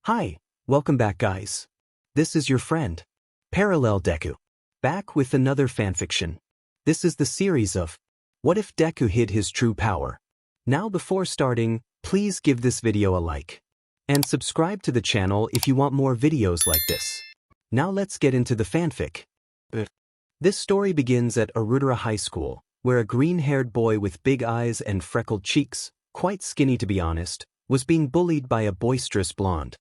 Hi, welcome back guys. This is your friend, Parallel Deku, back with another fanfiction. This is the series of What If Deku Hid His True Power? Now before starting, please give this video a like. And subscribe to the channel if you want more videos like this. Now let's get into the fanfic. This story begins at Arudara High School, where a green-haired boy with big eyes and freckled cheeks, quite skinny to be honest, was being bullied by a boisterous blonde.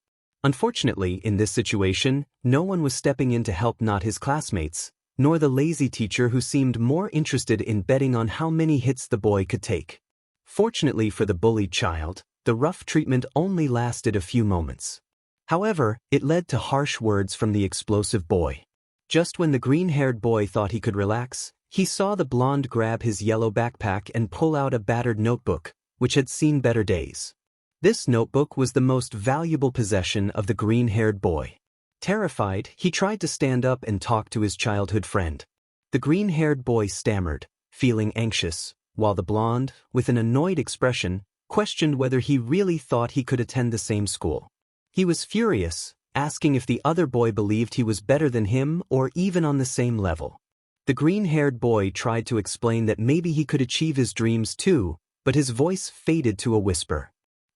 Unfortunately, in this situation, no one was stepping in to help, not his classmates, nor the lazy teacher who seemed more interested in betting on how many hits the boy could take. Fortunately for the bullied child, the rough treatment only lasted a few moments. However, it led to harsh words from the explosive boy. Just when the green-haired boy thought he could relax, he saw the blonde grab his yellow backpack and pull out a battered notebook, which had seen better days. This notebook was the most valuable possession of the green-haired boy. Terrified, he tried to stand up and talk to his childhood friend. The green-haired boy stammered, feeling anxious, while the blonde, with an annoyed expression, questioned whether he really thought he could attend the same school. He was furious, asking if the other boy believed he was better than him or even on the same level. The green-haired boy tried to explain that maybe he could achieve his dreams too, but his voice faded to a whisper.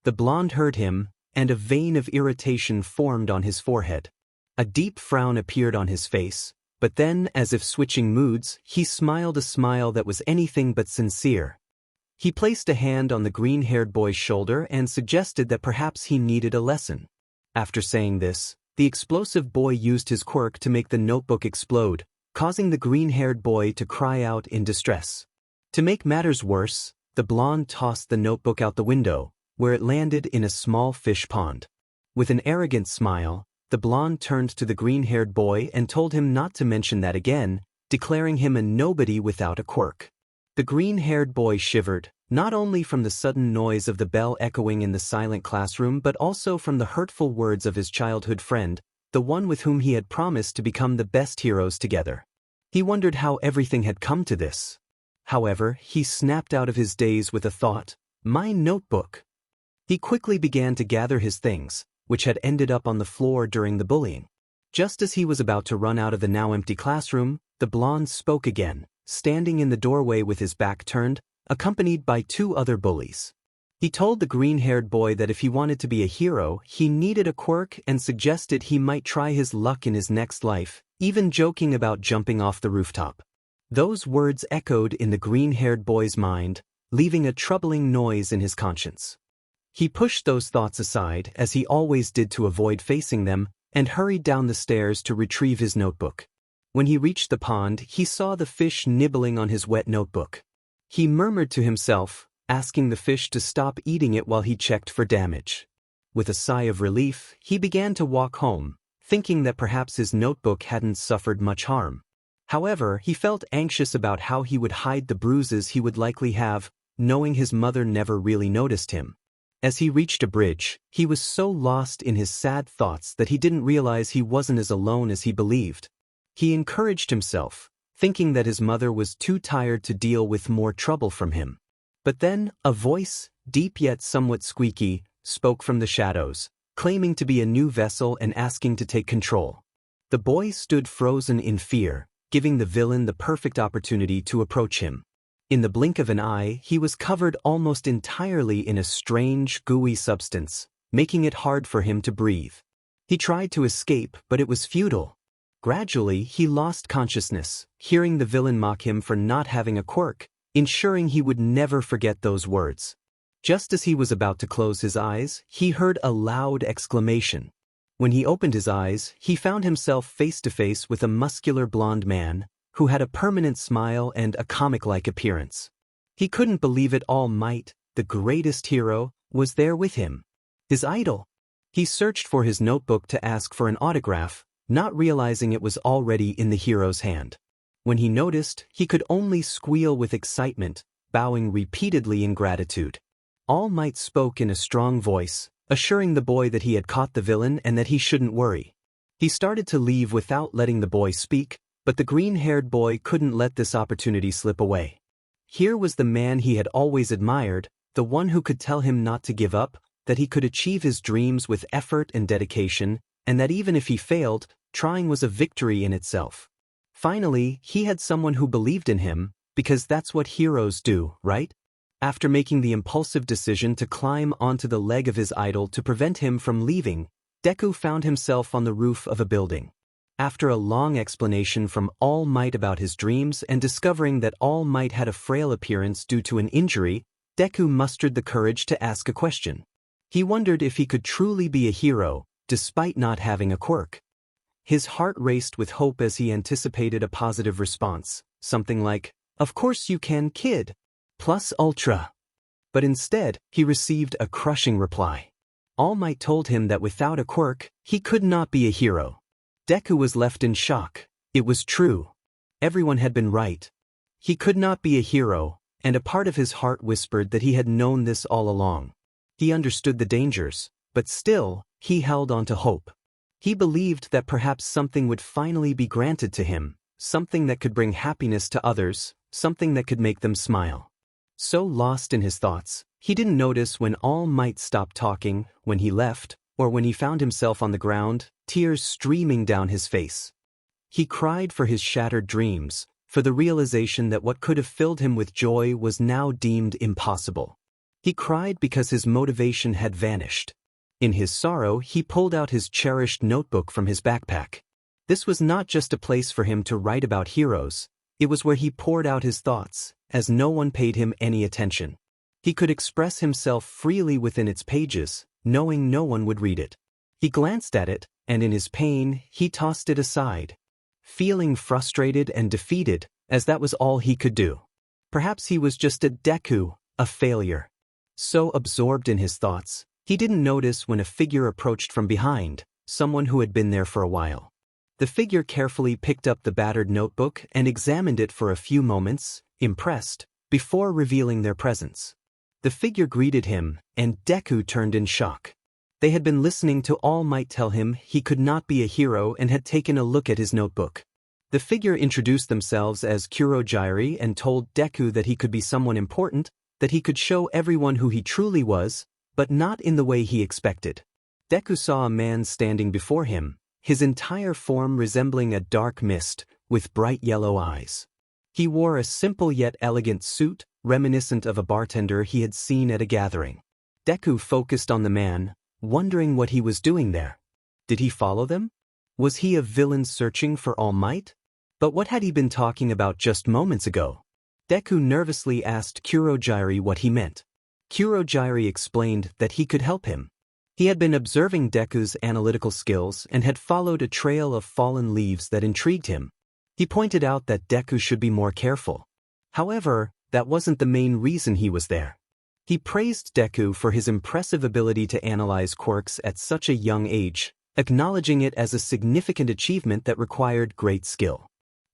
The blonde heard him, and a vein of irritation formed on his forehead. A deep frown appeared on his face, but then, as if switching moods, he smiled a smile that was anything but sincere. He placed a hand on the green-haired boy's shoulder and suggested that perhaps he needed a lesson. After saying this, the explosive boy used his quirk to make the notebook explode, causing the green-haired boy to cry out in distress. To make matters worse, the blonde tossed the notebook out the window, where it landed in a small fish pond. With an arrogant smile, the blonde turned to the green-haired boy and told him not to mention that again, declaring him a nobody without a quirk. The green-haired boy shivered, not only from the sudden noise of the bell echoing in the silent classroom but also from the hurtful words of his childhood friend, the one with whom he had promised to become the best heroes together. He wondered how everything had come to this. However, he snapped out of his daze with a thought, "My notebook." He quickly began to gather his things, which had ended up on the floor during the bullying. Just as he was about to run out of the now empty classroom, the blonde spoke again, standing in the doorway with his back turned, accompanied by two other bullies. He told the green-haired boy that if he wanted to be a hero, he needed a quirk and suggested he might try his luck in his next life, even joking about jumping off the rooftop. Those words echoed in the green-haired boy's mind, leaving a troubling noise in his conscience. He pushed those thoughts aside, as he always did to avoid facing them, and hurried down the stairs to retrieve his notebook. When he reached the pond, he saw the fish nibbling on his wet notebook. He murmured to himself, asking the fish to stop eating it while he checked for damage. With a sigh of relief, he began to walk home, thinking that perhaps his notebook hadn't suffered much harm. However, he felt anxious about how he would hide the bruises he would likely have, knowing his mother never really noticed him. As he reached a bridge, he was so lost in his sad thoughts that he didn't realize he wasn't as alone as he believed. He encouraged himself, thinking that his mother was too tired to deal with more trouble from him. But then, a voice, deep yet somewhat squeaky, spoke from the shadows, claiming to be a new vessel and asking to take control. The boy stood frozen in fear, giving the villain the perfect opportunity to approach him. In the blink of an eye, he was covered almost entirely in a strange, gooey substance, making it hard for him to breathe. He tried to escape, but it was futile. Gradually, he lost consciousness, hearing the villain mock him for not having a quirk, ensuring he would never forget those words. Just as he was about to close his eyes, he heard a loud exclamation. When he opened his eyes, he found himself face to face with a muscular blonde man, who had a permanent smile and a comic-like appearance. He couldn't believe it. All Might, the greatest hero, was there with him. His idol. He searched for his notebook to ask for an autograph, not realizing it was already in the hero's hand. When he noticed, he could only squeal with excitement, bowing repeatedly in gratitude. All Might spoke in a strong voice, assuring the boy that he had caught the villain and that he shouldn't worry. He started to leave without letting the boy speak, but the green-haired boy couldn't let this opportunity slip away. Here was the man he had always admired, the one who could tell him not to give up, that he could achieve his dreams with effort and dedication, and that even if he failed, trying was a victory in itself. Finally, he had someone who believed in him, because that's what heroes do, right? After making the impulsive decision to climb onto the leg of his idol to prevent him from leaving, Deku found himself on the roof of a building. After a long explanation from All Might about his dreams and discovering that All Might had a frail appearance due to an injury, Deku mustered the courage to ask a question. He wondered if he could truly be a hero, despite not having a quirk. His heart raced with hope as he anticipated a positive response, something like, "Of course you can, kid. Plus ultra." But instead, he received a crushing reply. All Might told him that without a quirk, he could not be a hero. Deku was left in shock. It was true. Everyone had been right. He could not be a hero, and a part of his heart whispered that he had known this all along. He understood the dangers, but still, he held on to hope. He believed that perhaps something would finally be granted to him, something that could bring happiness to others, something that could make them smile. So lost in his thoughts, he didn't notice when All Might stopped talking, when he left, or when he found himself on the ground, tears streaming down his face. He cried for his shattered dreams, for the realization that what could have filled him with joy was now deemed impossible. He cried because his motivation had vanished. In his sorrow, he pulled out his cherished notebook from his backpack. This was not just a place for him to write about heroes, it was where he poured out his thoughts, as no one paid him any attention. He could express himself freely within its pages, knowing no one would read it. He glanced at it, and in his pain, he tossed it aside, feeling frustrated and defeated, as that was all he could do. Perhaps he was just a Deku, a failure. So absorbed in his thoughts, he didn't notice when a figure approached from behind, someone who had been there for a while. The figure carefully picked up the battered notebook and examined it for a few moments, impressed, before revealing their presence. The figure greeted him, and Deku turned in shock. They had been listening to All Might tell him he could not be a hero and had taken a look at his notebook. The figure introduced themselves as Kurogiri and told Deku that he could be someone important, that he could show everyone who he truly was, but not in the way he expected. Deku saw a man standing before him, his entire form resembling a dark mist, with bright yellow eyes. He wore a simple yet elegant suit, reminiscent of a bartender he had seen at a gathering. Deku focused on the man, wondering what he was doing there. Did he follow them? Was he a villain searching for All Might? But what had he been talking about just moments ago? Deku nervously asked Kurogiri what he meant. Kurogiri explained that he could help him. He had been observing Deku's analytical skills and had followed a trail of fallen leaves that intrigued him. He pointed out that Deku should be more careful. However, that wasn't the main reason he was there. He praised Deku for his impressive ability to analyze quirks at such a young age, acknowledging it as a significant achievement that required great skill.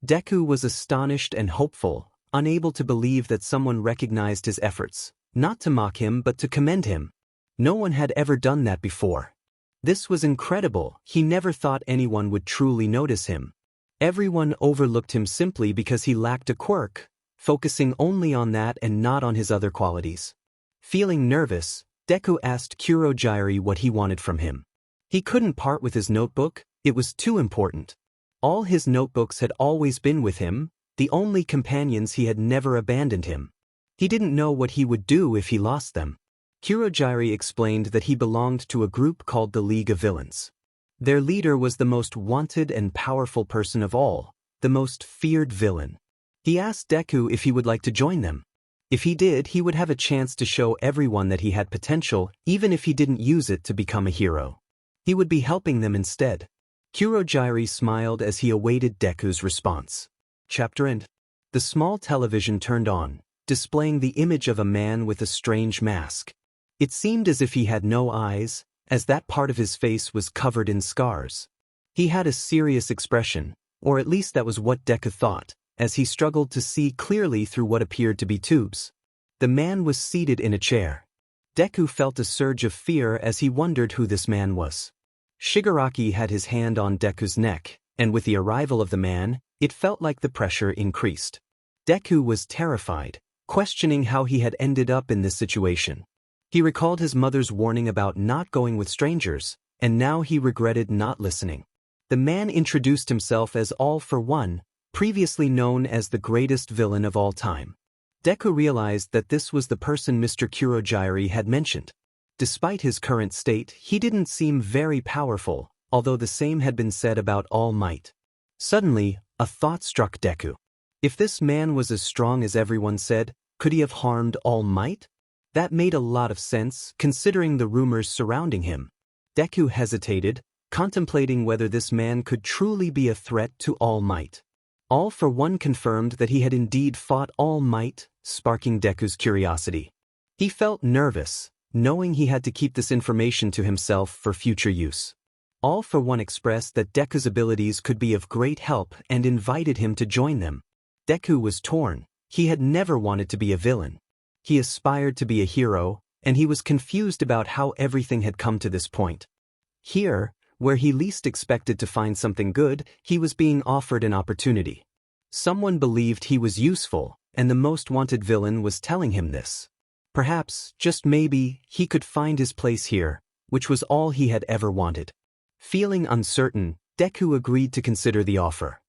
Deku was astonished and hopeful, unable to believe that someone recognized his efforts, not to mock him but to commend him. No one had ever done that before. This was incredible. He never thought anyone would truly notice him. Everyone overlooked him simply because he lacked a quirk, focusing only on that and not on his other qualities. Feeling nervous, Deku asked Kurogiri what he wanted from him. He couldn't part with his notebook, it was too important. All his notebooks had always been with him, the only companions. He had never abandoned him. He didn't know what he would do if he lost them. Kurogiri explained that he belonged to a group called the League of Villains. Their leader was the most wanted and powerful person of all, the most feared villain. He asked Deku if he would like to join them. If he did, he would have a chance to show everyone that he had potential, even if he didn't use it to become a hero. He would be helping them instead. Kurogiri smiled as he awaited Deku's response. Chapter end. The small television turned on, displaying the image of a man with a strange mask. It seemed as if he had no eyes, as that part of his face was covered in scars. He had a serious expression, or at least that was what Deku thought, as he struggled to see clearly through what appeared to be tubes. The man was seated in a chair. Deku felt a surge of fear as he wondered who this man was. Shigaraki had his hand on Deku's neck, and with the arrival of the man, it felt like the pressure increased. Deku was terrified, questioning how he had ended up in this situation. He recalled his mother's warning about not going with strangers, and now he regretted not listening. The man introduced himself as All for One, previously known as the greatest villain of all time. Deku realized that this was the person Mr. Kurogyari had mentioned. Despite his current state, he didn't seem very powerful, although the same had been said about All Might. Suddenly, a thought struck Deku. If this man was as strong as everyone said, could he have harmed All Might? That made a lot of sense, considering the rumors surrounding him. Deku hesitated, contemplating whether this man could truly be a threat to All Might. All for One confirmed that he had indeed fought All Might, sparking Deku's curiosity. He felt nervous, knowing he had to keep this information to himself for future use. All for One expressed that Deku's abilities could be of great help and invited him to join them. Deku was torn. He had never wanted to be a villain. He aspired to be a hero, and he was confused about how everything had come to this point. Here, where he least expected to find something good, he was being offered an opportunity. Someone believed he was useful, and the most wanted villain was telling him this. Perhaps, just maybe, he could find his place here, which was all he had ever wanted. Feeling uncertain, Deku agreed to consider the offer.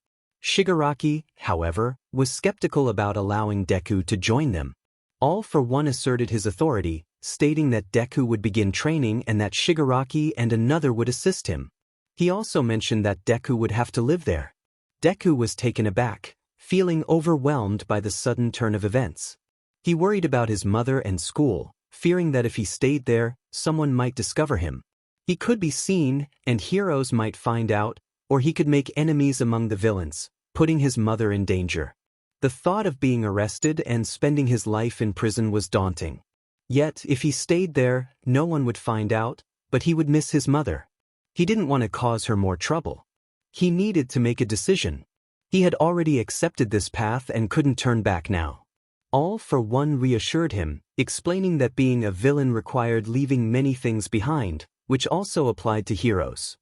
Shigaraki, however, was skeptical about allowing Deku to join them. All for One asserted his authority, stating that Deku would begin training and that Shigaraki and another would assist him. He also mentioned that Deku would have to live there. Deku was taken aback, feeling overwhelmed by the sudden turn of events. He worried about his mother and school, fearing that if he stayed there, someone might discover him. He could be seen, and heroes might find out, or he could make enemies among the villains, putting his mother in danger. The thought of being arrested and spending his life in prison was daunting. Yet, if he stayed there, no one would find out, but he would miss his mother. He didn't want to cause her more trouble. He needed to make a decision. He had already accepted this path and couldn't turn back now. All for One reassured him, explaining that being a villain required leaving many things behind, which also applied to heroes.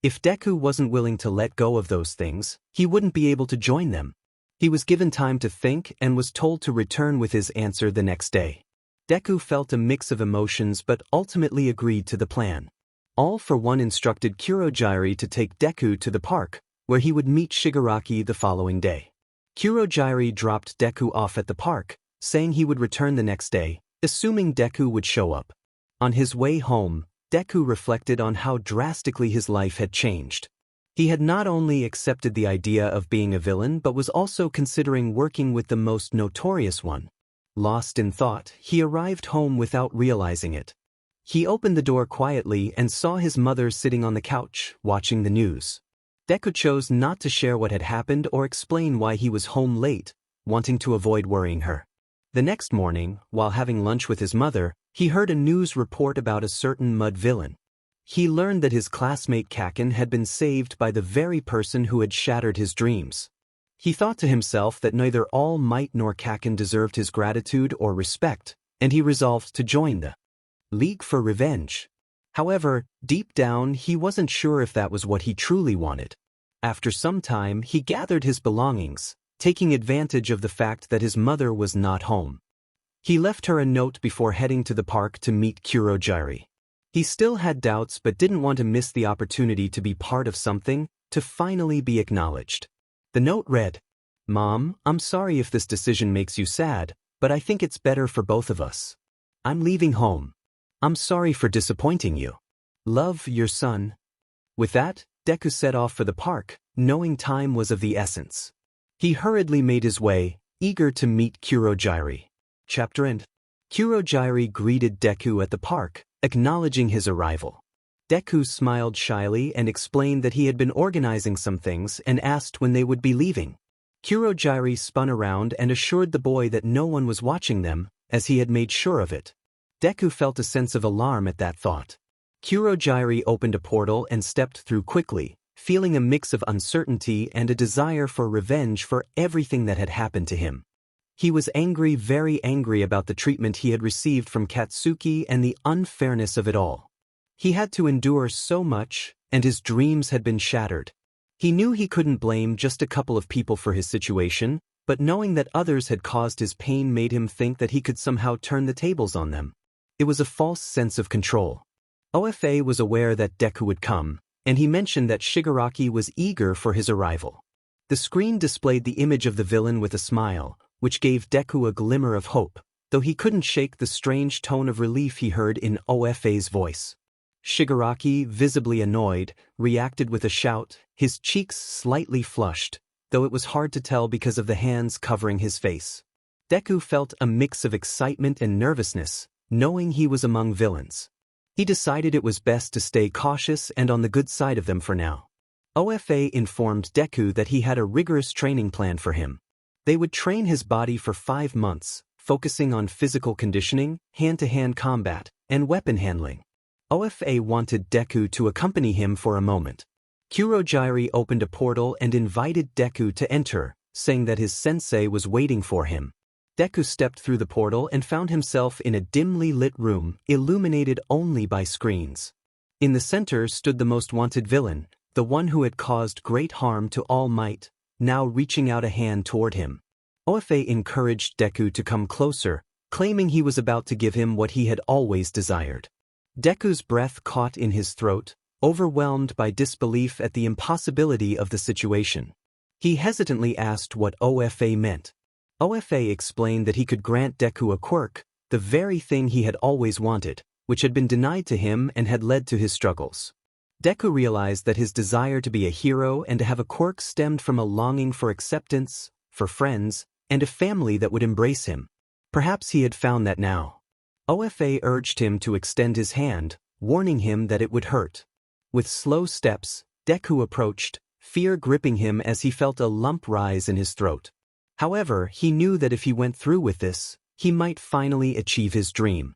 If Deku wasn't willing to let go of those things, he wouldn't be able to join them. He was given time to think and was told to return with his answer the next day. Deku felt a mix of emotions but ultimately agreed to the plan. All for One instructed Kurogyari to take Deku to the park, where he would meet Shigaraki the following day. Kurogyari dropped Deku off at the park, saying he would return the next day, assuming Deku would show up. On his way home, Deku reflected on how drastically his life had changed. He had not only accepted the idea of being a villain but was also considering working with the most notorious one. Lost in thought, he arrived home without realizing it. He opened the door quietly and saw his mother sitting on the couch, watching the news. Deku chose not to share what had happened or explain why he was home late, wanting to avoid worrying her. The next morning, while having lunch with his mother, he heard a news report about a certain mud villain. He learned that his classmate Kaken had been saved by the very person who had shattered his dreams. He thought to himself that neither All Might nor Kaken deserved his gratitude or respect, and he resolved to join the League for Revenge. However, deep down he wasn't sure if that was what he truly wanted. After some time, he gathered his belongings, taking advantage of the fact that his mother was not home. He left her a note before heading to the park to meet Kurogyari. He still had doubts but didn't want to miss the opportunity to be part of something, to finally be acknowledged. The note read, "Mom, I'm sorry if this decision makes you sad, but I think it's better for both of us. I'm leaving home. I'm sorry for disappointing you. Love, your son." With that, Deku set off for the park, knowing time was of the essence. He hurriedly made his way, eager to meet Kurogyari. Chapter End. Kurogyari greeted Deku at the park, acknowledging his arrival. Deku smiled shyly and explained that he had been organizing some things and asked when they would be leaving. Kurogyari spun around and assured the boy that no one was watching them, as he had made sure of it. Deku felt a sense of alarm at that thought. Kurogyari opened a portal and stepped through quickly, feeling a mix of uncertainty and a desire for revenge for everything that had happened to him. He was angry, very angry about the treatment he had received from Katsuki and the unfairness of it all. He had to endure so much, and his dreams had been shattered. He knew he couldn't blame just a couple of people for his situation, but knowing that others had caused his pain made him think that he could somehow turn the tables on them. It was a false sense of control. OFA was aware that Deku would come, and he mentioned that Shigaraki was eager for his arrival. The screen displayed the image of the villain with a smile, which gave Deku a glimmer of hope, though he couldn't shake the strange tone of relief he heard in OFA's voice. Shigaraki, visibly annoyed, reacted with a shout, his cheeks slightly flushed, though it was hard to tell because of the hands covering his face. Deku felt a mix of excitement and nervousness, knowing he was among villains. He decided it was best to stay cautious and on the good side of them for now. OFA informed Deku that he had a rigorous training plan for him. They would train his body for 5 months, focusing on physical conditioning, hand-to-hand combat, and weapon handling. OFA wanted Deku to accompany him for a moment. Kurogyari opened a portal and invited Deku to enter, saying that his sensei was waiting for him. Deku stepped through the portal and found himself in a dimly lit room, illuminated only by screens. In the center stood the most wanted villain, the one who had caused great harm to All Might, now reaching out a hand toward him. OFA encouraged Deku to come closer, claiming he was about to give him what he had always desired. Deku's breath caught in his throat, overwhelmed by disbelief at the impossibility of the situation. He hesitantly asked what OFA meant. OFA explained that he could grant Deku a quirk, the very thing he had always wanted, which had been denied to him and had led to his struggles. Deku realized that his desire to be a hero and to have a quirk stemmed from a longing for acceptance, for friends, and a family that would embrace him. Perhaps he had found that now. OFA urged him to extend his hand, warning him that it would hurt. With slow steps, Deku approached, fear gripping him as he felt a lump rise in his throat. However, he knew that if he went through with this, he might finally achieve his dream.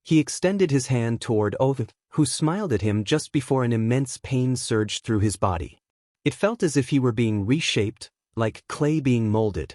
He extended his hand toward OFA, who smiled at him just before an immense pain surged through his body. It felt as if he were being reshaped, like clay being molded.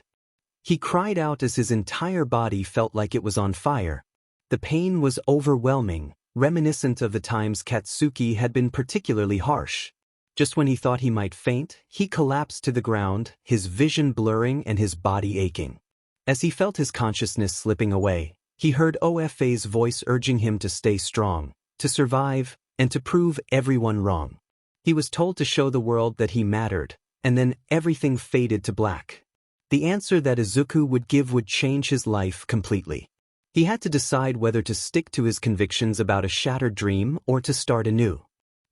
He cried out as his entire body felt like it was on fire. The pain was overwhelming, reminiscent of the times Katsuki had been particularly harsh. Just when he thought he might faint, he collapsed to the ground, his vision blurring and his body aching. As he felt his consciousness slipping away, he heard OFA's voice urging him to stay strong, to survive, and to prove everyone wrong. He was told to show the world that he mattered, and then everything faded to black. The answer that Izuku would give would change his life completely. He had to decide whether to stick to his convictions about a shattered dream or to start anew.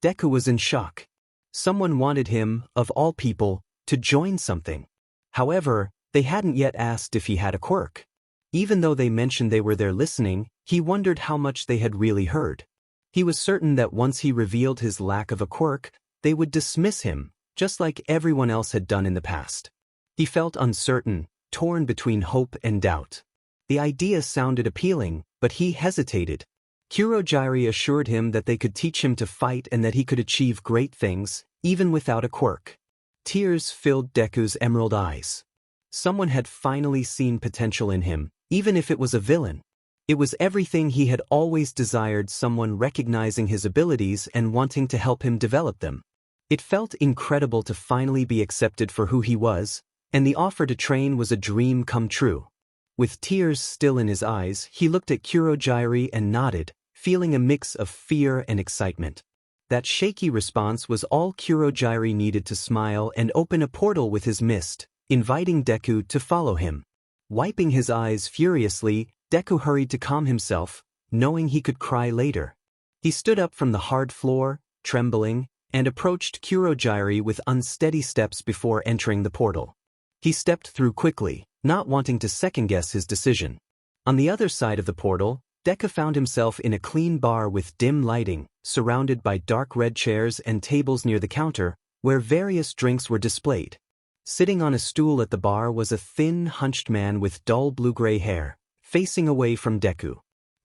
Deku was in shock. Someone wanted him, of all people, to join something. However, they hadn't yet asked if he had a quirk. Even though they mentioned they were there listening, he wondered how much they had really heard. He was certain that once he revealed his lack of a quirk, they would dismiss him, just like everyone else had done in the past. He felt uncertain, torn between hope and doubt. The idea sounded appealing, but he hesitated. Kurogyari assured him that they could teach him to fight and that he could achieve great things, even without a quirk. Tears filled Deku's emerald eyes. Someone had finally seen potential in him, even if it was a villain. It was everything he had always desired, someone recognizing his abilities and wanting to help him develop them. It felt incredible to finally be accepted for who he was, and the offer to train was a dream come true. With tears still in his eyes, he looked at Kurogyari and nodded, feeling a mix of fear and excitement. That shaky response was all Kurogyari needed to smile and open a portal with his mist, inviting Deku to follow him. Wiping his eyes furiously, Deku hurried to calm himself, knowing he could cry later. He stood up from the hard floor, trembling, and approached Kurogyari with unsteady steps before entering the portal. He stepped through quickly, not wanting to second-guess his decision. On the other side of the portal, Deku found himself in a clean bar with dim lighting, surrounded by dark red chairs and tables near the counter, where various drinks were displayed. Sitting on a stool at the bar was a thin, hunched man with dull blue-gray hair, facing away from Deku.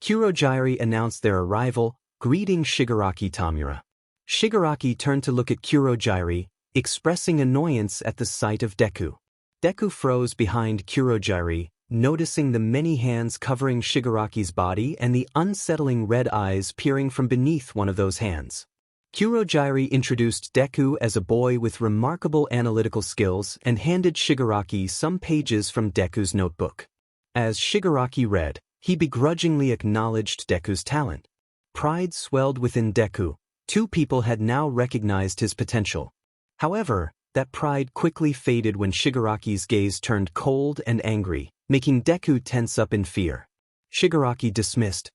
Kurogyari announced their arrival, greeting Shigaraki Tamura. Shigaraki turned to look at Kurogyari, expressing annoyance at the sight of Deku. Deku froze behind Kurogyari, noticing the many hands covering Shigaraki's body and the unsettling red eyes peering from beneath one of those hands. Kurogyari introduced Deku as a boy with remarkable analytical skills and handed Shigaraki some pages from Deku's notebook. As Shigaraki read, he begrudgingly acknowledged Deku's talent. Pride swelled within Deku. Two people had now recognized his potential. However, that pride quickly faded when Shigaraki's gaze turned cold and angry, making Deku tense up in fear. Shigaraki dismissed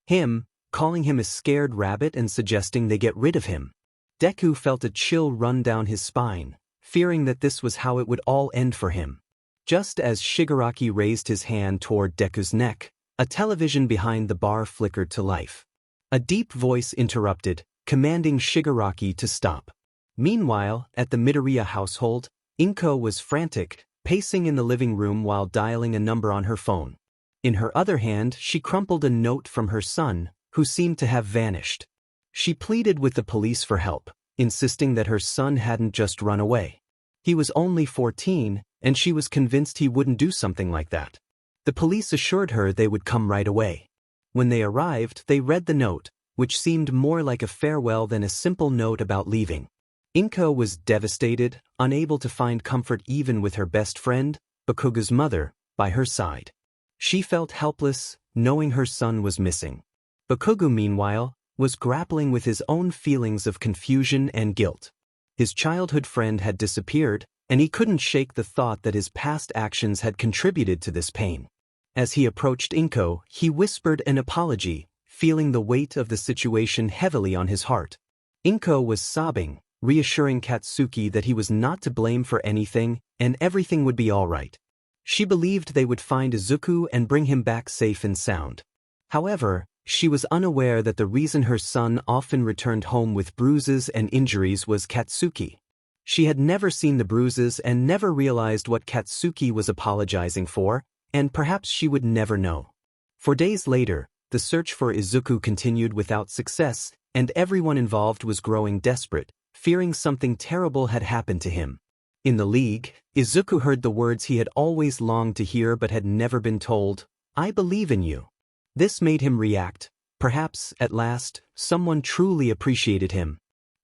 him, calling him a scared rabbit and suggesting they get rid of him. Deku felt a chill run down his spine, fearing that this was how it would all end for him. Just as Shigaraki raised his hand toward Deku's neck, a television behind the bar flickered to life. A deep voice interrupted, commanding Shigaraki to stop. Meanwhile, at the Midoriya household, Inko was frantic, pacing in the living room while dialing a number on her phone. In her other hand, she crumpled a note from her son, who seemed to have vanished. She pleaded with the police for help, insisting that her son hadn't just run away. He was only 14, and she was convinced he wouldn't do something like that. The police assured her they would come right away. When they arrived, they read the note, which seemed more like a farewell than a simple note about leaving. Inko was devastated, unable to find comfort even with her best friend, Bakuga's mother, by her side. She felt helpless, knowing her son was missing. Bakuga, meanwhile, was grappling with his own feelings of confusion and guilt. His childhood friend had disappeared, and he couldn't shake the thought that his past actions had contributed to this pain. As he approached Inko, he whispered an apology, feeling the weight of the situation heavily on his heart. Inko was sobbing, reassuring Katsuki that he was not to blame for anything and everything would be all right. She believed they would find Izuku and bring him back safe and sound. However, she was unaware that the reason her son often returned home with bruises and injuries was Katsuki. She had never seen the bruises and never realized what Katsuki was apologizing for, and perhaps she would never know. For days later, the search for Izuku continued without success, and everyone involved was growing desperate, fearing something terrible had happened to him. In the league, Izuku heard the words he had always longed to hear but had never been told, "I believe in you." This made him react. Perhaps, at last, someone truly appreciated him.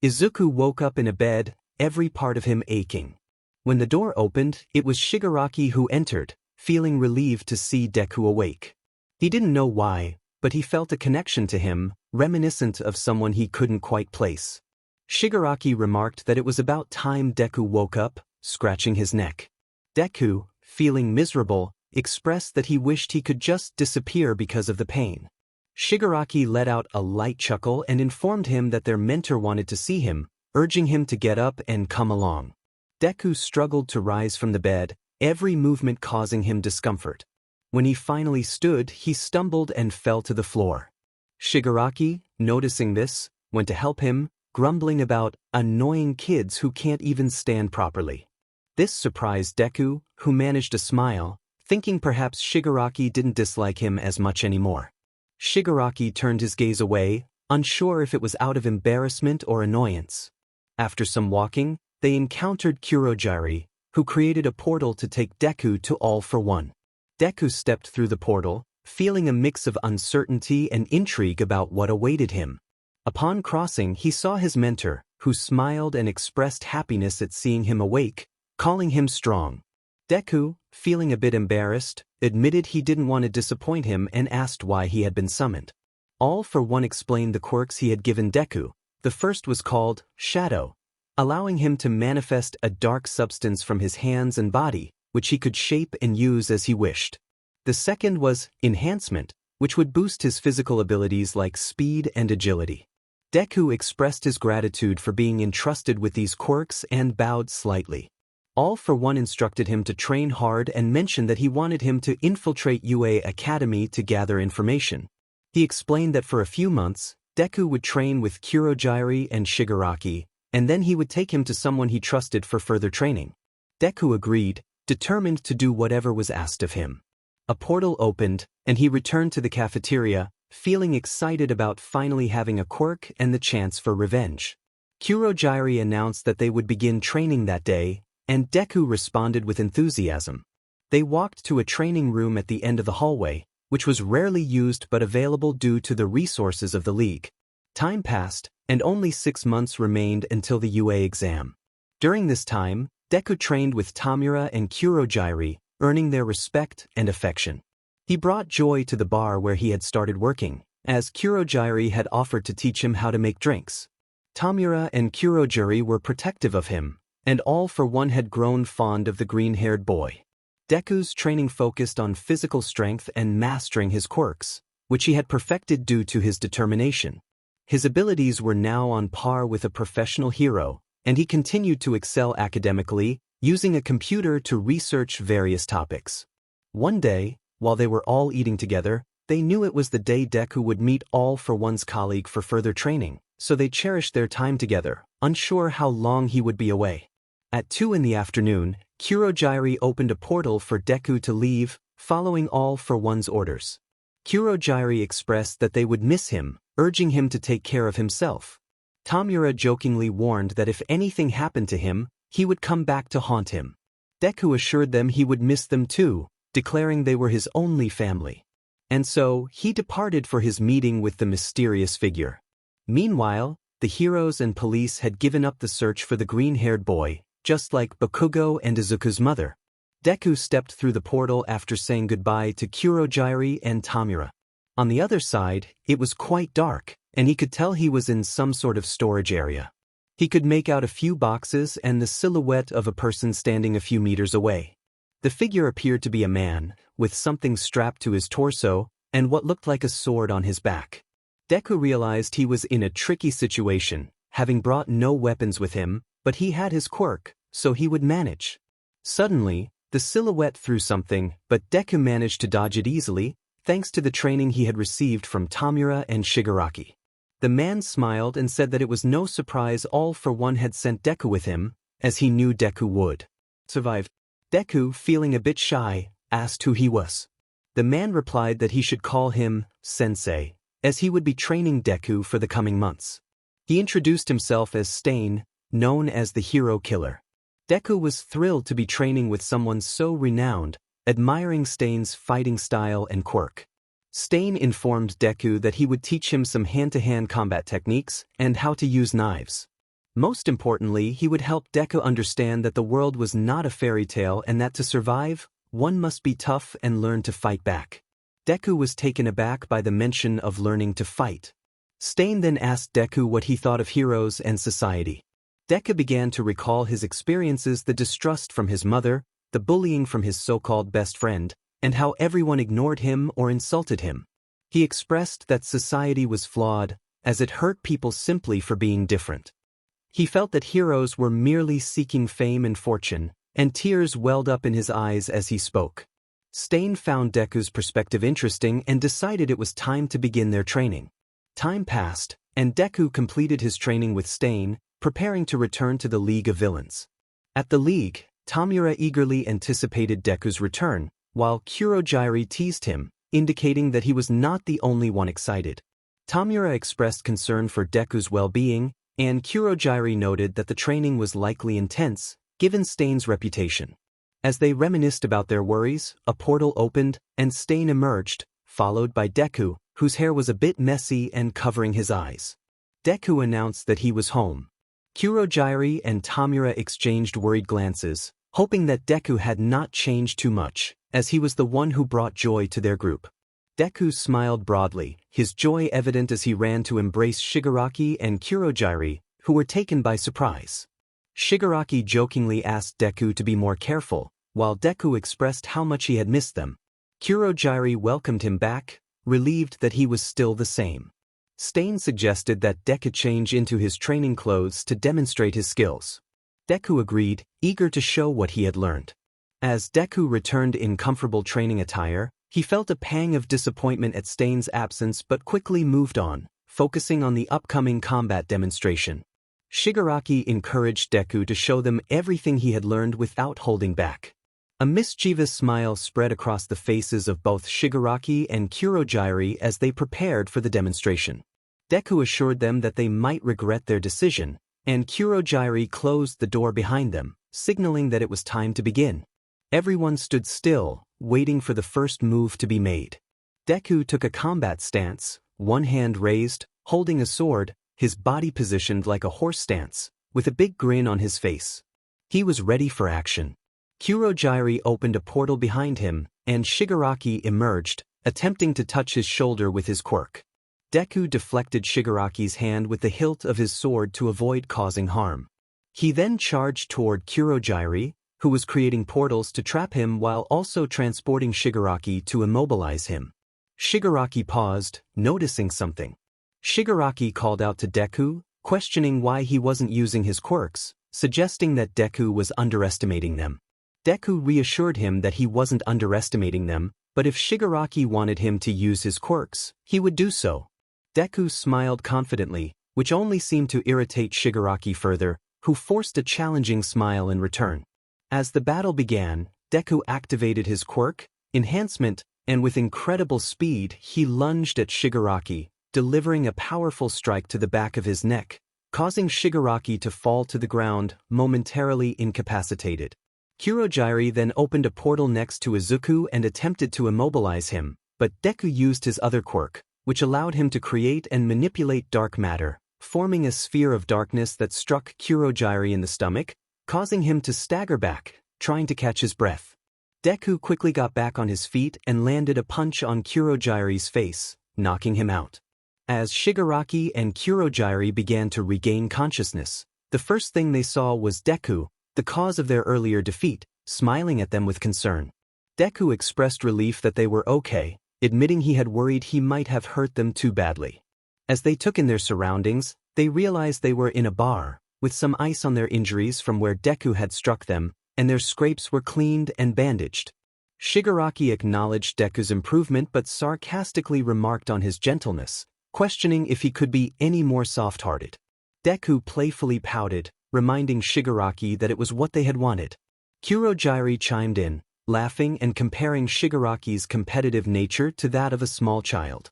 Izuku woke up in a bed, every part of him aching. When the door opened, it was Shigaraki who entered, feeling relieved to see Deku awake. He didn't know why, but he felt a connection to him, reminiscent of someone he couldn't quite place. Shigaraki remarked that it was about time Deku woke up, scratching his neck. Deku, feeling miserable, expressed that he wished he could just disappear because of the pain. Shigaraki let out a light chuckle and informed him that their mentor wanted to see him, urging him to get up and come along. Deku struggled to rise from the bed, every movement causing him discomfort. When he finally stood, he stumbled and fell to the floor. Shigaraki, noticing this, went to help him, grumbling about annoying kids who can't even stand properly. This surprised Deku, who managed to smile, thinking perhaps Shigaraki didn't dislike him as much anymore. Shigaraki turned his gaze away, unsure if it was out of embarrassment or annoyance. After some walking, they encountered Kurogiri, who created a portal to take Deku to All for One. Deku stepped through the portal, feeling a mix of uncertainty and intrigue about what awaited him. Upon crossing, he saw his mentor, who smiled and expressed happiness at seeing him awake, calling him strong. Deku, feeling a bit embarrassed, admitted he didn't want to disappoint him and asked why he had been summoned. All for One explained the quirks he had given Deku. The first was called Shadow, allowing him to manifest a dark substance from his hands and body, which he could shape and use as he wished. The second was Enhancement, which would boost his physical abilities like speed and agility. Deku expressed his gratitude for being entrusted with these quirks and bowed slightly. All for One instructed him to train hard and mentioned that he wanted him to infiltrate UA Academy to gather information. He explained that for a few months, Deku would train with Kurogiri and Shigaraki, and then he would take him to someone he trusted for further training. Deku agreed, determined to do whatever was asked of him. A portal opened, and he returned to the cafeteria, feeling excited about finally having a quirk and the chance for revenge. Kurogiri announced that they would begin training that day, and Deku responded with enthusiasm. They walked to a training room at the end of the hallway, which was rarely used but available due to the resources of the league. Time passed, and only 6 months remained until the UA exam. During this time, Deku trained with Tamura and Kurogiri, earning their respect and affection. He brought joy to the bar where he had started working, as Kurojiri had offered to teach him how to make drinks. Tomura and Kurojiri were protective of him, and all for one had grown fond of the green-haired boy. Deku's training focused on physical strength and mastering his quirks, which he had perfected due to his determination. His abilities were now on par with a professional hero, and he continued to excel academically, using a computer to research various topics. One day, while they were all eating together, they knew it was the day Deku would meet all for one's colleague for further training, so they cherished their time together, unsure how long he would be away. At 2 in the afternoon, Kurojiri opened a portal for Deku to leave, following all for one's orders. Kurojiri expressed that they would miss him, urging him to take care of himself. Tomura jokingly warned that if anything happened to him, he would come back to haunt him. Deku assured them he would miss them too, declaring they were his only family. And so, he departed for his meeting with the mysterious figure. Meanwhile, the heroes and police had given up the search for the green-haired boy, just like Bakugo and Izuku's mother. Deku stepped through the portal after saying goodbye to Kurojiri and Tomura. On the other side, it was quite dark, and he could tell he was in some sort of storage area. He could make out a few boxes and the silhouette of a person standing a few meters away. The figure appeared to be a man, with something strapped to his torso, and what looked like a sword on his back. Deku realized he was in a tricky situation, having brought no weapons with him, but he had his quirk, so he would manage. Suddenly, the silhouette threw something, but Deku managed to dodge it easily, thanks to the training he had received from Tomura and Shigaraki. The man smiled and said that it was no surprise all for one had sent Deku with him, as he knew Deku would survive. Deku, feeling a bit shy, asked who he was. The man replied that he should call him Sensei, as he would be training Deku for the coming months. He introduced himself as Stain, known as the hero killer. Deku was thrilled to be training with someone so renowned, admiring Stain's fighting style and quirk. Stain informed Deku that he would teach him some hand-to-hand combat techniques and how to use knives. Most importantly, he would help Deku understand that the world was not a fairy tale and that to survive, one must be tough and learn to fight back. Deku was taken aback by the mention of learning to fight. Stain then asked Deku what he thought of heroes and society. Deku began to recall his experiences: the distrust from his mother, the bullying from his so-called best friend, and how everyone ignored him or insulted him. He expressed that society was flawed, as it hurt people simply for being different. He felt that heroes were merely seeking fame and fortune, and tears welled up in his eyes as he spoke. Stain found Deku's perspective interesting and decided it was time to begin their training. Time passed, and Deku completed his training with Stain, preparing to return to the League of Villains. At the League, Tomura eagerly anticipated Deku's return, while Kurojiri teased him, indicating that he was not the only one excited. Tomura expressed concern for Deku's well-being, and Kurojiri noted that the training was likely intense, given Stain's reputation. As they reminisced about their worries, a portal opened, and Stain emerged, followed by Deku, whose hair was a bit messy and covering his eyes. Deku announced that he was home. Kurojiri and Tomura exchanged worried glances, hoping that Deku had not changed too much, as he was the one who brought joy to their group. Deku smiled broadly, his joy evident as he ran to embrace Shigaraki and Kurojiri, who were taken by surprise. Shigaraki jokingly asked Deku to be more careful, while Deku expressed how much he had missed them. Kurojiri welcomed him back, relieved that he was still the same. Stain suggested that Deku change into his training clothes to demonstrate his skills. Deku agreed, eager to show what he had learned. As Deku returned in comfortable training attire, he felt a pang of disappointment at Stain's absence but quickly moved on, focusing on the upcoming combat demonstration. Shigaraki encouraged Deku to show them everything he had learned without holding back. A mischievous smile spread across the faces of both Shigaraki and Kurojiri as they prepared for the demonstration. Deku assured them that they might regret their decision, and Kurojiri closed the door behind them, signaling that it was time to begin. Everyone stood still, waiting for the first move to be made. Deku took a combat stance, one hand raised, holding a sword, his body positioned like a horse stance, with a big grin on his face. He was ready for action. Kurojiri opened a portal behind him, and Shigaraki emerged, attempting to touch his shoulder with his quirk. Deku deflected Shigaraki's hand with the hilt of his sword to avoid causing harm. He then charged toward Kurogiri, who was creating portals to trap him while also transporting Shigaraki to immobilize him. Shigaraki paused, noticing something. Shigaraki called out to Deku, questioning why he wasn't using his quirks, suggesting that Deku was underestimating them. Deku reassured him that he wasn't underestimating them, but if Shigaraki wanted him to use his quirks, he would do so. Deku smiled confidently, which only seemed to irritate Shigaraki further, who forced a challenging smile in return. As the battle began, Deku activated his quirk, enhancement, and with incredible speed he lunged at Shigaraki, delivering a powerful strike to the back of his neck, causing Shigaraki to fall to the ground, momentarily incapacitated. Kurogiri then opened a portal next to Izuku and attempted to immobilize him, but Deku used his other quirk, which allowed him to create and manipulate dark matter, forming a sphere of darkness that struck Kurogiri in the stomach, causing him to stagger back, trying to catch his breath. Deku quickly got back on his feet and landed a punch on Kurogiri's face, knocking him out. As Shigaraki and Kurogiri began to regain consciousness, the first thing they saw was Deku, the cause of their earlier defeat, smiling at them with concern. Deku expressed relief that they were okay, admitting he had worried he might have hurt them too badly. As they took in their surroundings, they realized they were in a bar, with some ice on their injuries from where Deku had struck them, and their scrapes were cleaned and bandaged. Shigaraki acknowledged Deku's improvement but sarcastically remarked on his gentleness, questioning if he could be any more soft-hearted. Deku playfully pouted, reminding Shigaraki that it was what they had wanted. Kurogiri chimed in, laughing and comparing Shigaraki's competitive nature to that of a small child.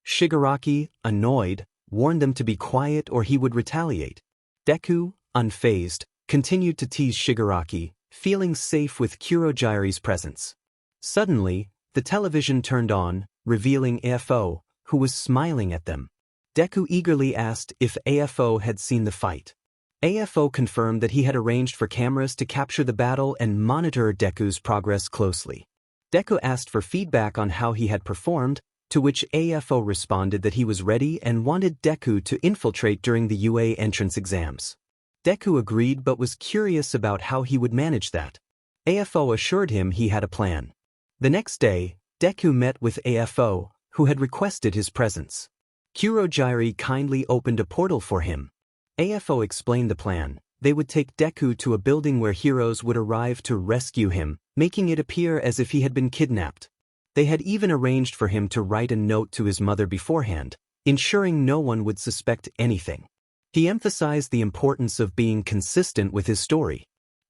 Shigaraki, annoyed, warned them to be quiet or he would retaliate. Deku, unfazed, continued to tease Shigaraki, feeling safe with Kurogiri's presence. Suddenly, the television turned on, revealing AFO, who was smiling at them. Deku eagerly asked if AFO had seen the fight. AFO confirmed that he had arranged for cameras to capture the battle and monitor Deku's progress closely. Deku asked for feedback on how he had performed, to which AFO responded that he was ready and wanted Deku to infiltrate during the UA entrance exams. Deku agreed but was curious about how he would manage that. AFO assured him he had a plan. The next day, Deku met with AFO, who had requested his presence. Kurogiri kindly opened a portal for him. AFO explained the plan. They would take Deku to a building where heroes would arrive to rescue him, making it appear as if he had been kidnapped. They had even arranged for him to write a note to his mother beforehand, ensuring no one would suspect anything. He emphasized the importance of being consistent with his story.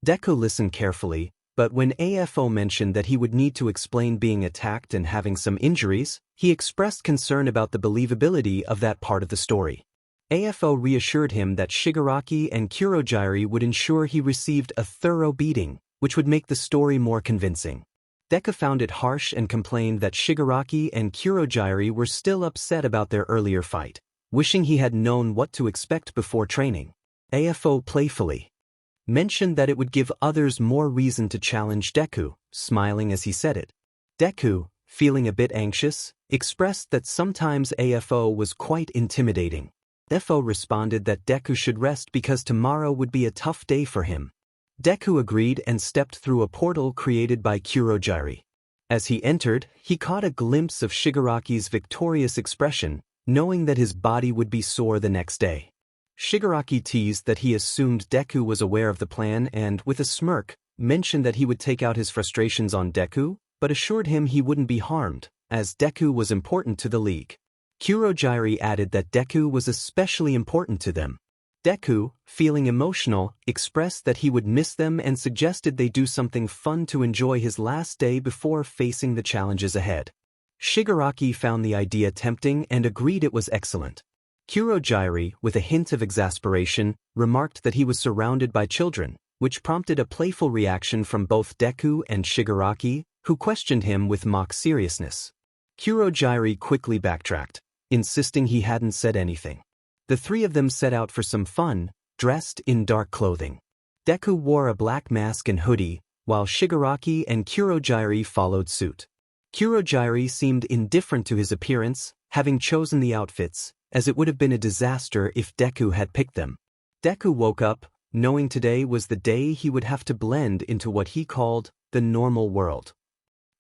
Deku listened carefully, but when AFO mentioned that he would need to explain being attacked and having some injuries, he expressed concern about the believability of that part of the story. AFO reassured him that Shigaraki and Kurogiri would ensure he received a thorough beating, which would make the story more convincing. Deku found it harsh and complained that Shigaraki and Kurogiri were still upset about their earlier fight, wishing he had known what to expect before training. AFO playfully mentioned that it would give others more reason to challenge Deku, smiling as he said it. Deku, feeling a bit anxious, expressed that sometimes AFO was quite intimidating. AFO responded that Deku should rest because tomorrow would be a tough day for him. Deku agreed and stepped through a portal created by Kurogiri. As he entered, he caught a glimpse of Shigaraki's victorious expression, knowing that his body would be sore the next day. Shigaraki teased that he assumed Deku was aware of the plan and, with a smirk, mentioned that he would take out his frustrations on Deku, but assured him he wouldn't be harmed, as Deku was important to the league. Kurogiri added that Deku was especially important to them. Deku, feeling emotional, expressed that he would miss them and suggested they do something fun to enjoy his last day before facing the challenges ahead. Shigaraki found the idea tempting and agreed it was excellent. Kurogiri, with a hint of exasperation, remarked that he was surrounded by children, which prompted a playful reaction from both Deku and Shigaraki, who questioned him with mock seriousness. Kurogiri quickly backtracked, insisting he hadn't said anything. The three of them set out for some fun, dressed in dark clothing. Deku wore a black mask and hoodie, while Shigaraki and Kurogiri followed suit. Kurojiri seemed indifferent to his appearance, having chosen the outfits, as it would have been a disaster if Deku had picked them. Deku woke up, knowing today was the day he would have to blend into what he called the normal world.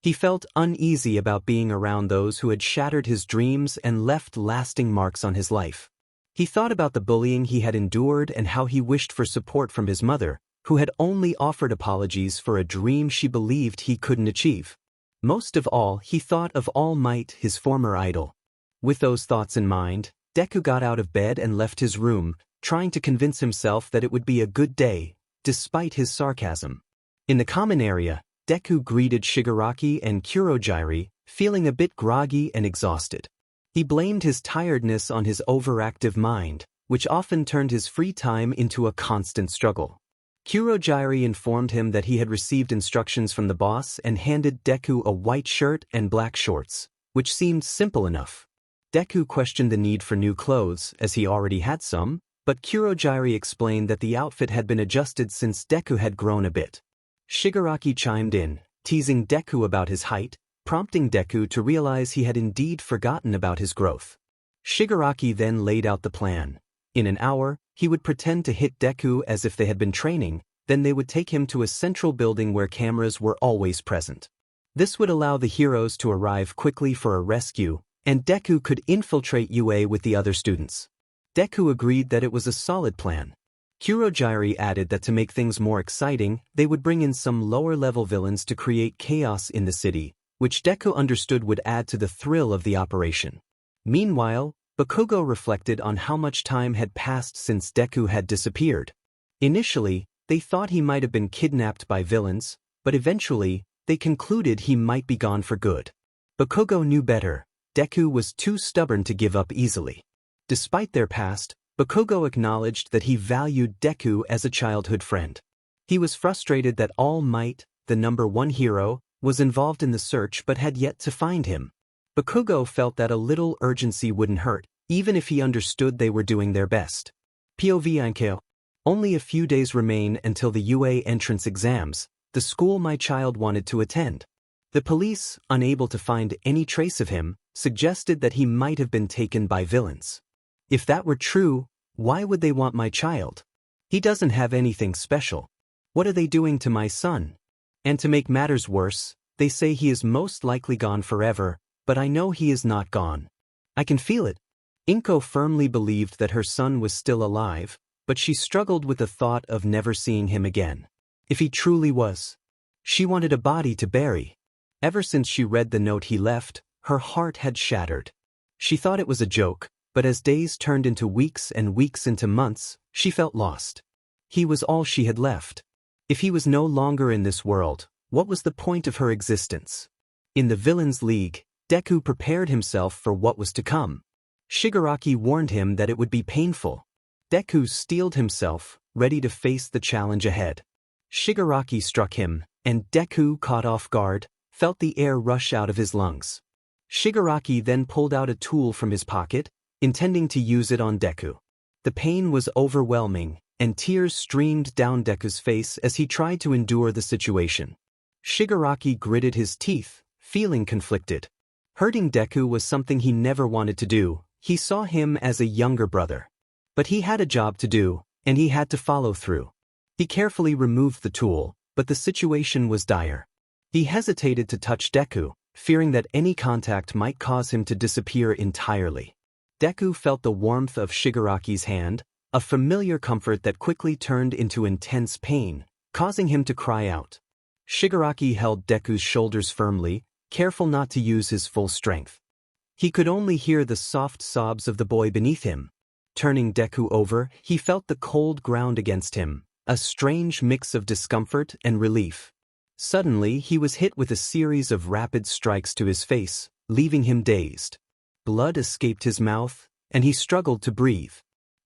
He felt uneasy about being around those who had shattered his dreams and left lasting marks on his life. He thought about the bullying he had endured and how he wished for support from his mother, who had only offered apologies for a dream she believed he couldn't achieve. Most of all, he thought of All Might, his former idol. With those thoughts in mind, Deku got out of bed and left his room, trying to convince himself that it would be a good day, despite his sarcasm. In the common area, Deku greeted Shigaraki and Kurojiri, feeling a bit groggy and exhausted. He blamed his tiredness on his overactive mind, which often turned his free time into a constant struggle. Kurojiri informed him that he had received instructions from the boss and handed Deku a white shirt and black shorts, which seemed simple enough. Deku questioned the need for new clothes, as he already had some, but Kurojiri explained that the outfit had been adjusted since Deku had grown a bit. Shigaraki chimed in, teasing Deku about his height, prompting Deku to realize he had indeed forgotten about his growth. Shigaraki then laid out the plan. In an hour, he would pretend to hit Deku as if they had been training, then they would take him to a central building where cameras were always present. This would allow the heroes to arrive quickly for a rescue, and Deku could infiltrate UA with the other students. Deku agreed that it was a solid plan. Kurojiri added that to make things more exciting, they would bring in some lower-level villains to create chaos in the city, which Deku understood would add to the thrill of the operation. Meanwhile, Bakugo reflected on how much time had passed since Deku had disappeared. Initially, they thought he might have been kidnapped by villains, but eventually, they concluded he might be gone for good. Bakugo knew better. Deku was too stubborn to give up easily. Despite their past, Bakugo acknowledged that he valued Deku as a childhood friend. He was frustrated that All Might, the #1 hero, was involved in the search but had yet to find him. Bakugo felt that a little urgency wouldn't hurt, even if he understood they were doing their best. POV Inkeo. Only a few days remain until the UA entrance exams, the school my child wanted to attend. The police, unable to find any trace of him, suggested that he might have been taken by villains. If that were true, why would they want my child? He doesn't have anything special. What are they doing to my son? And to make matters worse, they say he is most likely gone forever, but I know he is not gone. I can feel it. Inko firmly believed that her son was still alive, but she struggled with the thought of never seeing him again. If he truly was. She wanted a body to bury. Ever since she read the note he left, her heart had shattered. She thought it was a joke, but as days turned into weeks and weeks into months, she felt lost. He was all she had left. If he was no longer in this world, what was the point of her existence? In the Villains League, Deku prepared himself for what was to come. Shigaraki warned him that it would be painful. Deku steeled himself, ready to face the challenge ahead. Shigaraki struck him, and Deku, caught off guard, felt the air rush out of his lungs. Shigaraki then pulled out a tool from his pocket, intending to use it on Deku. The pain was overwhelming, and tears streamed down Deku's face as he tried to endure the situation. Shigaraki gritted his teeth, feeling conflicted. Hurting Deku was something he never wanted to do. He saw him as a younger brother. But he had a job to do, and he had to follow through. He carefully removed the tool, but the situation was dire. He hesitated to touch Deku, fearing that any contact might cause him to disappear entirely. Deku felt the warmth of Shigaraki's hand, a familiar comfort that quickly turned into intense pain, causing him to cry out. Shigaraki held Deku's shoulders firmly, careful not to use his full strength. He could only hear the soft sobs of the boy beneath him. Turning Deku over, he felt the cold ground against him, a strange mix of discomfort and relief. Suddenly, he was hit with a series of rapid strikes to his face, leaving him dazed. Blood escaped his mouth, and he struggled to breathe.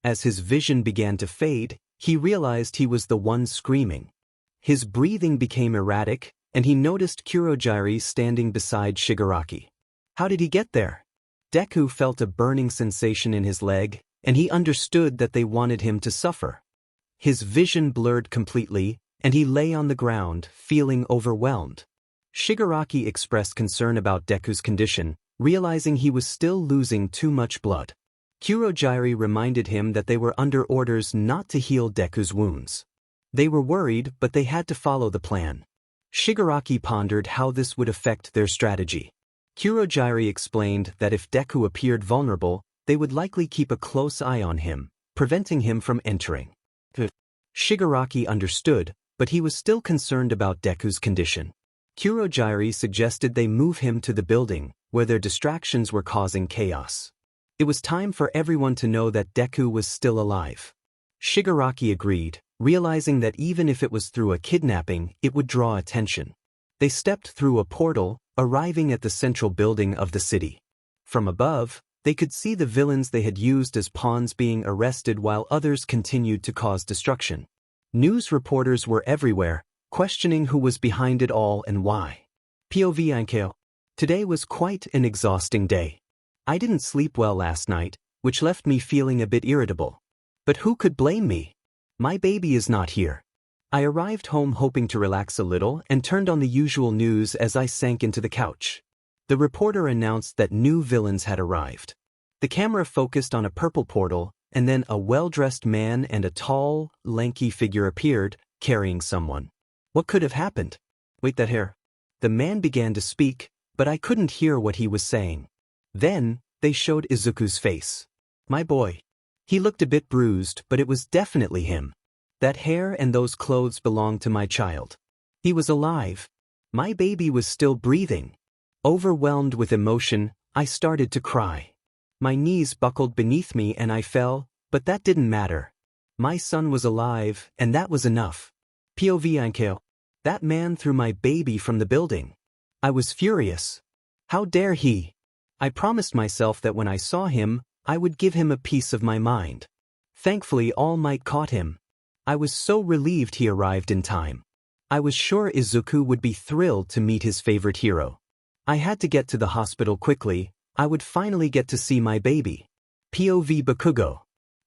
As his vision began to fade, he realized he was the one screaming. His breathing became erratic, and he noticed Kurojiri standing beside Shigaraki. How did he get there? Deku felt a burning sensation in his leg, and he understood that they wanted him to suffer. His vision blurred completely, and he lay on the ground, feeling overwhelmed. Shigaraki expressed concern about Deku's condition, realizing he was still losing too much blood. Kurojirai reminded him that they were under orders not to heal Deku's wounds. They were worried, but they had to follow the plan. Shigaraki pondered how this would affect their strategy. Kurojirai explained that if Deku appeared vulnerable, they would likely keep a close eye on him, preventing him from entering. Shigaraki understood, but he was still concerned about Deku's condition. Kurojirai suggested they move him to the building, where their distractions were causing chaos. It was time for everyone to know that Deku was still alive. Shigaraki agreed, realizing that even if it was through a kidnapping, it would draw attention. They stepped through a portal, arriving at the central building of the city. From above, they could see the villains they had used as pawns being arrested while others continued to cause destruction. News reporters were everywhere, questioning who was behind it all and why. POV Inkeo. Today was quite an exhausting day. I didn't sleep well last night, which left me feeling a bit irritable. But who could blame me? My baby is not here. I arrived home hoping to relax a little and turned on the usual news as I sank into the couch. The reporter announced that new villains had arrived. The camera focused on a purple portal, and then a well-dressed man and a tall, lanky figure appeared, carrying someone. What could have happened? Wait, that hair. The man began to speak, but I couldn't hear what he was saying. Then, they showed Izuku's face. My boy. He looked a bit bruised, but it was definitely him. That hair and those clothes belonged to my child. He was alive. My baby was still breathing. Overwhelmed with emotion, I started to cry. My knees buckled beneath me and I fell, but that didn't matter. My son was alive, and that was enough. POV Inkeo. That man threw my baby from the building. I was furious. How dare he? I promised myself that when I saw him, I would give him a piece of my mind. Thankfully, All Might caught him. I was so relieved he arrived in time. I was sure Izuku would be thrilled to meet his favorite hero. I had to get to the hospital quickly. I would finally get to see my baby. POV Bakugo.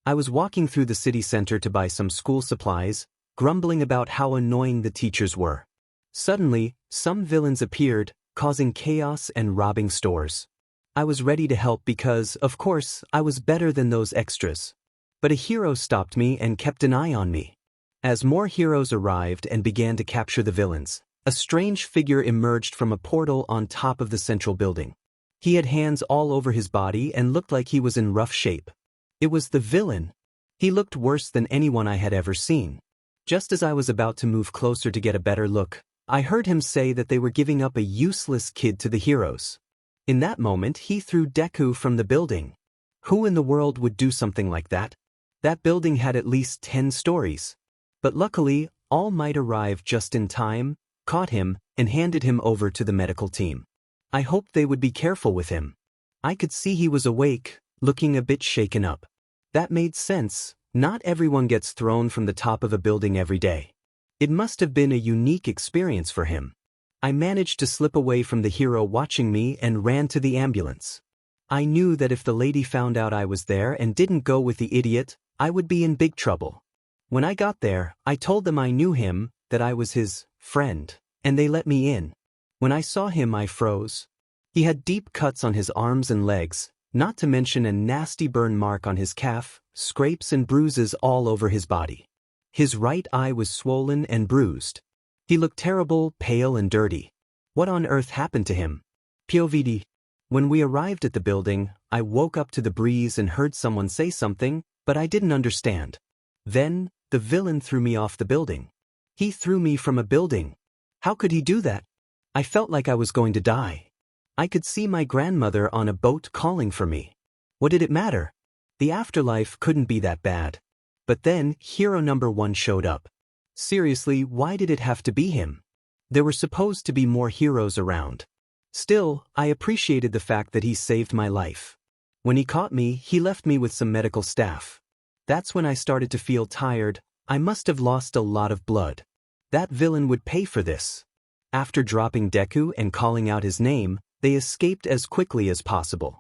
I was walking through the city center to buy some school supplies, grumbling about how annoying the teachers were. Suddenly, some villains appeared, causing chaos and robbing stores. I was ready to help because, of course, I was better than those extras. But a hero stopped me and kept an eye on me. As more heroes arrived and began to capture the villains, a strange figure emerged from a portal on top of the central building. He had hands all over his body and looked like he was in rough shape. It was the villain. He looked worse than anyone I had ever seen. Just as I was about to move closer to get a better look, I heard him say that they were giving up a useless kid to the heroes. In that moment, he threw Deku from the building. Who in the world would do something like that? That building had at least 10 stories. But luckily, All Might arrived just in time, caught him, and handed him over to the medical team. I hoped they would be careful with him. I could see he was awake, looking a bit shaken up. That made sense. Not everyone gets thrown from the top of a building every day. It must have been a unique experience for him. I managed to slip away from the hero watching me and ran to the ambulance. I knew that if the lady found out I was there and didn't go with the idiot, I would be in big trouble. When I got there, I told them I knew him, that I was his friend, and they let me in. When I saw him, I froze. He had deep cuts on his arms and legs, not to mention a nasty burn mark on his calf, scrapes and bruises all over his body. His right eye was swollen and bruised. He looked terrible, pale and dirty. What on earth happened to him? POVD. When we arrived at the building, I woke up to the breeze and heard someone say something, but I didn't understand. Then, the villain threw me off the building. He threw me from a building. How could he do that? I felt like I was going to die. I could see my grandmother on a boat calling for me. What did it matter? The afterlife couldn't be that bad. But then, hero number 1 showed up. Seriously, why did it have to be him? There were supposed to be more heroes around. Still, I appreciated the fact that he saved my life. When he caught me, he left me with some medical staff. That's when I started to feel tired. I must have lost a lot of blood. That villain would pay for this. After dropping Deku and calling out his name, they escaped as quickly as possible.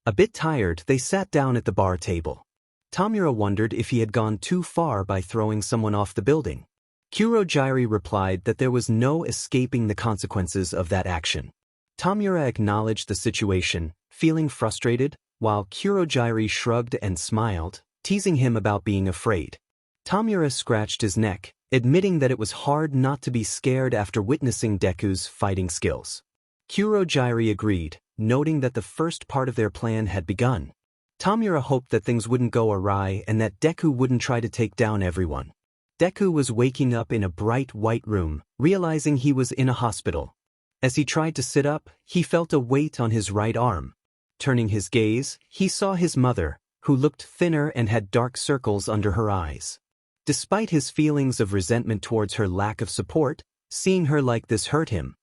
A bit tired, they sat down at the bar table. Tamura wondered if he had gone too far by throwing someone off the building. Kurojiri replied that there was no escaping the consequences of that action. Tomura acknowledged the situation, feeling frustrated, while Kurojiri shrugged and smiled, teasing him about being afraid. Tomura scratched his neck, admitting that it was hard not to be scared after witnessing Deku's fighting skills. Kurojiri agreed, noting that the first part of their plan had begun. Tomura hoped that things wouldn't go awry and that Deku wouldn't try to take down everyone. Deku was waking up in a bright white room, realizing he was in a hospital. As he tried to sit up, he felt a weight on his right arm. Turning his gaze, he saw his mother, who looked thinner and had dark circles under her eyes. Despite his feelings of resentment towards her lack of support, seeing her like this hurt him.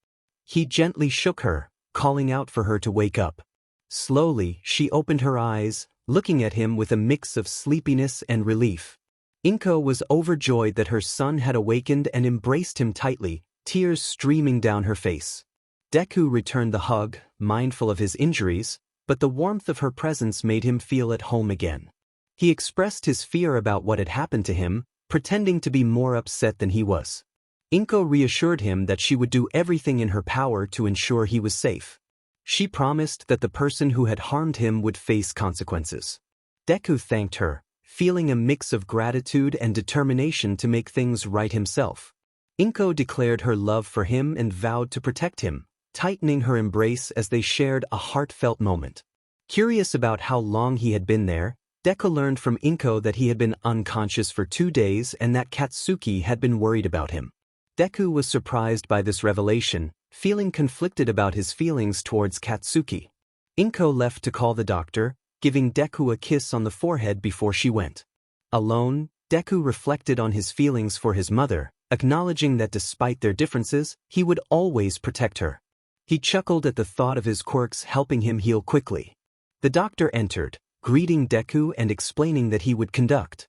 He gently shook her, calling out for her to wake up. Slowly, she opened her eyes, looking at him with a mix of sleepiness and relief. Inko was overjoyed that her son had awakened and embraced him tightly, tears streaming down her face. Deku returned the hug, mindful of his injuries, but the warmth of her presence made him feel at home again. He expressed his fear about what had happened to him, pretending to be more upset than he was. Inko reassured him that she would do everything in her power to ensure he was safe. She promised that the person who had harmed him would face consequences. Deku thanked her, feeling a mix of gratitude and determination to make things right himself. Inko declared her love for him and vowed to protect him, tightening her embrace as they shared a heartfelt moment. Curious about how long he had been there, Deku learned from Inko that he had been unconscious for 2 days and that Katsuki had been worried about him. Deku was surprised by this revelation, feeling conflicted about his feelings towards Katsuki. Inko left to call the doctor, giving Deku a kiss on the forehead before she went. Alone, Deku reflected on his feelings for his mother, acknowledging that despite their differences, he would always protect her. He chuckled at the thought of his quirks helping him heal quickly. The doctor entered, greeting Deku and explaining that he would conduct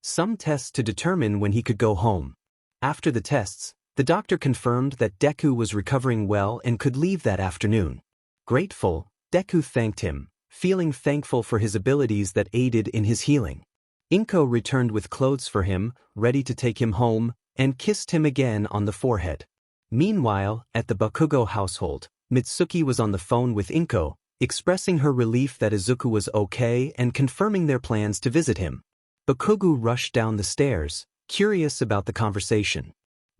some tests to determine when he could go home. After the tests, the doctor confirmed that Deku was recovering well and could leave that afternoon. Grateful, Deku thanked him, feeling thankful for his abilities that aided in his healing. Inko returned with clothes for him, ready to take him home, and kissed him again on the forehead. Meanwhile, at the Bakugo household, Mitsuki was on the phone with Inko, expressing her relief that Izuku was okay and confirming their plans to visit him. Bakugo rushed down the stairs, curious about the conversation.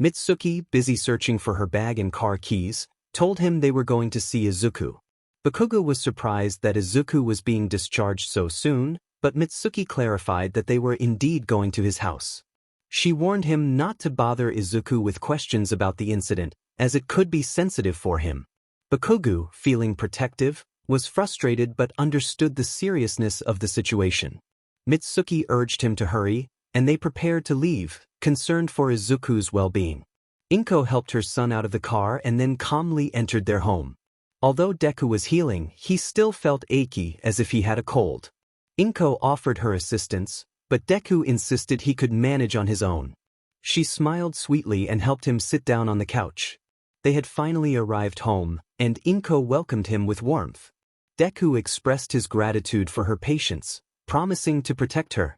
Mitsuki, busy searching for her bag and car keys, told him they were going to see Izuku. Bakugo was surprised that Izuku was being discharged so soon, but Mitsuki clarified that they were indeed going to his house. She warned him not to bother Izuku with questions about the incident, as it could be sensitive for him. Bakugo, feeling protective, was frustrated but understood the seriousness of the situation. Mitsuki urged him to hurry, and they prepared to leave, concerned for Izuku's well-being. Inko helped her son out of the car and then calmly entered their home. Although Deku was healing, he still felt achy as if he had a cold. Inko offered her assistance, but Deku insisted he could manage on his own. She smiled sweetly and helped him sit down on the couch. They had finally arrived home, and Inko welcomed him with warmth. Deku expressed his gratitude for her patience, promising to protect her.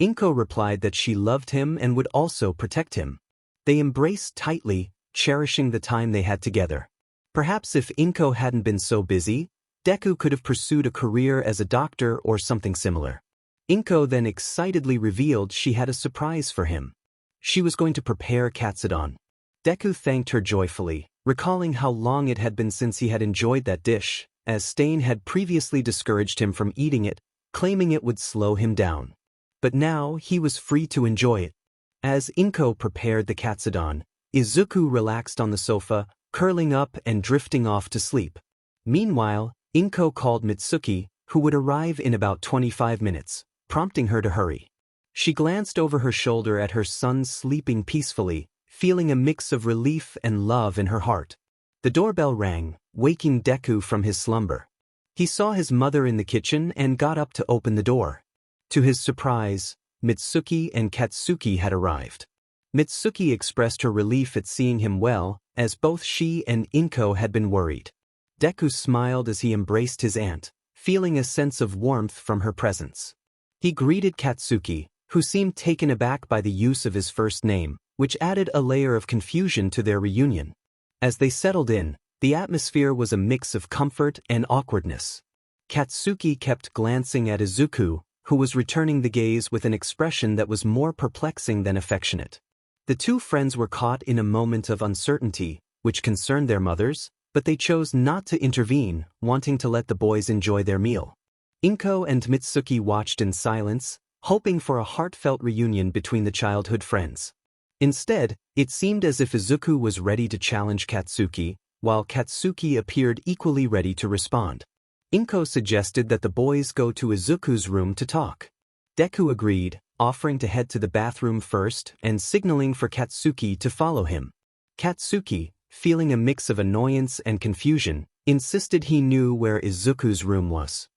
Inko replied that she loved him and would also protect him. They embraced tightly, cherishing the time they had together. Perhaps if Inko hadn't been so busy, Deku could have pursued a career as a doctor or something similar. Inko then excitedly revealed she had a surprise for him. She was going to prepare katsudon. Deku thanked her joyfully, recalling how long it had been since he had enjoyed that dish, as Stain had previously discouraged him from eating it, claiming it would slow him down. But now he was free to enjoy it. As Inko prepared the katsudon, Izuku relaxed on the sofa, curling up and drifting off to sleep. Meanwhile, Inko called Mitsuki, who would arrive in about 25 minutes, prompting her to hurry. She glanced over her shoulder at her son sleeping peacefully, feeling a mix of relief and love in her heart. The doorbell rang, waking Deku from his slumber. He saw his mother in the kitchen and got up to open the door. To his surprise, Mitsuki and Katsuki had arrived. Mitsuki expressed her relief at seeing him well, as both she and Inko had been worried. Deku smiled as he embraced his aunt, feeling a sense of warmth from her presence. He greeted Katsuki, who seemed taken aback by the use of his first name, which added a layer of confusion to their reunion. As they settled in, the atmosphere was a mix of comfort and awkwardness. Katsuki kept glancing at Izuku, who was returning the gaze with an expression that was more perplexing than affectionate. The two friends were caught in a moment of uncertainty, which concerned their mothers, but they chose not to intervene, wanting to let the boys enjoy their meal. Inko and Mitsuki watched in silence, hoping for a heartfelt reunion between the childhood friends. Instead, it seemed as if Izuku was ready to challenge Katsuki, while Katsuki appeared equally ready to respond. Inko suggested that the boys go to Izuku's room to talk. Deku agreed, offering to head to the bathroom first and signaling for Katsuki to follow him. Katsuki, feeling a mix of annoyance and confusion, insisted he knew where Izuku's room was.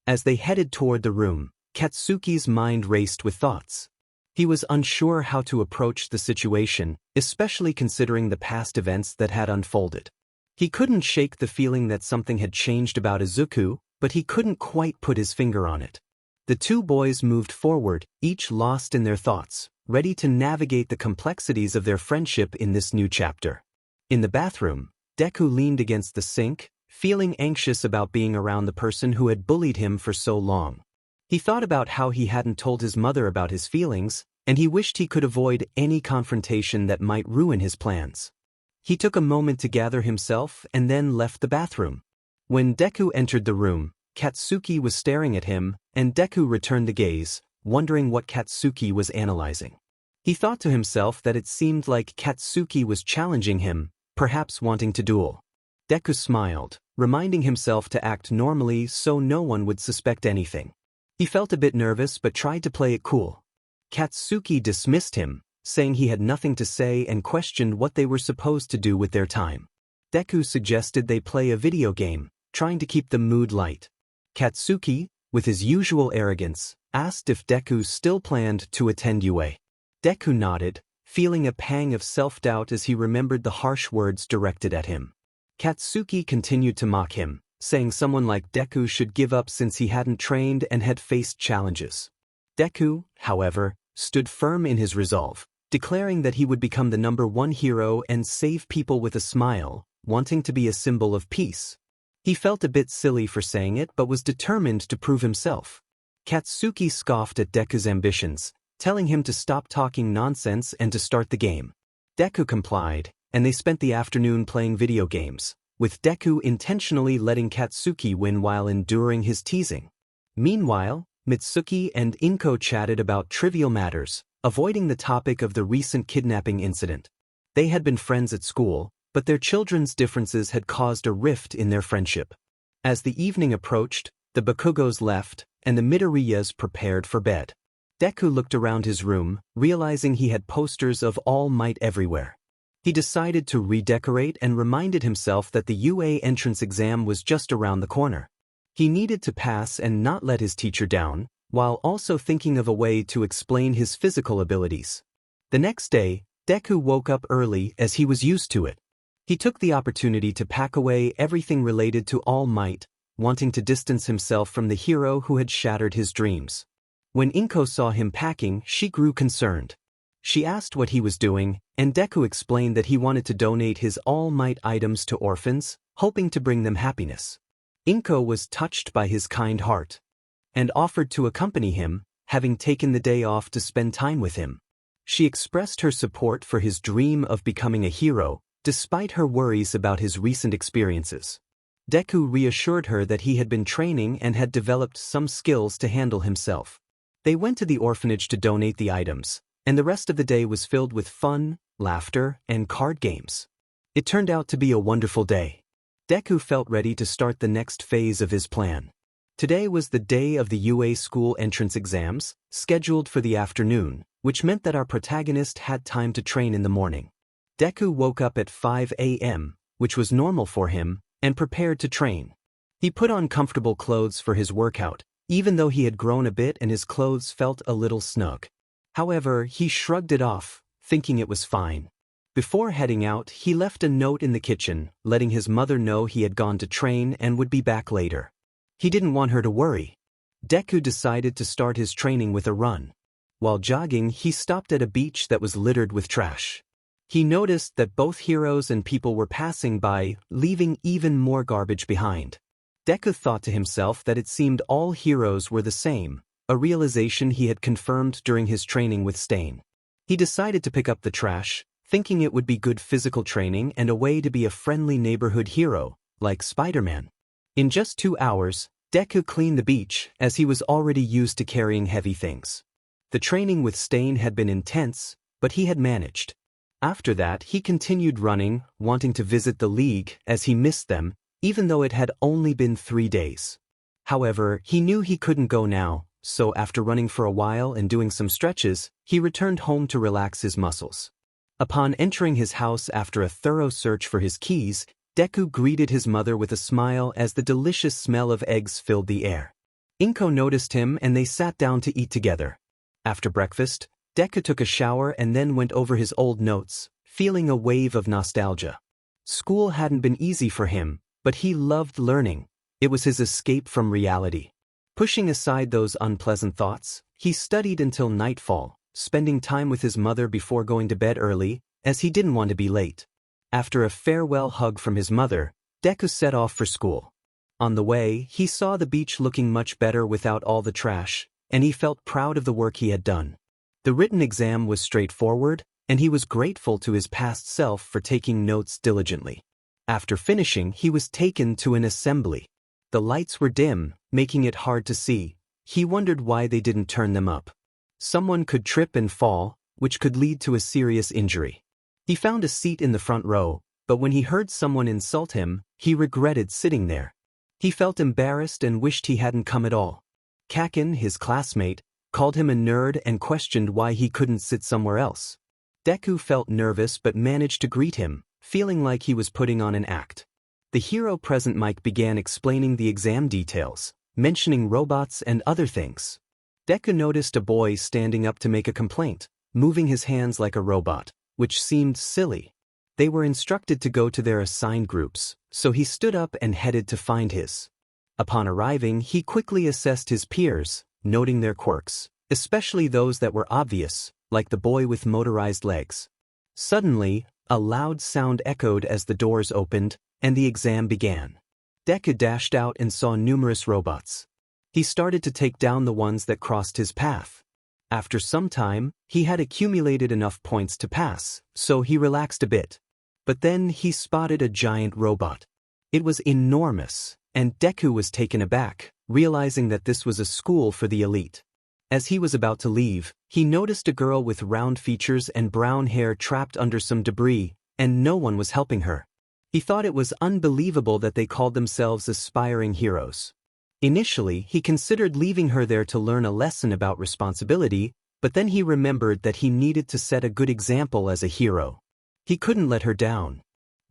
As they headed toward the room, Katsuki's mind raced with thoughts. He was unsure how to approach the situation, especially considering the past events that had unfolded. He couldn't shake the feeling that something had changed about Izuku, but he couldn't quite put his finger on it. The two boys moved forward, each lost in their thoughts, ready to navigate the complexities of their friendship in this new chapter. In the bathroom, Deku leaned against the sink, feeling anxious about being around the person who had bullied him for so long. He thought about how he hadn't told his mother about his feelings, and he wished he could avoid any confrontation that might ruin his plans. He took a moment to gather himself and then left the bathroom. When Deku entered the room, Katsuki was staring at him, and Deku returned the gaze, wondering what Katsuki was analyzing. He thought to himself that it seemed like Katsuki was challenging him, perhaps wanting to duel. Deku smiled, reminding himself to act normally so no one would suspect anything. He felt a bit nervous but tried to play it cool. Katsuki dismissed him, saying he had nothing to say and questioned what they were supposed to do with their time. Deku suggested they play a video game, trying to keep the mood light. Katsuki, with his usual arrogance, asked if Deku still planned to attend UA. Deku nodded, feeling a pang of self-doubt as he remembered the harsh words directed at him. Katsuki continued to mock him, saying someone like Deku should give up since he hadn't trained and had faced challenges. Deku, however, stood firm in his resolve, declaring that he would become the #1 hero and save people with a smile, wanting to be a symbol of peace. He felt a bit silly for saying it but was determined to prove himself. Katsuki scoffed at Deku's ambitions, telling him to stop talking nonsense and to start the game. Deku complied, and they spent the afternoon playing video games, with Deku intentionally letting Katsuki win while enduring his teasing. Meanwhile, Mitsuki and Inko chatted about trivial matters, avoiding the topic of the recent kidnapping incident. They had been friends at school, but their children's differences had caused a rift in their friendship. As the evening approached, the Bakugos left, and the Midoriyas prepared for bed. Deku looked around his room, realizing he had posters of All Might everywhere. He decided to redecorate and reminded himself that the UA entrance exam was just around the corner. He needed to pass and not let his teacher down, while also thinking of a way to explain his physical abilities. The next day, Deku woke up early as he was used to it. He took the opportunity to pack away everything related to All Might, wanting to distance himself from the hero who had shattered his dreams. When Inko saw him packing, she grew concerned. She asked what he was doing, and Deku explained that he wanted to donate his All Might items to orphans, hoping to bring them happiness. Inko was touched by his kind heart, and offered to accompany him, having taken the day off to spend time with him. She expressed her support for his dream of becoming a hero, despite her worries about his recent experiences. Deku reassured her that he had been training and had developed some skills to handle himself. They went to the orphanage to donate the items, and the rest of the day was filled with fun, laughter, and card games. It turned out to be a wonderful day. Deku felt ready to start the next phase of his plan. Today was the day of the UA school entrance exams, scheduled for the afternoon, which meant that our protagonist had time to train in the morning. Deku woke up at 5 a.m., which was normal for him, and prepared to train. He put on comfortable clothes for his workout, even though he had grown a bit and his clothes felt a little snug. However, he shrugged it off, thinking it was fine. Before heading out, he left a note in the kitchen, letting his mother know he had gone to train and would be back later. He didn't want her to worry. Deku decided to start his training with a run. While jogging, he stopped at a beach that was littered with trash. He noticed that both heroes and people were passing by, leaving even more garbage behind. Deku thought to himself that it seemed all heroes were the same, a realization he had confirmed during his training with Stain. He decided to pick up the trash, thinking it would be good physical training and a way to be a friendly neighborhood hero, like Spider-Man. In just 2 hours, Deku cleaned the beach, as he was already used to carrying heavy things. The training with Stain had been intense, but he had managed. After that, he continued running, wanting to visit the league, as he missed them, even though it had only been 3 days. However, he knew he couldn't go now, so after running for a while and doing some stretches, he returned home to relax his muscles. Upon entering his house after a thorough search for his keys, Deku greeted his mother with a smile as the delicious smell of eggs filled the air. Inko noticed him and they sat down to eat together. After breakfast, Deku took a shower and then went over his old notes, feeling a wave of nostalgia. School hadn't been easy for him, but he loved learning. It was his escape from reality. Pushing aside those unpleasant thoughts, he studied until nightfall, spending time with his mother before going to bed early, as he didn't want to be late. After a farewell hug from his mother, Deku set off for school. On the way, he saw the beach looking much better without all the trash, and he felt proud of the work he had done. The written exam was straightforward, and he was grateful to his past self for taking notes diligently. After finishing, he was taken to an assembly. The lights were dim, making it hard to see. He wondered why they didn't turn them up. Someone could trip and fall, which could lead to a serious injury. He found a seat in the front row, but when he heard someone insult him, he regretted sitting there. He felt embarrassed and wished he hadn't come at all. Kaken, his classmate, called him a nerd and questioned why he couldn't sit somewhere else. Deku felt nervous but managed to greet him, feeling like he was putting on an act. The hero present mic began explaining the exam details, mentioning robots and other things. Deku noticed a boy standing up to make a complaint, moving his hands like a robot, which seemed silly. They were instructed to go to their assigned groups, so he stood up and headed to find his. Upon arriving, he quickly assessed his peers, noting their quirks, especially those that were obvious, like the boy with motorized legs. Suddenly, a loud sound echoed as the doors opened, and the exam began. Deku dashed out and saw numerous robots. He started to take down the ones that crossed his path. After some time, he had accumulated enough points to pass, so he relaxed a bit. But then he spotted a giant robot. It was enormous, and Deku was taken aback, realizing that this was a school for the elite. As he was about to leave, he noticed a girl with round features and brown hair trapped under some debris, and no one was helping her. He thought it was unbelievable that they called themselves aspiring heroes. Initially, he considered leaving her there to learn a lesson about responsibility, but then he remembered that he needed to set a good example as a hero. He couldn't let her down.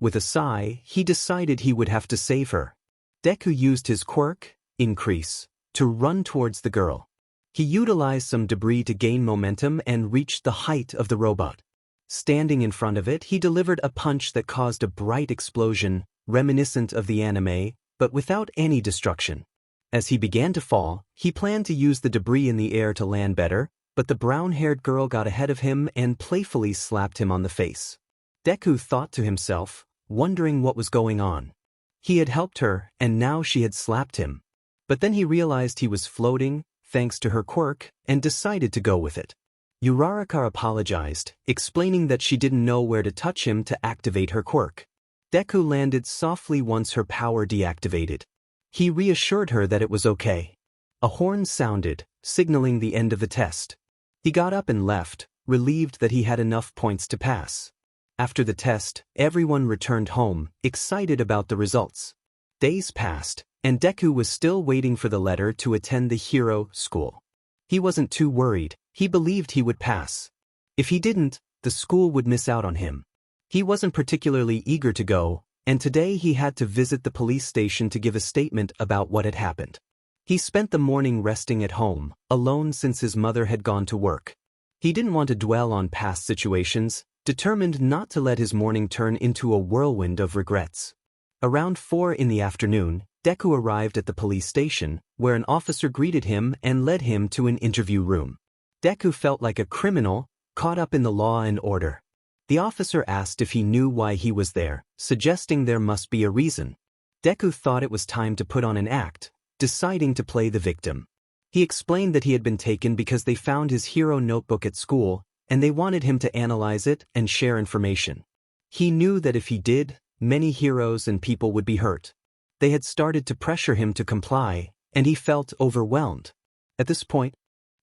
With a sigh, he decided he would have to save her. Deku used his quirk, Increase, to run towards the girl. He utilized some debris to gain momentum and reached the height of the robot. Standing in front of it, he delivered a punch that caused a bright explosion, reminiscent of the anime, but without any destruction. As he began to fall, he planned to use the debris in the air to land better, but the brown-haired girl got ahead of him and playfully slapped him on the face. Deku thought to himself, wondering what was going on. He had helped her, and now she had slapped him. But then he realized he was floating, thanks to her quirk, and decided to go with it. Uraraka apologized, explaining that she didn't know where to touch him to activate her quirk. Deku landed softly once her power deactivated. He reassured her that it was okay. A horn sounded, signaling the end of the test. He got up and left, relieved that he had enough points to pass. After the test, everyone returned home, excited about the results. Days passed, and Deku was still waiting for the letter to attend the hero school. He wasn't too worried. He believed he would pass. If he didn't, the school would miss out on him. He wasn't particularly eager to go, and today he had to visit the police station to give a statement about what had happened. He spent the morning resting at home, alone since his mother had gone to work. He didn't want to dwell on past situations, determined not to let his morning turn into a whirlwind of regrets. Around 4 in the afternoon, Deku arrived at the police station, where an officer greeted him and led him to an interview room. Deku felt like a criminal, caught up in the law and order. The officer asked if he knew why he was there, suggesting there must be a reason. Deku thought it was time to put on an act, deciding to play the victim. He explained that he had been taken because they found his hero notebook at school, and they wanted him to analyze it and share information. He knew that if he did, many heroes and people would be hurt. They had started to pressure him to comply, and he felt overwhelmed. At this point,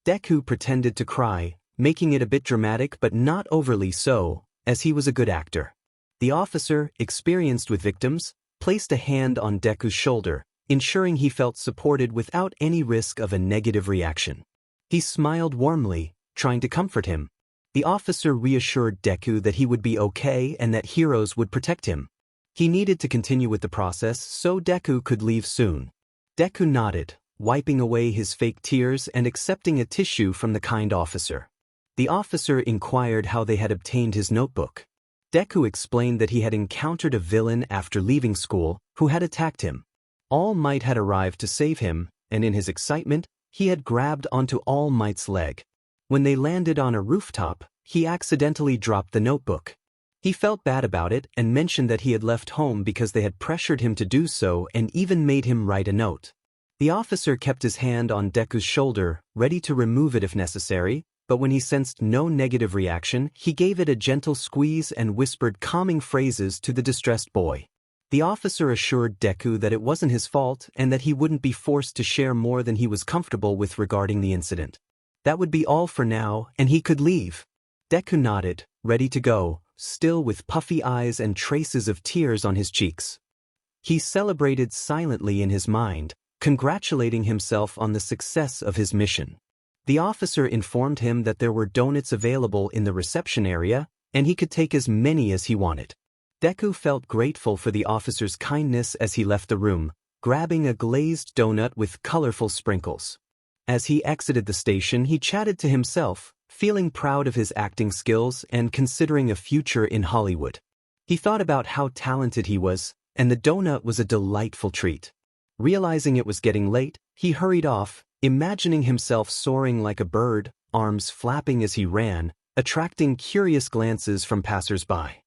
Deku pretended to cry, making it a bit dramatic but not overly so, as he was a good actor. The officer, experienced with victims, placed a hand on Deku's shoulder, ensuring he felt supported without any risk of a negative reaction. He smiled warmly, trying to comfort him. The officer reassured Deku that he would be okay and that heroes would protect him. He needed to continue with the process so Deku could leave soon. Deku nodded, wiping away his fake tears and accepting a tissue from the kind officer. The officer inquired how they had obtained his notebook. Deku explained that he had encountered a villain after leaving school who had attacked him. All Might had arrived to save him, and in his excitement, he had grabbed onto All Might's leg. When they landed on a rooftop, he accidentally dropped the notebook. He felt bad about it and mentioned that he had left home because they had pressured him to do so and even made him write a note. The officer kept his hand on Deku's shoulder, ready to remove it if necessary, but when he sensed no negative reaction, he gave it a gentle squeeze and whispered calming phrases to the distressed boy. The officer assured Deku that it wasn't his fault and that he wouldn't be forced to share more than he was comfortable with regarding the incident. That would be all for now, and he could leave. Deku nodded, ready to go, still with puffy eyes and traces of tears on his cheeks. He celebrated silently in his mind, congratulating himself on the success of his mission. The officer informed him that there were donuts available in the reception area, and he could take as many as he wanted. Deku felt grateful for the officer's kindness as he left the room, grabbing a glazed donut with colorful sprinkles. As he exited the station, he chatted to himself, feeling proud of his acting skills and considering a future in Hollywood. He thought about how talented he was, and the donut was a delightful treat. Realizing it was getting late, he hurried off, imagining himself soaring like a bird, arms flapping as he ran, attracting curious glances from passers-by.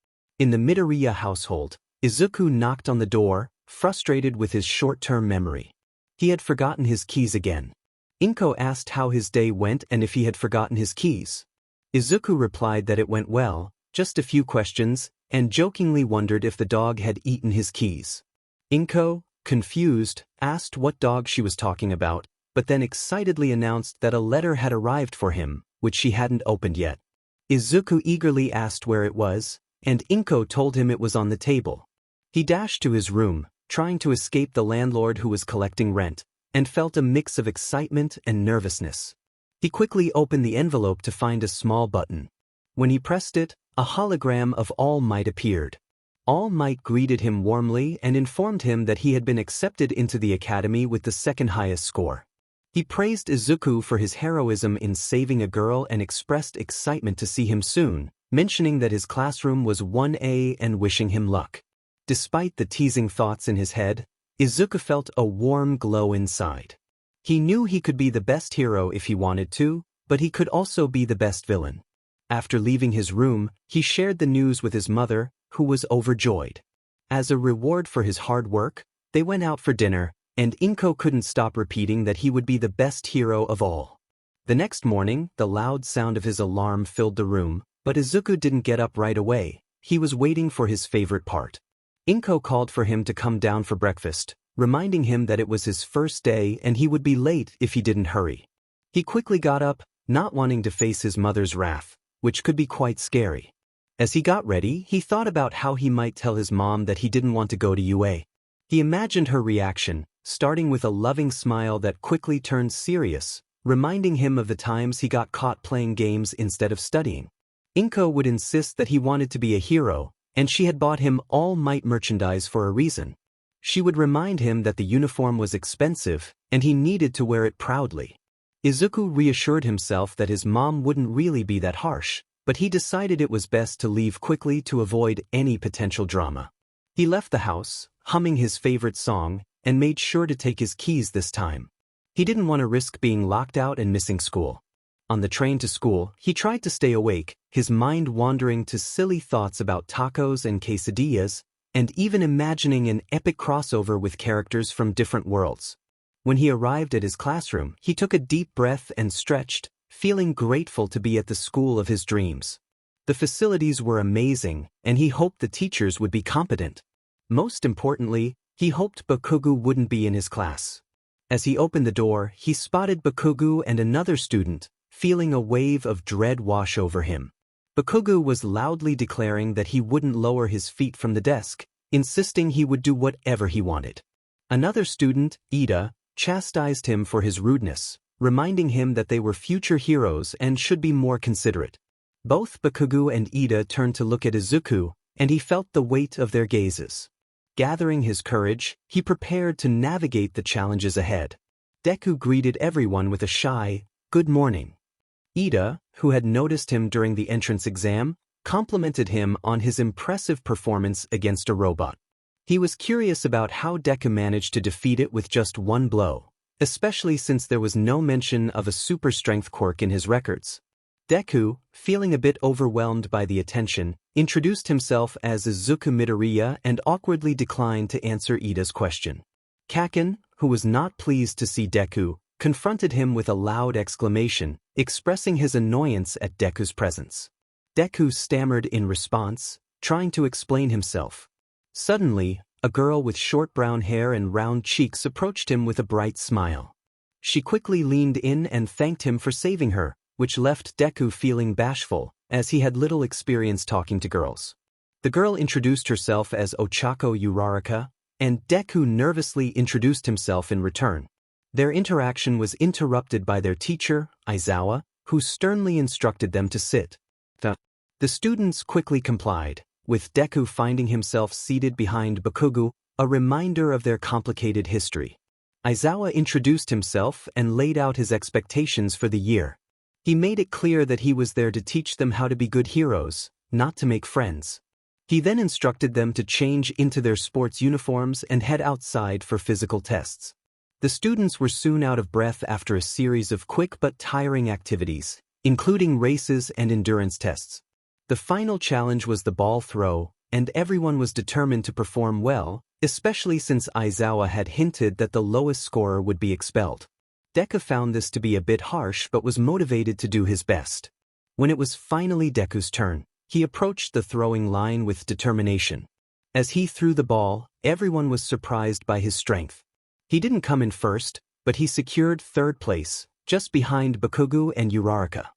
In the Midoriya household, Izuku knocked on the door, frustrated with his short-term memory. He had forgotten his keys again. Inko asked how his day went and if he had forgotten his keys. Izuku replied that it went well, just a few questions, and jokingly wondered if the dog had eaten his keys. Inko, confused, asked what dog she was talking about, but then excitedly announced that a letter had arrived for him, which she hadn't opened yet. Izuku eagerly asked where it was, and Inko told him it was on the table. He dashed to his room, trying to escape the landlord who was collecting rent, and felt a mix of excitement and nervousness. He quickly opened the envelope to find a small button. When he pressed it, a hologram of All Might appeared. All Might greeted him warmly and informed him that he had been accepted into the academy with the second highest score. He praised Izuku for his heroism in saving a girl and expressed excitement to see him soon, mentioning that his classroom was 1A and wishing him luck. Despite the teasing thoughts in his head, Izuku felt a warm glow inside. He knew he could be the best hero if he wanted to, but he could also be the best villain. After leaving his room, he shared the news with his mother, who was overjoyed. As a reward for his hard work, they went out for dinner, and Inko couldn't stop repeating that he would be the best hero of all. The next morning, the loud sound of his alarm filled the room, but Izuku didn't get up right away. He was waiting for his favorite part. Inko called for him to come down for breakfast, reminding him that it was his first day and he would be late if he didn't hurry. He quickly got up, not wanting to face his mother's wrath, which could be quite scary. As he got ready, he thought about how he might tell his mom that he didn't want to go to UA. He imagined her reaction, starting with a loving smile that quickly turned serious, reminding him of the times he got caught playing games instead of studying. Inko would insist that he wanted to be a hero, and she had bought him All Might merchandise for a reason. She would remind him that the uniform was expensive, and he needed to wear it proudly. Izuku reassured himself that his mom wouldn't really be that harsh, but he decided it was best to leave quickly to avoid any potential drama. He left the house, humming his favorite song, and made sure to take his keys this time. He didn't want to risk being locked out and missing school. On the train to school, he tried to stay awake, his mind wandering to silly thoughts about tacos and quesadillas, and even imagining an epic crossover with characters from different worlds. When he arrived at his classroom, he took a deep breath and stretched, feeling grateful to be at the school of his dreams. The facilities were amazing, and he hoped the teachers would be competent. Most importantly, he hoped Bakugo wouldn't be in his class. As he opened the door, he spotted Bakugo and another student, feeling a wave of dread wash over him. Bakugo was loudly declaring that he wouldn't lower his feet from the desk, insisting he would do whatever he wanted. Another student, Ida, chastised him for his rudeness, reminding him that they were future heroes and should be more considerate. Both Bakugo and Ida turned to look at Izuku, and he felt the weight of their gazes. Gathering his courage, he prepared to navigate the challenges ahead. Deku greeted everyone with a shy, "Good morning." Ida, who had noticed him during the entrance exam, complimented him on his impressive performance against a robot. He was curious about how Deku managed to defeat it with just one blow, especially since there was no mention of a super strength quirk in his records. Deku, feeling a bit overwhelmed by the attention, introduced himself as Izuku Midoriya and awkwardly declined to answer Ida's question. Kaken, who was not pleased to see Deku, confronted him with a loud exclamation, expressing his annoyance at Deku's presence. Deku stammered in response, trying to explain himself. Suddenly, a girl with short brown hair and round cheeks approached him with a bright smile. She quickly leaned in and thanked him for saving her, which left Deku feeling bashful, as he had little experience talking to girls. The girl introduced herself as Ochako Uraraka, and Deku nervously introduced himself in return. Their interaction was interrupted by their teacher, Aizawa, who sternly instructed them to sit. The students quickly complied, with Deku finding himself seated behind Bakugo, a reminder of their complicated history. Aizawa introduced himself and laid out his expectations for the year. He made it clear that he was there to teach them how to be good heroes, not to make friends. He then instructed them to change into their sports uniforms and head outside for physical tests. The students were soon out of breath after a series of quick but tiring activities, including races and endurance tests. The final challenge was the ball throw, and everyone was determined to perform well, especially since Aizawa had hinted that the lowest scorer would be expelled. Deku found this to be a bit harsh but was motivated to do his best. When it was finally Deku's turn, he approached the throwing line with determination. As he threw the ball, everyone was surprised by his strength. He didn't come in first, but he secured third place, just behind Bakugo and Uraraka.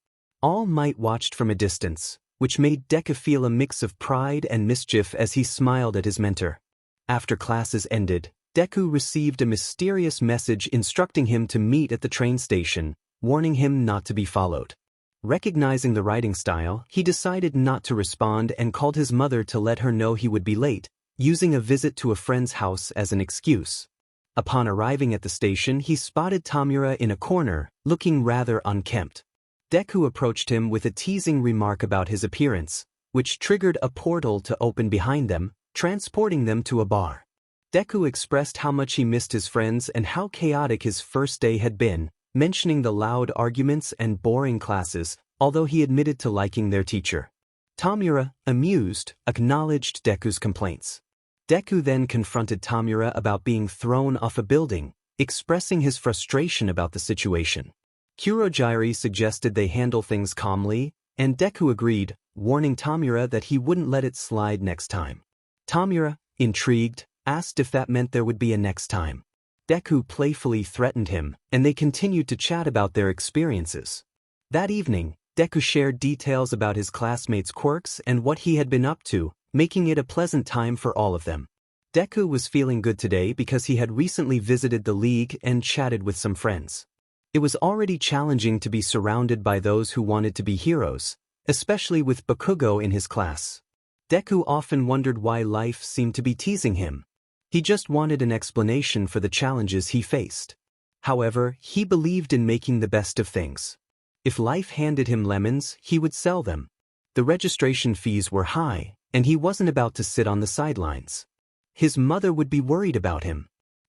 All Might watched from a distance, which made Deku feel a mix of pride and mischief as he smiled at his mentor. After classes ended, Deku received a mysterious message instructing him to meet at the train station, warning him not to be followed. Recognizing the writing style, he decided not to respond and called his mother to let her know he would be late, using a visit to a friend's house as an excuse. Upon arriving at the station, he spotted Tamura in a corner, looking rather unkempt. Deku approached him with a teasing remark about his appearance, which triggered a portal to open behind them, transporting them to a bar. Deku expressed how much he missed his friends and how chaotic his first day had been, mentioning the loud arguments and boring classes, although he admitted to liking their teacher. Tamura, amused, acknowledged Deku's complaints. Deku then confronted Tamura about being thrown off a building, expressing his frustration about the situation. Kurogiri suggested they handle things calmly, and Deku agreed, warning Tamura that he wouldn't let it slide next time. Tamura, intrigued, asked if that meant there would be a next time. Deku playfully threatened him, and they continued to chat about their experiences. That evening, Deku shared details about his classmates' quirks and what he had been up to, making it a pleasant time for all of them. Deku was feeling good today because he had recently visited the league and chatted with some friends. It was already challenging to be surrounded by those who wanted to be heroes, especially with Bakugo in his class. Deku often wondered why life seemed to be teasing him. He just wanted an explanation for the challenges he faced. However, he believed in making the best of things. If life handed him lemons, he would sell them. The registration fees were high, and he wasn't about to sit on the sidelines. His mother would be worried about him.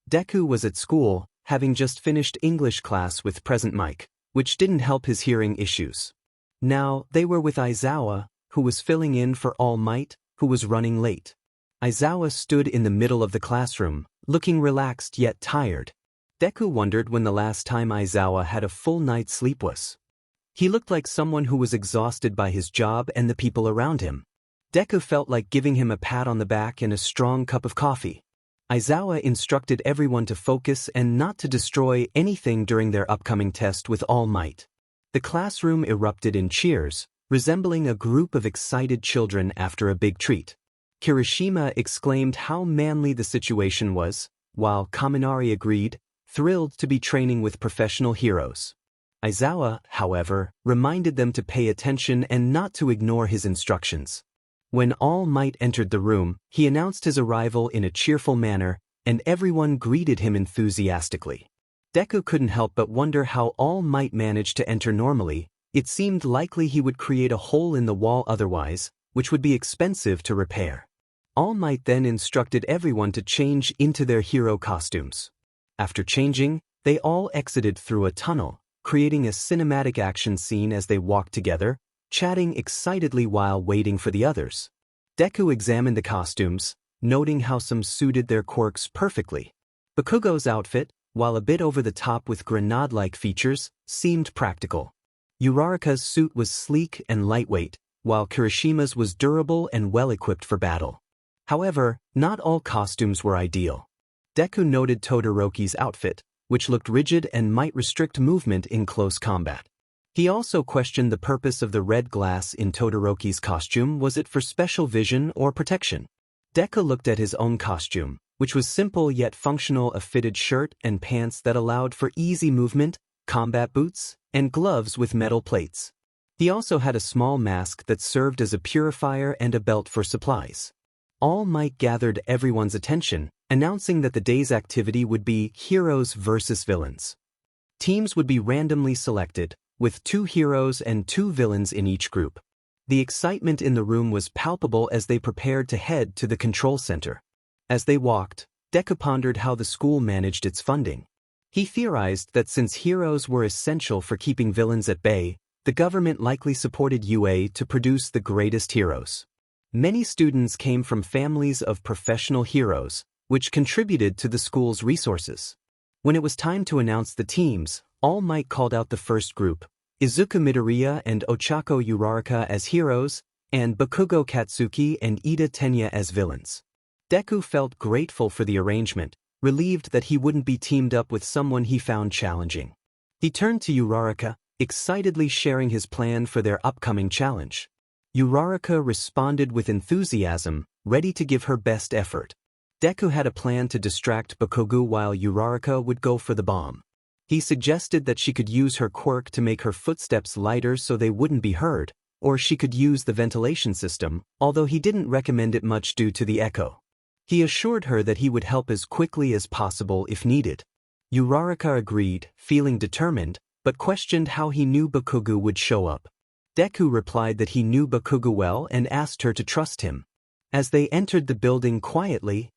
Deku was at school, having just finished English class with Present Mike, which didn't help his hearing issues. Now, they were with Aizawa, who was filling in for All Might, who was running late. Aizawa stood in the middle of the classroom, looking relaxed yet tired. Deku wondered when the last time Aizawa had a full night's sleep was. He looked like someone who was exhausted by his job and the people around him. Deku felt like giving him a pat on the back and a strong cup of coffee. Aizawa instructed everyone to focus and not to destroy anything during their upcoming test with all might. The classroom erupted in cheers, resembling a group of excited children after a big treat. Kirishima exclaimed how manly the situation was, while Kaminari agreed, thrilled to be training with professional heroes. Aizawa, however, reminded them to pay attention and not to ignore his instructions. When All Might entered the room, he announced his arrival in a cheerful manner, and everyone greeted him enthusiastically. Deku couldn't help but wonder how All Might managed to enter normally. It seemed likely he would create a hole in the wall otherwise, which would be expensive to repair. All Might then instructed everyone to change into their hero costumes. After changing, they all exited through a tunnel, creating a cinematic action scene as they walked together, chatting excitedly while waiting for the others. Deku examined the costumes, noting how some suited their quirks perfectly. Bakugo's outfit, while a bit over the top with grenade-like features, seemed practical. Uraraka's suit was sleek and lightweight, while Kirishima's was durable and well-equipped for battle. However, not all costumes were ideal. Deku noted Todoroki's outfit, which looked rigid and might restrict movement in close combat. He also questioned the purpose of the red glass in Todoroki's costume. Was it for special vision or protection? Deku looked at his own costume, which was simple yet functional: a fitted shirt and pants that allowed for easy movement, combat boots, and gloves with metal plates. He also had a small mask that served as a purifier and a belt for supplies. All Might gathered everyone's attention, announcing that the day's activity would be heroes versus villains. Teams would be randomly selected, with 2 heroes and 2 villains in each group. The excitement in the room was palpable as they prepared to head to the control center. As they walked, Deku pondered how the school managed its funding. He theorized that since heroes were essential for keeping villains at bay, the government likely supported UA to produce the greatest heroes. Many students came from families of professional heroes, which contributed to the school's resources. When it was time to announce the teams, All Might called out the first group, Izuku Midoriya and Ochako Uraraka as heroes, and Bakugo Katsuki and Ida Tenya as villains. Deku felt grateful for the arrangement, relieved that he wouldn't be teamed up with someone he found challenging. He turned to Uraraka, excitedly sharing his plan for their upcoming challenge. Uraraka responded with enthusiasm, ready to give her best effort. Deku had a plan to distract Bakugo while Uraraka would go for the bomb. He suggested that she could use her quirk to make her footsteps lighter so they wouldn't be heard, or she could use the ventilation system, although he didn't recommend it much due to the echo. He assured her that he would help as quickly as possible if needed. Uraraka agreed, feeling determined, but questioned how he knew Bakugo would show up. Deku replied that he knew Bakugo well and asked her to trust him. As they entered the building quietly,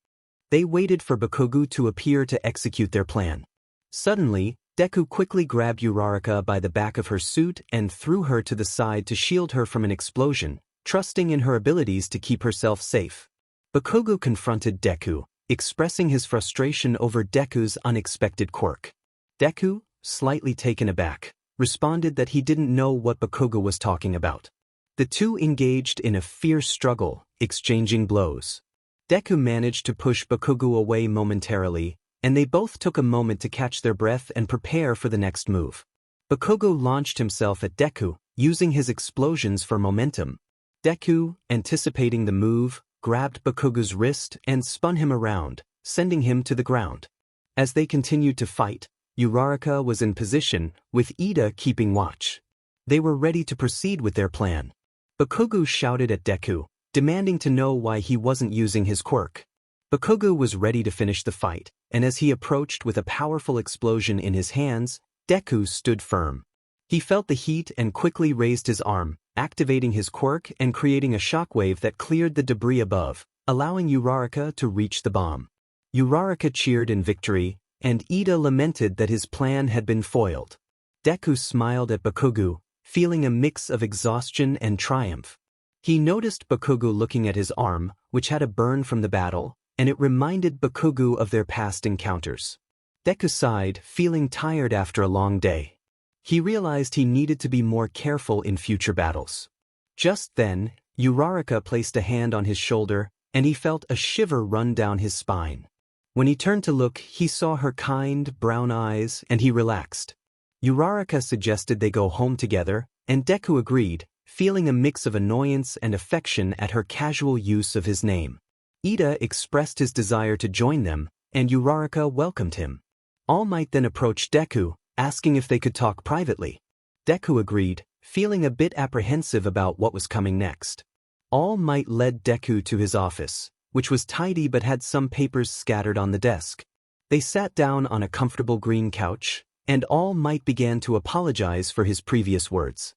they waited for Bakugo to appear to execute their plan. Suddenly, Deku quickly grabbed Uraraka by the back of her suit and threw her to the side to shield her from an explosion, trusting in her abilities to keep herself safe. Bakugo confronted Deku, expressing his frustration over Deku's unexpected quirk. Deku, slightly taken aback, responded that he didn't know what Bakugo was talking about. The two engaged in a fierce struggle, exchanging blows. Deku managed to push Bakugo away momentarily, and they both took a moment to catch their breath and prepare for the next move. Bakugo launched himself at Deku, using his explosions for momentum. Deku, anticipating the move, grabbed Bakugo's wrist and spun him around, sending him to the ground. As they continued to fight, Uraraka was in position, with Ida keeping watch. They were ready to proceed with their plan. Bakugo shouted at Deku, demanding to know why he wasn't using his quirk. Bakugo was ready to finish the fight, and as he approached with a powerful explosion in his hands, Deku stood firm. He felt the heat and quickly raised his arm, activating his quirk and creating a shockwave that cleared the debris above, allowing Uraraka to reach the bomb. Uraraka cheered in victory, and Ida lamented that his plan had been foiled. Deku smiled at Bakugo, feeling a mix of exhaustion and triumph. He noticed Bakugo looking at his arm, which had a burn from the battle, and it reminded Bakugo of their past encounters. Deku sighed, feeling tired after a long day. He realized he needed to be more careful in future battles. Just then, Uraraka placed a hand on his shoulder, and he felt a shiver run down his spine. When he turned to look, he saw her kind, brown eyes, and he relaxed. Uraraka suggested they go home together, and Deku agreed, feeling a mix of annoyance and affection at her casual use of his name. Ida expressed his desire to join them, and Uraraka welcomed him. All Might then approached Deku, asking if they could talk privately. Deku agreed, feeling a bit apprehensive about what was coming next. All Might led Deku to his office, which was tidy but had some papers scattered on the desk. They sat down on a comfortable green couch, and All Might began to apologize for his previous words.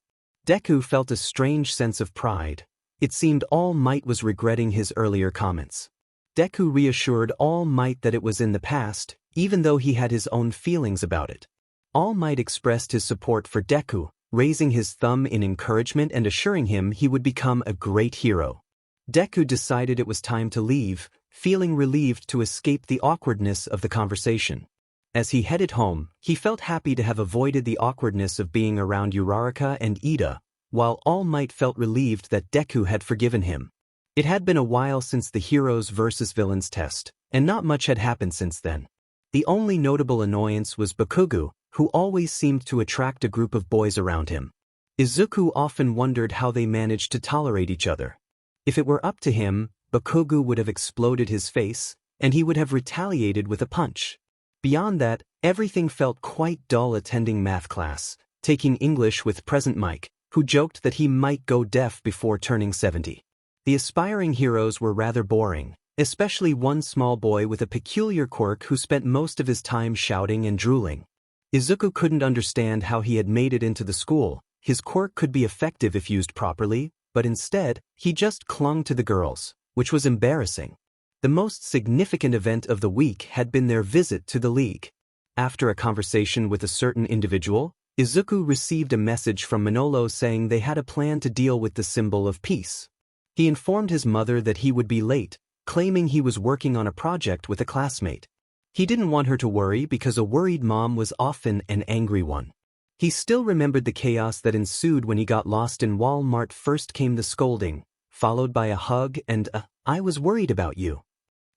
Deku felt a strange sense of pride. It seemed All Might was regretting his earlier comments. Deku reassured All Might that it was in the past, even though he had his own feelings about it. All Might expressed his support for Deku, raising his thumb in encouragement and assuring him he would become a great hero. Deku decided it was time to leave, feeling relieved to escape the awkwardness of the conversation. As he headed home, he felt happy to have avoided the awkwardness of being around Uraraka and Ida, while All Might felt relieved that Deku had forgiven him. It had been a while since the heroes versus villains test, and not much had happened since then. The only notable annoyance was Bakugo, who always seemed to attract a group of boys around him. Izuku often wondered how they managed to tolerate each other. If it were up to him, Bakugo would have exploded his face, and he would have retaliated with a punch. Beyond that, everything felt quite dull attending math class, taking English with present Mike, who joked that he might go deaf before turning 70. The aspiring heroes were rather boring, especially one small boy with a peculiar quirk who spent most of his time shouting and drooling. Izuku couldn't understand how he had made it into the school. His quirk could be effective if used properly, but instead, he just clung to the girls, which was embarrassing. The most significant event of the week had been their visit to the league. After a conversation with a certain individual, Izuku received a message from Manolo saying they had a plan to deal with the symbol of peace. He informed his mother that he would be late, claiming he was working on a project with a classmate. He didn't want her to worry because a worried mom was often an angry one. He still remembered the chaos that ensued when he got lost in Walmart. First came the scolding, followed by a hug and a, "I was worried about you."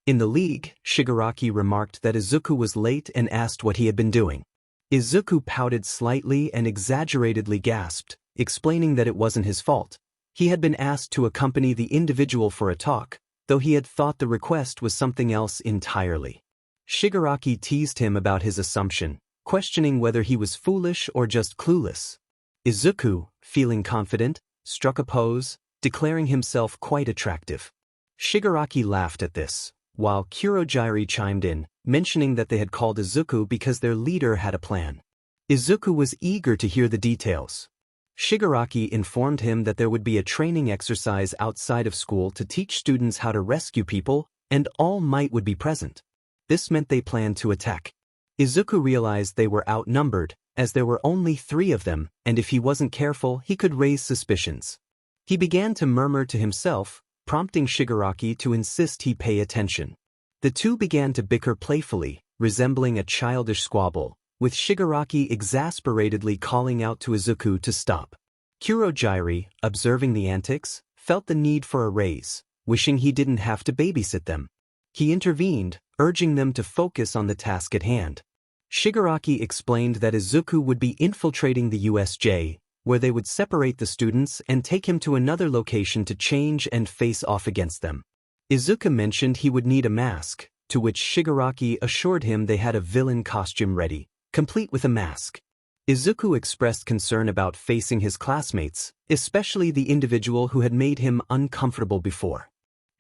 In the league, Shigaraki remarked that Izuku was late and asked what he had been doing. Izuku pouted slightly and exaggeratedly gasped, explaining that it wasn't his fault. He had been asked to accompany the individual for a talk, though he had thought the request was something else entirely. Shigaraki teased him about his assumption, questioning whether he was foolish or just clueless. Izuku, feeling confident, struck a pose, declaring himself quite attractive. Shigaraki laughed at this, while Kurogiri chimed in, mentioning that they had called Izuku because their leader had a plan. Izuku was eager to hear the details. Shigaraki informed him that there would be a training exercise outside of school to teach students how to rescue people, and All Might would be present. This meant they planned to attack. Izuku realized they were outnumbered, as there were only 3 of them, and if he wasn't careful, he could raise suspicions. He began to murmur to himself, prompting Shigaraki to insist he pay attention. The two began to bicker playfully, resembling a childish squabble, with Shigaraki exasperatedly calling out to Izuku to stop. Kurogiri, observing the antics, felt the need for a raise, wishing he didn't have to babysit them. He intervened, urging them to focus on the task at hand. Shigaraki explained that Izuku would be infiltrating the USJ, where they would separate the students and take him to another location to change and face off against them. Izuku mentioned he would need a mask, to which Shigaraki assured him they had a villain costume ready, complete with a mask. Izuku expressed concern about facing his classmates, especially the individual who had made him uncomfortable before.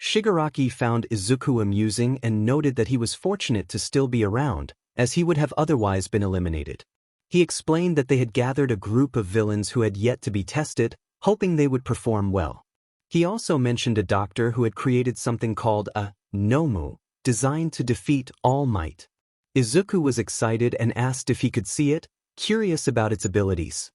Shigaraki found Izuku amusing and noted that he was fortunate to still be around, as he would have otherwise been eliminated. He explained that they had gathered a group of villains who had yet to be tested, hoping they would perform well. He also mentioned a doctor who had created something called a Nomu, designed to defeat All Might. Izuku was excited and asked if he could see it, curious about its abilities.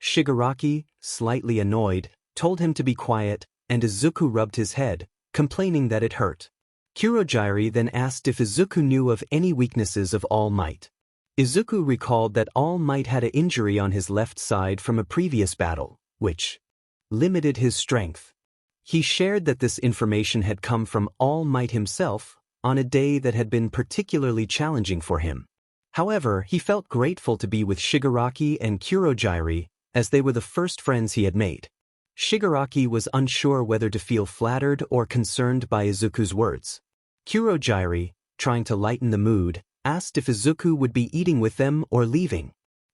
Shigaraki, slightly annoyed, told him to be quiet, and Izuku rubbed his head, complaining that it hurt. Kurogiri then asked if Izuku knew of any weaknesses of All Might. Izuku recalled that All Might had an injury on his left side from a previous battle, which limited his strength. He shared that this information had come from All Might himself on a day that had been particularly challenging for him. However, he felt grateful to be with Shigaraki and Kurogiri, as they were the first friends he had made. Shigaraki was unsure whether to feel flattered or concerned by Izuku's words. Kurogiri, trying to lighten the mood, asked if Izuku would be eating with them or leaving.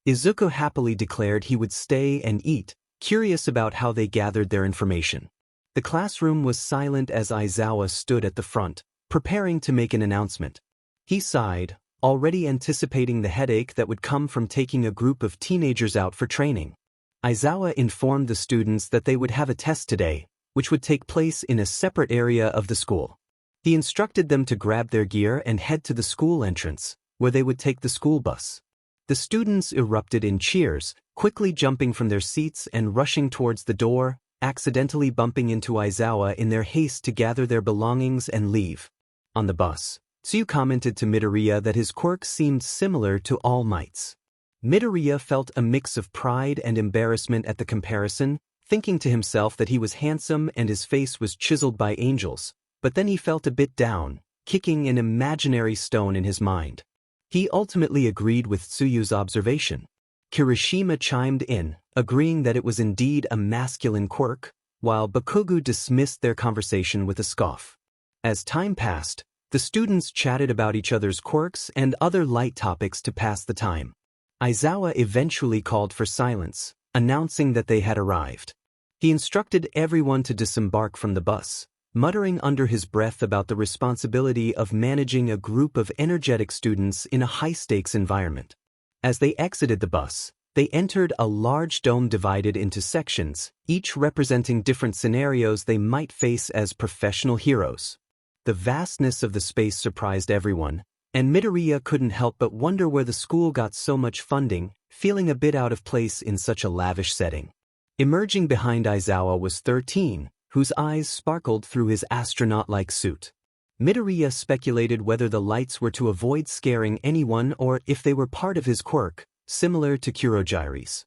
Izuku happily declared he would stay and eat, curious about how they gathered their information. The classroom was silent as Aizawa stood at the front, preparing to make an announcement. He sighed, already anticipating the headache that would come from taking a group of teenagers out for training. Aizawa informed the students that they would have a test today, which would take place in a separate area of the school. He instructed them to grab their gear and head to the school entrance, where they would take the school bus. The students erupted in cheers, quickly jumping from their seats and rushing towards the door, accidentally bumping into Aizawa in their haste to gather their belongings and leave. On the bus, Tsuyu commented to Midoriya that his quirk seemed similar to All Might's. Midoriya felt a mix of pride and embarrassment at the comparison, thinking to himself that he was handsome and his face was chiseled by angels, but then he felt a bit down, kicking an imaginary stone in his mind. He ultimately agreed with Tsuyu's observation. Kirishima chimed in, agreeing that it was indeed a masculine quirk, while Bakugo dismissed their conversation with a scoff. As time passed, the students chatted about each other's quirks and other light topics to pass the time. Aizawa eventually called for silence, announcing that they had arrived. He instructed everyone to disembark from the bus, muttering under his breath about the responsibility of managing a group of energetic students in a high-stakes environment. As they exited the bus, they entered a large dome divided into sections, each representing different scenarios they might face as professional heroes. The vastness of the space surprised everyone, and Midoriya couldn't help but wonder where the school got so much funding, feeling a bit out of place in such a lavish setting. Emerging behind Aizawa was 13, whose eyes sparkled through his astronaut-like suit. Midoriya speculated whether the lights were to avoid scaring anyone or if they were part of his quirk, similar to Kurogiri's.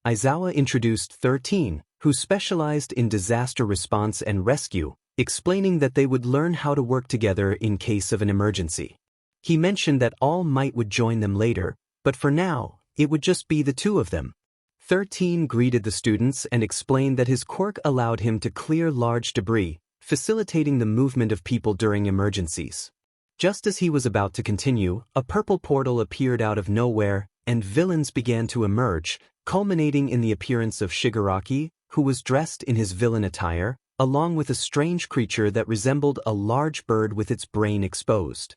Aizawa introduced 13, who specialized in disaster response and rescue, explaining that they would learn how to work together in case of an emergency. He mentioned that All Might would join them later, but for now, it would just be the two of them. 13 greeted the students and explained that his quirk allowed him to clear large debris, facilitating the movement of people during emergencies. Just as he was about to continue, a purple portal appeared out of nowhere, and villains began to emerge, culminating in the appearance of Shigaraki, who was dressed in his villain attire, along with a strange creature that resembled a large bird with its brain exposed.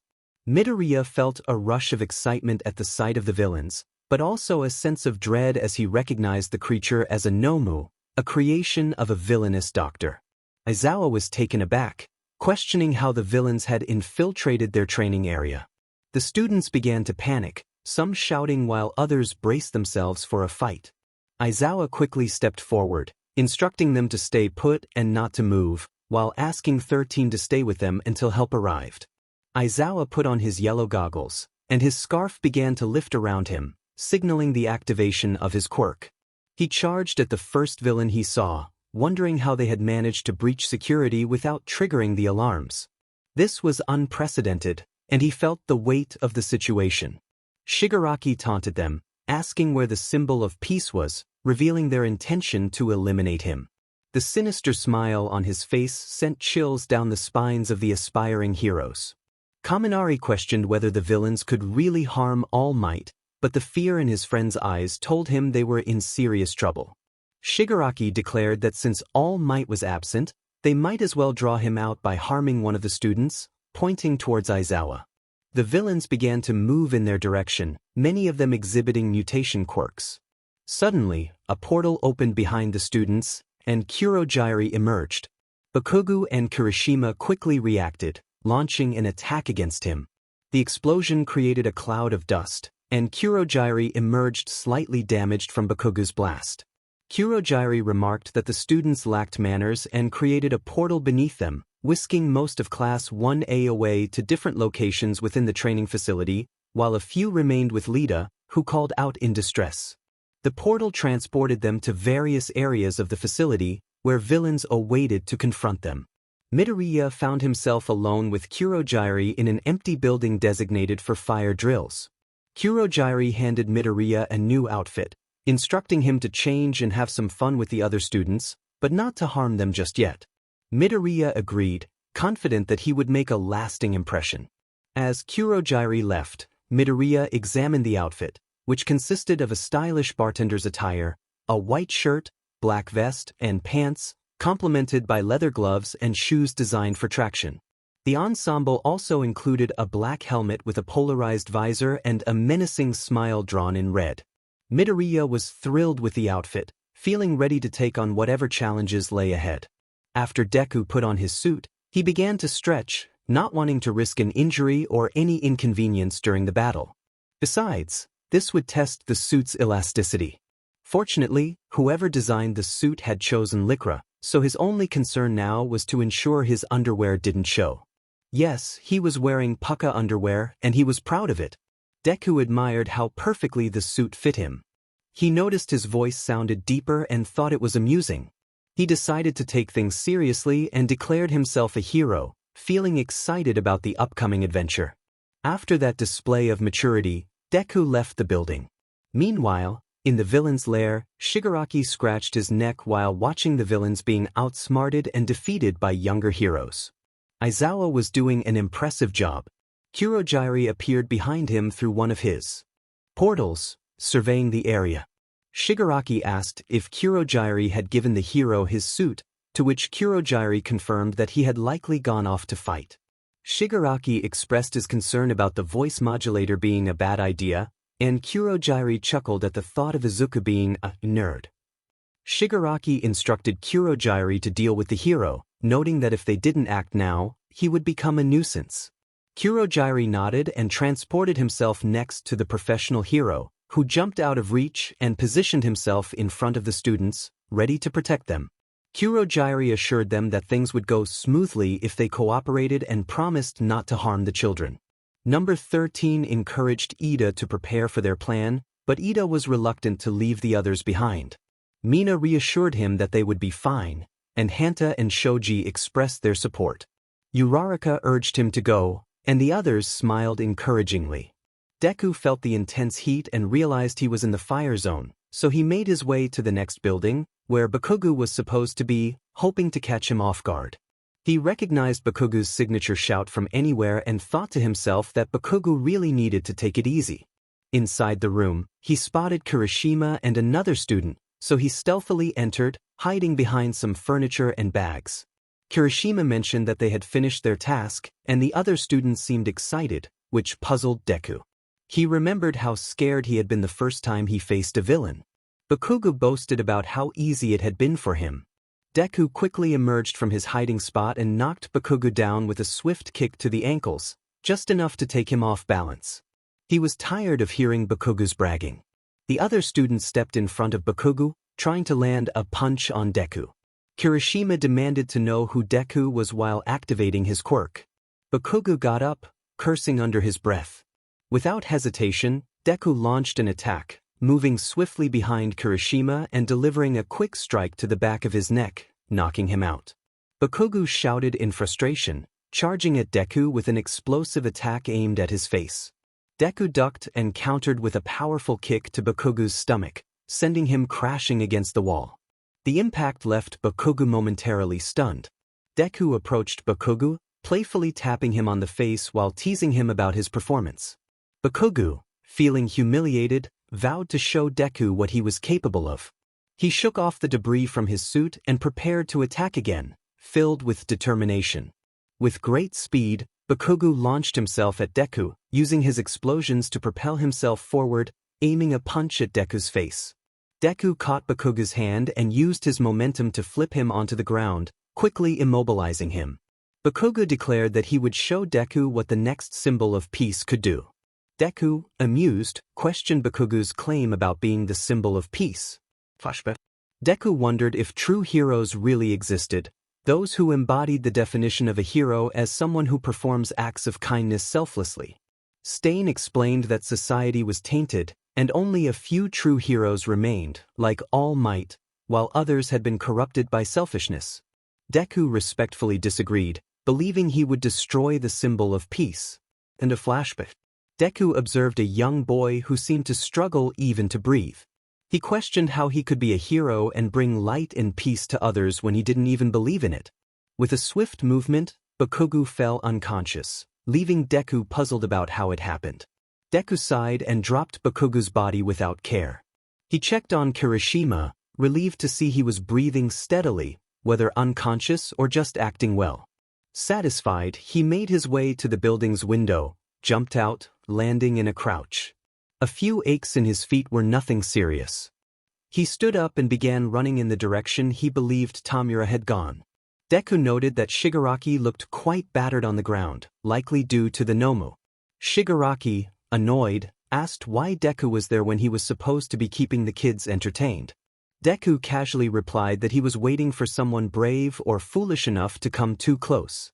Midoriya felt a rush of excitement at the sight of the villains, but also a sense of dread as he recognized the creature as a Nomu, a creation of a villainous doctor. Aizawa was taken aback, questioning how the villains had infiltrated their training area. The students began to panic, some shouting while others braced themselves for a fight. Aizawa quickly stepped forward, instructing them to stay put and not to move, while asking 13 to stay with them until help arrived. Aizawa put on his yellow goggles, and his scarf began to lift around him, signaling the activation of his quirk. He charged at the first villain he saw, wondering how they had managed to breach security without triggering the alarms. This was unprecedented, and he felt the weight of the situation. Shigaraki taunted them, asking where the symbol of peace was, revealing their intention to eliminate him. The sinister smile on his face sent chills down the spines of the aspiring heroes. Kaminari questioned whether the villains could really harm All Might, but the fear in his friend's eyes told him they were in serious trouble. Shigaraki declared that since All Might was absent, they might as well draw him out by harming one of the students, pointing towards Aizawa. The villains began to move in their direction, many of them exhibiting mutation quirks. Suddenly, a portal opened behind the students, and Kurogiri emerged. Bakugo and Kirishima quickly reacted, launching an attack against him. The explosion created a cloud of dust, and Kurogiri emerged slightly damaged from Bakugu's blast. Kurogiri remarked that the students lacked manners and created a portal beneath them, whisking most of Class 1A away to different locations within the training facility, while a few remained with Lita, who called out in distress. The portal transported them to various areas of the facility, where villains awaited to confront them. Midoriya found himself alone with Kurogiri in an empty building designated for fire drills. Kurogiri handed Midoriya a new outfit, instructing him to change and have some fun with the other students, but not to harm them just yet. Midoriya agreed, confident that he would make a lasting impression. As Kurogiri left, Midoriya examined the outfit, which consisted of a stylish bartender's attire, a white shirt, black vest, and pants, complemented by leather gloves and shoes designed for traction. The ensemble also included a black helmet with a polarized visor and a menacing smile drawn in red. Midoriya was thrilled with the outfit, feeling ready to take on whatever challenges lay ahead. After Deku put on his suit, he began to stretch, not wanting to risk an injury or any inconvenience during the battle. Besides, this would test the suit's elasticity. Fortunately, whoever designed the suit had chosen lycra, so his only concern now was to ensure his underwear didn't show. Yes, he was wearing pucca underwear, and he was proud of it. Deku admired how perfectly the suit fit him. He noticed his voice sounded deeper and thought it was amusing. He decided to take things seriously and declared himself a hero, feeling excited about the upcoming adventure. After that display of maturity, Deku left the building. Meanwhile, in the villain's lair, Shigaraki scratched his neck while watching the villains being outsmarted and defeated by younger heroes. Aizawa was doing an impressive job. Kurogiri appeared behind him through one of his portals, surveying the area. Shigaraki asked if Kurogiri had given the hero his suit, to which Kurogiri confirmed that he had likely gone off to fight. Shigaraki expressed his concern about the voice modulator being a bad idea, and Kurogiri chuckled at the thought of Izuku being a nerd. Shigaraki instructed Kurogiri to deal with the hero, noting that if they didn't act now, he would become a nuisance. Kurogiri nodded and transported himself next to the professional hero, who jumped out of reach and positioned himself in front of the students, ready to protect them. Kurogiri assured them that things would go smoothly if they cooperated and promised not to harm the children. Number 13 encouraged Ida to prepare for their plan, but Ida was reluctant to leave the others behind. Mina reassured him that they would be fine, and Hanta and Shoji expressed their support. Uraraka urged him to go, and the others smiled encouragingly. Deku felt the intense heat and realized he was in the fire zone, so he made his way to the next building, where Bakugu was supposed to be, hoping to catch him off guard. He recognized Bakugu's signature shout from anywhere and thought to himself that Bakugu really needed to take it easy. Inside the room, he spotted Kirishima and another student, so he stealthily entered, hiding behind some furniture and bags. Kirishima mentioned that they had finished their task, and the other students seemed excited, which puzzled Deku. He remembered how scared he had been the first time he faced a villain. Bakugu boasted about how easy it had been for him. Deku quickly emerged from his hiding spot and knocked Bakugu down with a swift kick to the ankles, just enough to take him off balance. He was tired of hearing Bakugu's bragging. The other students stepped in front of Bakugu, trying to land a punch on Deku. Kirishima demanded to know who Deku was while activating his quirk. Bakugu got up, cursing under his breath. Without hesitation, Deku launched an attack, moving swiftly behind Kirishima and delivering a quick strike to the back of his neck, knocking him out. Bakugu shouted in frustration, charging at Deku with an explosive attack aimed at his face. Deku ducked and countered with a powerful kick to Bakugu's stomach, sending him crashing against the wall. The impact left Bakugu momentarily stunned. Deku approached Bakugu, playfully tapping him on the face while teasing him about his performance. Bakugu, feeling humiliated, vowed to show Deku what he was capable of. He shook off the debris from his suit and prepared to attack again, filled with determination. With great speed, Bakugu launched himself at Deku, using his explosions to propel himself forward, aiming a punch at Deku's face. Deku caught Bakugu's hand and used his momentum to flip him onto the ground, quickly immobilizing him. Bakugu declared that he would show Deku what the next symbol of peace could do. Deku, amused, questioned Bakugu's claim about being the symbol of peace. Flashback. Deku wondered if true heroes really existed, those who embodied the definition of a hero as someone who performs acts of kindness selflessly. Stain explained that society was tainted, and only a few true heroes remained, like All Might, while others had been corrupted by selfishness. Deku respectfully disagreed, believing he would destroy the symbol of peace. And a flashback. Deku observed a young boy who seemed to struggle even to breathe. He questioned how he could be a hero and bring light and peace to others when he didn't even believe in it. With a swift movement, Bakugu fell unconscious, leaving Deku puzzled about how it happened. Deku sighed and dropped Bakugu's body without care. He checked on Kirishima, relieved to see he was breathing steadily, whether unconscious or just acting well. Satisfied, he made his way to the building's window, jumped out, landing in a crouch. A few aches in his feet were nothing serious. He stood up and began running in the direction he believed Tamura had gone. Deku noted that Shigaraki looked quite battered on the ground, likely due to the Nomu. Shigaraki, annoyed, asked why Deku was there when he was supposed to be keeping the kids entertained. Deku casually replied that he was waiting for someone brave or foolish enough to come too close.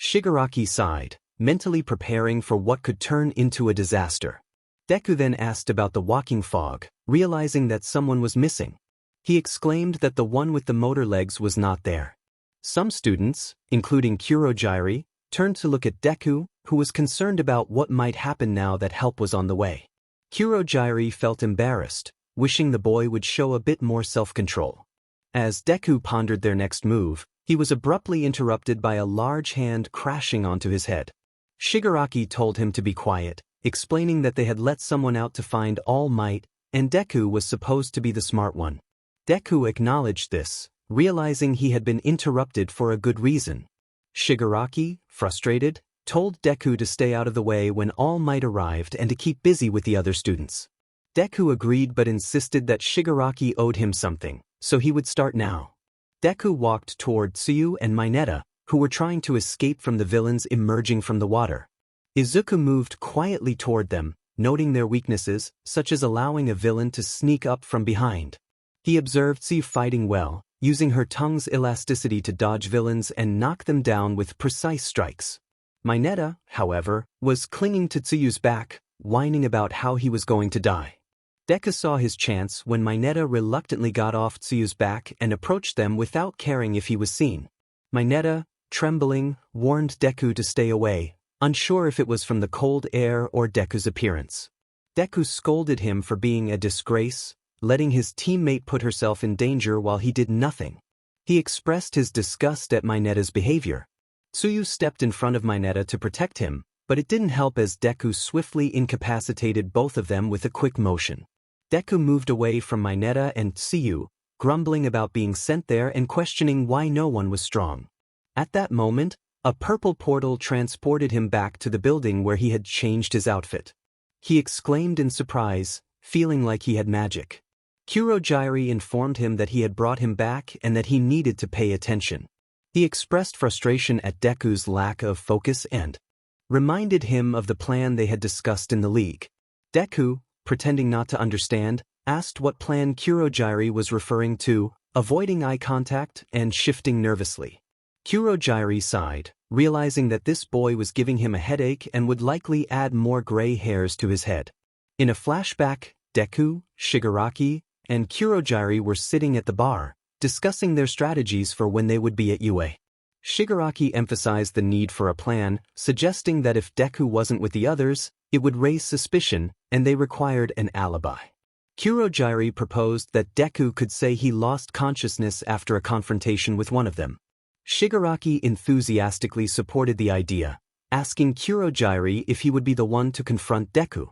Shigaraki sighed, mentally preparing for what could turn into a disaster. Deku then asked about the walking fog, realizing that someone was missing. He exclaimed that the one with the motor legs was not there. Some students, including Kurojiri, turned to look at Deku, who was concerned about what might happen now that help was on the way. Kurojiri felt embarrassed, wishing the boy would show a bit more self-control. As Deku pondered their next move, he was abruptly interrupted by a large hand crashing onto his head. Shigaraki told him to be quiet, explaining that they had let someone out to find All Might, and Deku was supposed to be the smart one. Deku acknowledged this, realizing he had been interrupted for a good reason. Shigaraki, frustrated, told Deku to stay out of the way when All Might arrived and to keep busy with the other students. Deku agreed but insisted that Shigaraki owed him something, so he would start now. Deku walked toward Tsuyu and Mineta, who were trying to escape from the villains emerging from the water. Izuku moved quietly toward them, noting their weaknesses, such as allowing a villain to sneak up from behind. He observed Tsuyu fighting well, using her tongue's elasticity to dodge villains and knock them down with precise strikes. Mineta, however, was clinging to Tsuyu's back, whining about how he was going to die. Deku saw his chance when Mineta reluctantly got off Tsuyu's back and approached them without caring if he was seen. Mineta, trembling, warned Deku to stay away, unsure if it was from the cold air or Deku's appearance. Deku scolded him for being a disgrace, letting his teammate put herself in danger while he did nothing. He expressed his disgust at Mineta's behavior. Tsuyu stepped in front of Mineta to protect him, but it didn't help as Deku swiftly incapacitated both of them with a quick motion. Deku moved away from Mineta and Tsuyu, grumbling about being sent there and questioning why no one was strong. At that moment, a purple portal transported him back to the building where he had changed his outfit. He exclaimed in surprise, feeling like he had magic. Kurojiri informed him that he had brought him back and that he needed to pay attention. He expressed frustration at Deku's lack of focus and reminded him of the plan they had discussed in the league. Deku, pretending not to understand, asked what plan Kurojiri was referring to, avoiding eye contact and shifting nervously. Kurojiri sighed, realizing that this boy was giving him a headache and would likely add more gray hairs to his head. In a flashback, Deku, Shigaraki, and Kurojiri were sitting at the bar, discussing their strategies for when they would be at UA. Shigaraki emphasized the need for a plan, suggesting that if Deku wasn't with the others, it would raise suspicion, and they required an alibi. Kurojiri proposed that Deku could say he lost consciousness after a confrontation with one of them. Shigaraki enthusiastically supported the idea, asking Kurojiri if he would be the one to confront Deku.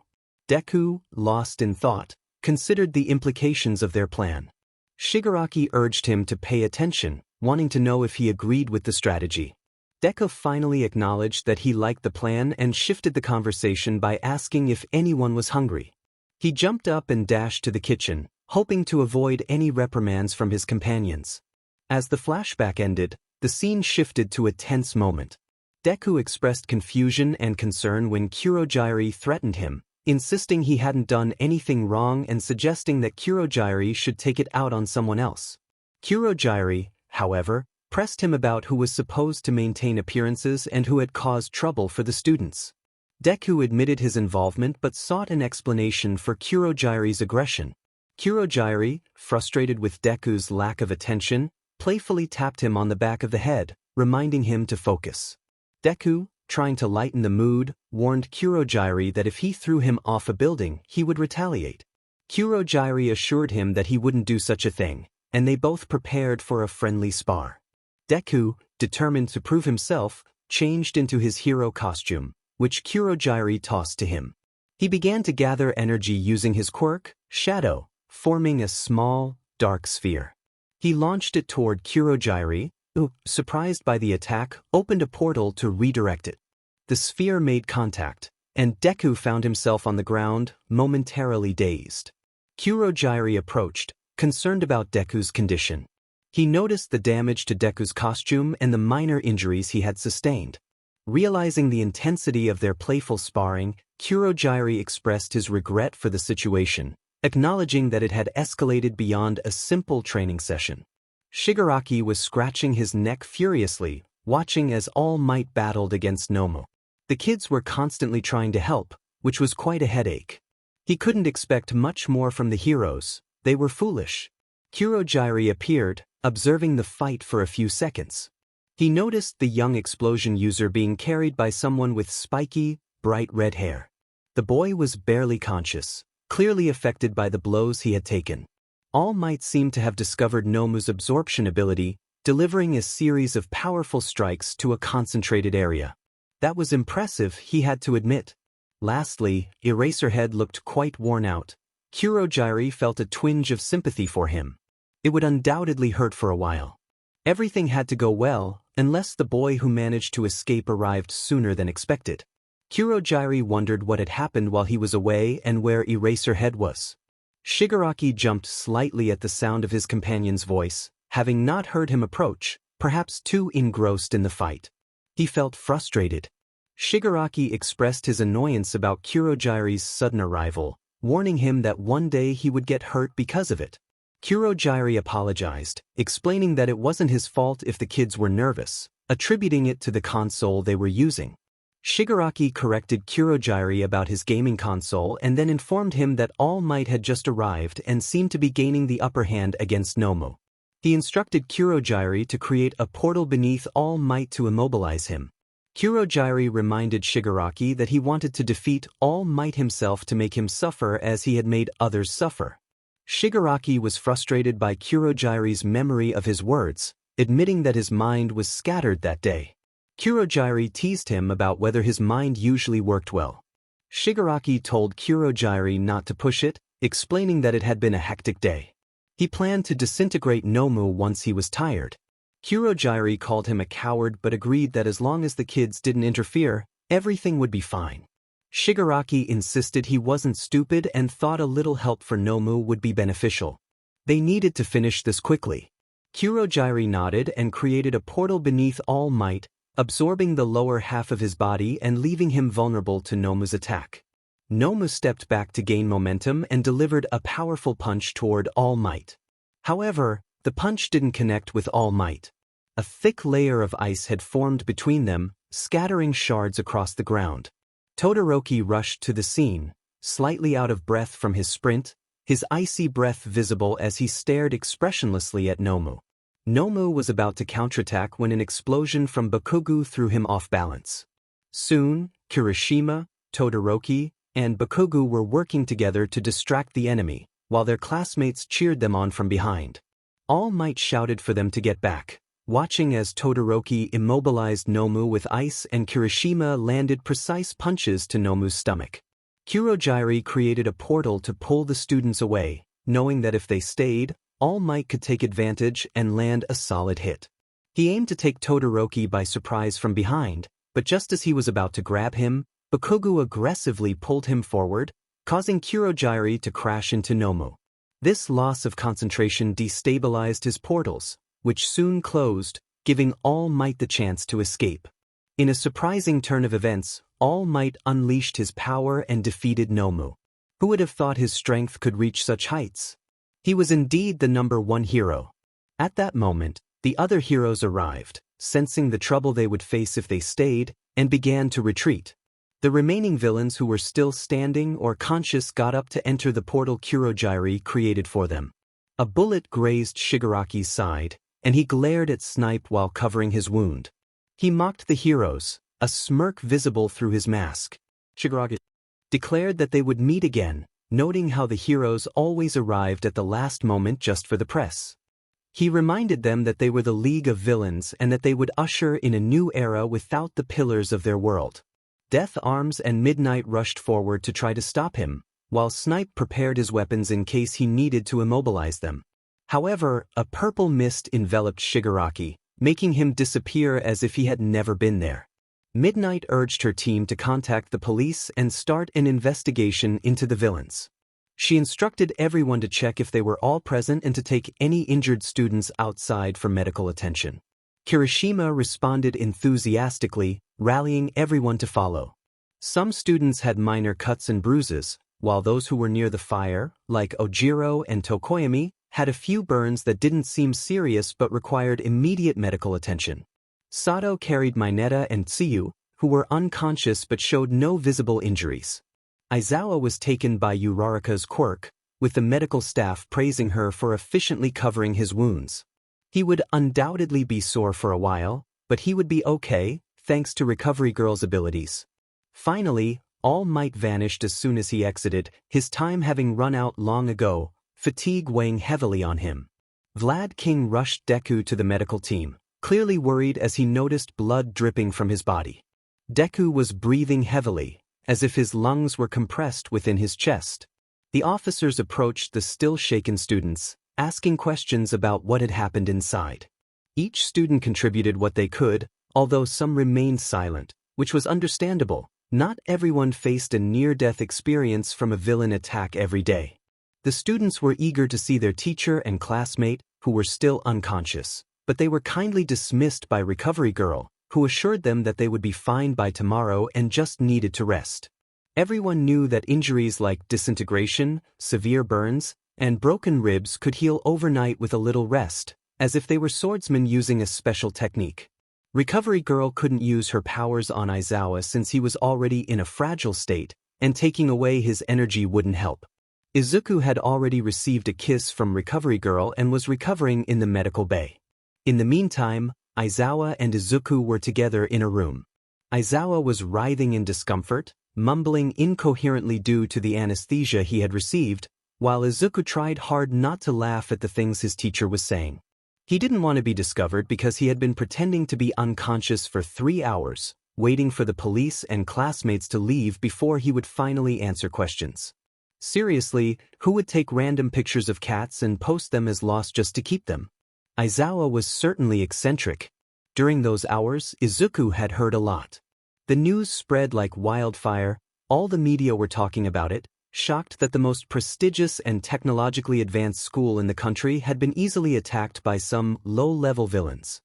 Deku, lost in thought, considered the implications of their plan. Shigaraki urged him to pay attention, wanting to know if he agreed with the strategy. Deku finally acknowledged that he liked the plan and shifted the conversation by asking if anyone was hungry. He jumped up and dashed to the kitchen, hoping to avoid any reprimands from his companions. As the flashback ended, the scene shifted to a tense moment. Deku expressed confusion and concern when Kurojiri threatened him, insisting he hadn't done anything wrong and suggesting that Kurogyari should take it out on someone else. Kurogyari, however, pressed him about who was supposed to maintain appearances and who had caused trouble for the students. Deku admitted his involvement but sought an explanation for Kurogyari's aggression. Kurogyari, frustrated with Deku's lack of attention, playfully tapped him on the back of the head, reminding him to focus. Deku, trying to lighten the mood, warned Kurogyari that if he threw him off a building, he would retaliate. Kurogyari assured him that he wouldn't do such a thing, and they both prepared for a friendly spar. Deku, determined to prove himself, changed into his hero costume, which Kurogyari tossed to him. He began to gather energy using his quirk, Shadow, forming a small, dark sphere. He launched it toward Kurogyari, who, surprised by the attack, opened a portal to redirect it. The sphere made contact, and Deku found himself on the ground, momentarily dazed. Kurogyari approached, concerned about Deku's condition. He noticed the damage to Deku's costume and the minor injuries he had sustained. Realizing the intensity of their playful sparring, Kurogyari expressed his regret for the situation, acknowledging that it had escalated beyond a simple training session. Shigaraki was scratching his neck furiously, watching as All Might battled against Nomu. The kids were constantly trying to help, which was quite a headache. He couldn't expect much more from the heroes, they were foolish. Kurogyari appeared, observing the fight for a few seconds. He noticed the young explosion user being carried by someone with spiky, bright red hair. The boy was barely conscious, clearly affected by the blows he had taken. All Might seemed to have discovered Nomu's absorption ability, delivering a series of powerful strikes to a concentrated area. That was impressive, he had to admit. Lastly, Eraserhead looked quite worn out. Kurogyari felt a twinge of sympathy for him. It would undoubtedly hurt for a while. Everything had to go well, unless the boy who managed to escape arrived sooner than expected. Kurogyari wondered what had happened while he was away and where Eraserhead was. Shigaraki jumped slightly at the sound of his companion's voice, having not heard him approach, perhaps too engrossed in the fight. He felt frustrated. Shigaraki expressed his annoyance about Kurogyari's sudden arrival, warning him that one day he would get hurt because of it. Kurogyari apologized, explaining that it wasn't his fault if the kids were nervous, attributing it to the console they were using. Shigaraki corrected Kurogyari about his gaming console and then informed him that All Might had just arrived and seemed to be gaining the upper hand against Nomu. He instructed Kurogyari to create a portal beneath All Might to immobilize him. Kurogyari reminded Shigaraki that he wanted to defeat All Might himself to make him suffer as he had made others suffer. Shigaraki was frustrated by Kurogyari's memory of his words, admitting that his mind was scattered that day. Kurogyari teased him about whether his mind usually worked well. Shigaraki told Kurogyari not to push it, explaining that it had been a hectic day. He planned to disintegrate Nomu once he was tired. Kurogyari called him a coward but agreed that as long as the kids didn't interfere, everything would be fine. Shigaraki insisted he wasn't stupid and thought a little help for Nomu would be beneficial. They needed to finish this quickly. Kurogyari nodded and created a portal beneath All Might, absorbing the lower half of his body and leaving him vulnerable to Nomu's attack. Nomu stepped back to gain momentum and delivered a powerful punch toward All Might. However, the punch didn't connect with All Might. A thick layer of ice had formed between them, scattering shards across the ground. Todoroki rushed to the scene, slightly out of breath from his sprint, his icy breath visible as he stared expressionlessly at Nomu. Nomu was about to counterattack when an explosion from Bakugo threw him off balance. Soon, Kirishima, Todoroki, and Bakugo were working together to distract the enemy, while their classmates cheered them on from behind. All Might shouted for them to get back, watching as Todoroki immobilized Nomu with ice and Kirishima landed precise punches to Nomu's stomach. Kurogyari created a portal to pull the students away, knowing that if they stayed, All Might could take advantage and land a solid hit. He aimed to take Todoroki by surprise from behind, but just as he was about to grab him, Bakugo aggressively pulled him forward, causing Kurogyari to crash into Nomu. This loss of concentration destabilized his portals, which soon closed, giving All Might the chance to escape. In a surprising turn of events, All Might unleashed his power and defeated Nomu. Who would have thought his strength could reach such heights? He was indeed the #1 hero. At that moment, the other heroes arrived, sensing the trouble they would face if they stayed, and began to retreat. The remaining villains who were still standing or conscious got up to enter the portal Kurogiri created for them. A bullet grazed Shigaraki's side, and he glared at Snipe while covering his wound. He mocked the heroes, a smirk visible through his mask. Shigaraki declared that they would meet again, noting how the heroes always arrived at the last moment just for the press. He reminded them that they were the League of Villains and that they would usher in a new era without the pillars of their world. Death Arms and Midnight rushed forward to try to stop him, while Snipe prepared his weapons in case he needed to immobilize them. However, a purple mist enveloped Shigaraki, making him disappear as if he had never been there. Midnight urged her team to contact the police and start an investigation into the villains. She instructed everyone to check if they were all present and to take any injured students outside for medical attention. Kirishima responded enthusiastically, rallying everyone to follow. Some students had minor cuts and bruises, while those who were near the fire, like Ojiro and Tokoyami, had a few burns that didn't seem serious but required immediate medical attention. Sato carried Mineta and Tsuyu, who were unconscious but showed no visible injuries. Aizawa was taken by Uraraka's quirk, with the medical staff praising her for efficiently covering his wounds. He would undoubtedly be sore for a while, but he would be okay, thanks to Recovery Girl's abilities. Finally, All Might vanished as soon as he exited, his time having run out long ago, fatigue weighing heavily on him. Vlad King rushed Deku to the medical team, clearly worried as he noticed blood dripping from his body. Deku was breathing heavily, as if his lungs were compressed within his chest. The officers approached the still-shaken students, asking questions about what had happened inside. Each student contributed what they could, although some remained silent, which was understandable. Not everyone faced a near-death experience from a villain attack every day. The students were eager to see their teacher and classmate, who were still unconscious, but they were kindly dismissed by Recovery Girl, who assured them that they would be fine by tomorrow and just needed to rest. Everyone knew that injuries like disintegration, severe burns, and broken ribs could heal overnight with a little rest, as if they were swordsmen using a special technique. Recovery Girl couldn't use her powers on Aizawa since he was already in a fragile state, and taking away his energy wouldn't help. Izuku had already received a kiss from Recovery Girl and was recovering in the medical bay. In the meantime, Aizawa and Izuku were together in a room. Aizawa was writhing in discomfort, mumbling incoherently due to the anesthesia he had received, while Izuku tried hard not to laugh at the things his teacher was saying. He didn't want to be discovered because he had been pretending to be unconscious for 3 hours, waiting for the police and classmates to leave before he would finally answer questions. Seriously, who would take random pictures of cats and post them as lost just to keep them? Aizawa was certainly eccentric. During those hours, Izuku had heard a lot. The news spread like wildfire, all the media were talking about it, shocked that the most prestigious and technologically advanced school in the country had been easily attacked by some low-level villains.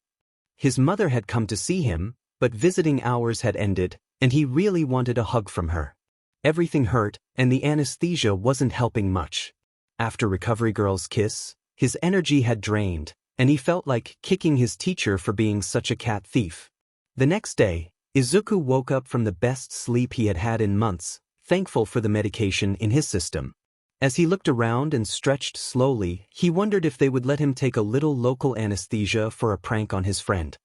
His mother had come to see him, but visiting hours had ended, and he really wanted a hug from her. Everything hurt, and the anesthesia wasn't helping much. After Recovery Girl's kiss, his energy had drained, and he felt like kicking his teacher for being such a cat thief. The next day, Izuku woke up from the best sleep he had had in months, thankful for the medication in his system. As he looked around and stretched slowly, he wondered if they would let him take a little local anesthesia for a prank on his friend.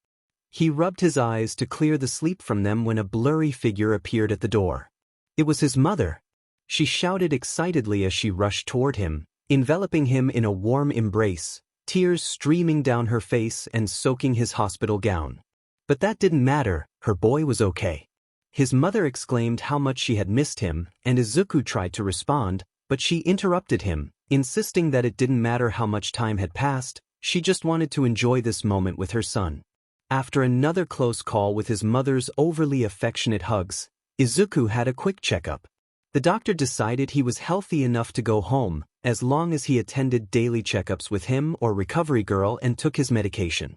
He rubbed his eyes to clear the sleep from them when a blurry figure appeared at the door. It was his mother. She shouted excitedly as she rushed toward him, enveloping him in a warm embrace, tears streaming down her face and soaking his hospital gown. But that didn't matter, her boy was okay. His mother exclaimed how much she had missed him, and Izuku tried to respond, but she interrupted him, insisting that it didn't matter how much time had passed, she just wanted to enjoy this moment with her son. After another close call with his mother's overly affectionate hugs, Izuku had a quick checkup. The doctor decided he was healthy enough to go home, as long as he attended daily checkups with him or Recovery Girl and took his medication.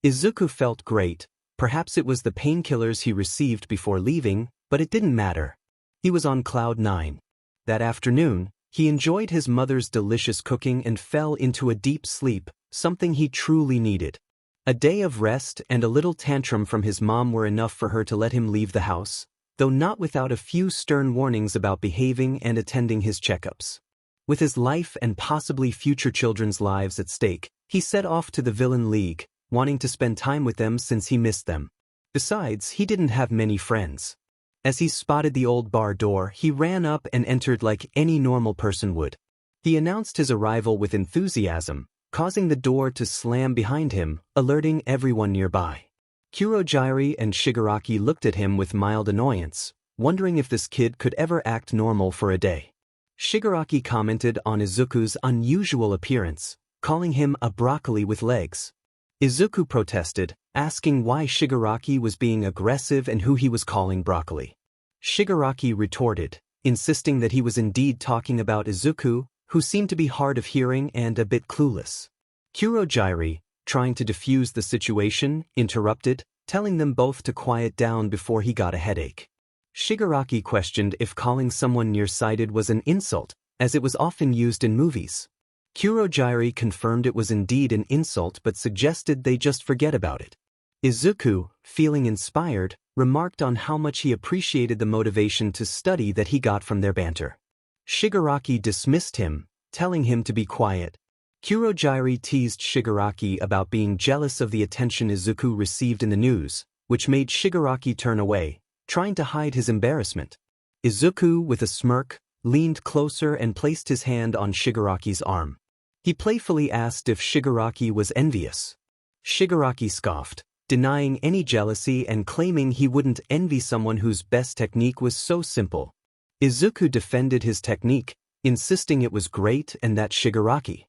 Izuku felt great. Perhaps it was the painkillers he received before leaving, But it didn't matter. He was on cloud 9. That afternoon, he enjoyed his mother's delicious cooking and fell into a deep sleep, something he truly needed. A day of rest and a little tantrum from his mom were enough for her to let him leave the house, though not without a few stern warnings about behaving and attending his checkups. With his life and possibly future children's lives at stake, he set off to the Villain League, wanting to spend time with them since he missed them. Besides, he didn't have many friends. As he spotted the old bar door, he ran up and entered like any normal person would. He announced his arrival with enthusiasm, causing the door to slam behind him, alerting everyone nearby. Kurojiiri and Shigaraki looked at him with mild annoyance, wondering if this kid could ever act normal for a day. Shigaraki commented on Izuku's unusual appearance, calling him a broccoli with legs. Izuku protested, asking why Shigaraki was being aggressive and who he was calling broccoli. Shigaraki retorted, insisting that he was indeed talking about Izuku, who seemed to be hard of hearing and a bit clueless. Kurojiiri, trying to defuse the situation, interrupted, telling them both to quiet down before he got a headache. Shigaraki questioned if calling someone nearsighted was an insult, as it was often used in movies. Kurojiiri confirmed it was indeed an insult but suggested they just forget about it. Izuku, feeling inspired, remarked on how much he appreciated the motivation to study that he got from their banter. Shigaraki dismissed him, telling him to be quiet. Kurojiiri teased Shigaraki about being jealous of the attention Izuku received in the news, which made Shigaraki turn away, trying to hide his embarrassment. Izuku, with a smirk, leaned closer and placed his hand on Shigaraki's arm. He playfully asked if Shigaraki was envious. Shigaraki scoffed, denying any jealousy and claiming he wouldn't envy someone whose best technique was so simple. Izuku defended his technique, insisting it was great and that Shigaraki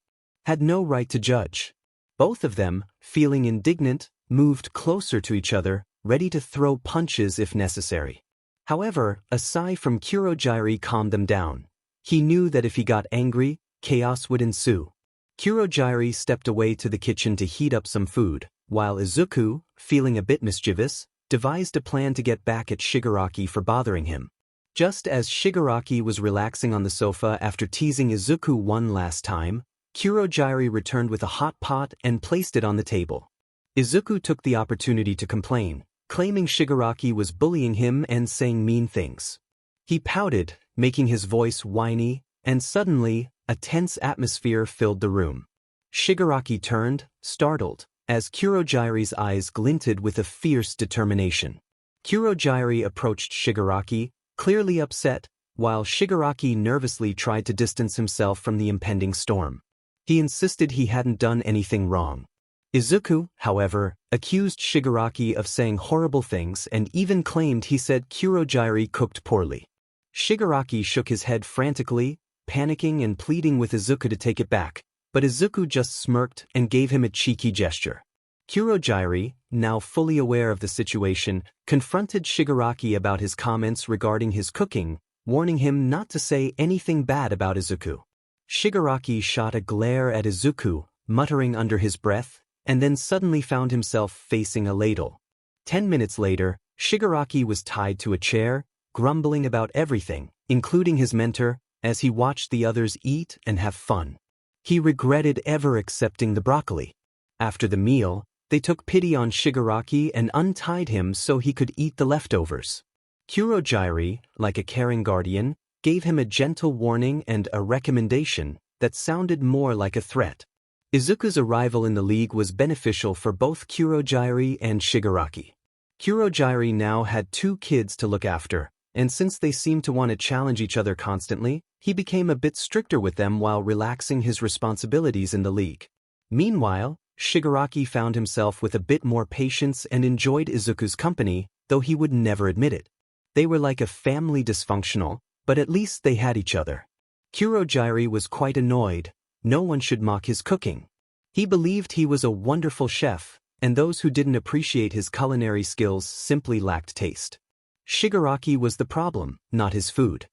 had no right to judge. Both of them, feeling indignant, moved closer to each other, ready to throw punches if necessary. However, a sigh from Kurojiiri calmed them down. He knew that if he got angry, chaos would ensue. Kurojiiri stepped away to the kitchen to heat up some food, while Izuku, feeling a bit mischievous, devised a plan to get back at Shigaraki for bothering him. Just as Shigaraki was relaxing on the sofa after teasing Izuku one last time, Kurojiiri returned with a hot pot and placed it on the table. Izuku took the opportunity to complain, claiming Shigaraki was bullying him and saying mean things. He pouted, making his voice whiny, and suddenly, a tense atmosphere filled the room. Shigaraki turned, startled, as Kurojiiri's eyes glinted with a fierce determination. Kurojiiri approached Shigaraki, clearly upset, while Shigaraki nervously tried to distance himself from the impending storm. He insisted he hadn't done anything wrong. Izuku, however, accused Shigaraki of saying horrible things and even claimed he said Kurojiiri cooked poorly. Shigaraki shook his head frantically, panicking and pleading with Izuku to take it back, but Izuku just smirked and gave him a cheeky gesture. Kurojiiri, now fully aware of the situation, confronted Shigaraki about his comments regarding his cooking, warning him not to say anything bad about Izuku. Shigaraki shot a glare at Izuku, muttering under his breath, and then suddenly found himself facing a ladle. 10 minutes later, Shigaraki was tied to a chair, grumbling about everything, including his mentor, as he watched the others eat and have fun. He regretted ever accepting the broccoli. After the meal, they took pity on Shigaraki and untied him so he could eat the leftovers. Kurojiiri, like a caring guardian, gave him a gentle warning and a recommendation that sounded more like a threat. Izuku's arrival in the league was beneficial for both Kurojiiri and Shigaraki. Kurojiiri now had 2 kids to look after, and since they seemed to want to challenge each other constantly, he became a bit stricter with them while relaxing his responsibilities in the league. Meanwhile, Shigaraki found himself with a bit more patience and enjoyed Izuku's company, though he would never admit it. They were like a family dysfunctional, but at least they had each other. Kurojiiri was quite annoyed. No one should mock his cooking. He believed he was a wonderful chef, and those who didn't appreciate his culinary skills simply lacked taste. Shigaraki was the problem, not his food.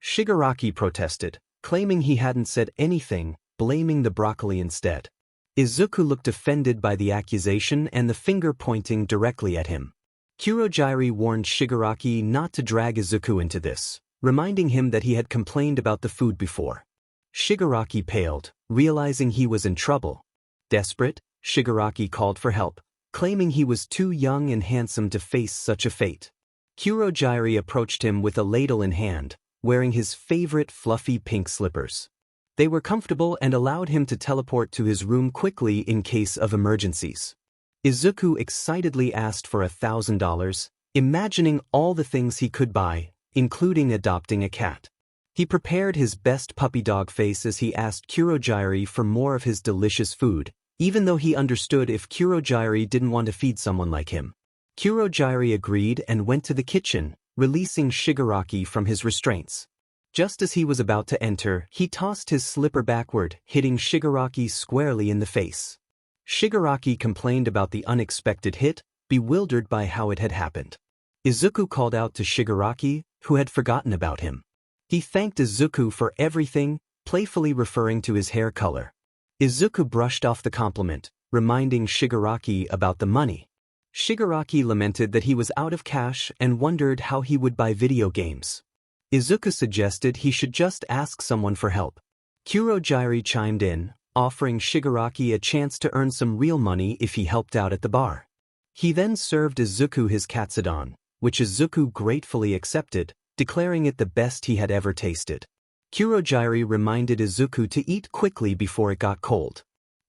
Shigaraki protested, claiming he hadn't said anything, blaming the broccoli instead. Izuku looked offended by the accusation and the finger pointing directly at him. Kurojiri warned Shigaraki not to drag Izuku into this, reminding him that he had complained about the food before. Shigaraki paled, realizing he was in trouble. Desperate, Shigaraki called for help, claiming he was too young and handsome to face such a fate. Kurojiri approached him with a ladle in hand, wearing his favorite fluffy pink slippers. They were comfortable and allowed him to teleport to his room quickly in case of emergencies. Izuku excitedly asked for $1,000, imagining all the things he could buy, including adopting a cat. He prepared his best puppy dog face as he asked Kurojiri for more of his delicious food, even though he understood if Kurojiri didn't want to feed someone like him. Kurojiri agreed and went to the kitchen, releasing Shigaraki from his restraints. Just as he was about to enter, he tossed his slipper backward, hitting Shigaraki squarely in the face. Shigaraki complained about the unexpected hit, bewildered by how it had happened. Izuku called out to Shigaraki, who had forgotten about him. He thanked Izuku for everything, playfully referring to his hair color. Izuku brushed off the compliment, reminding Shigaraki about the money. Shigaraki lamented that he was out of cash and wondered how he would buy video games. Izuku suggested he should just ask someone for help. Kurojiri chimed in, offering Shigaraki a chance to earn some real money if he helped out at the bar. He then served Izuku his katsudon, which Izuku gratefully accepted, declaring it the best he had ever tasted. Kurojiri reminded Izuku to eat quickly before it got cold.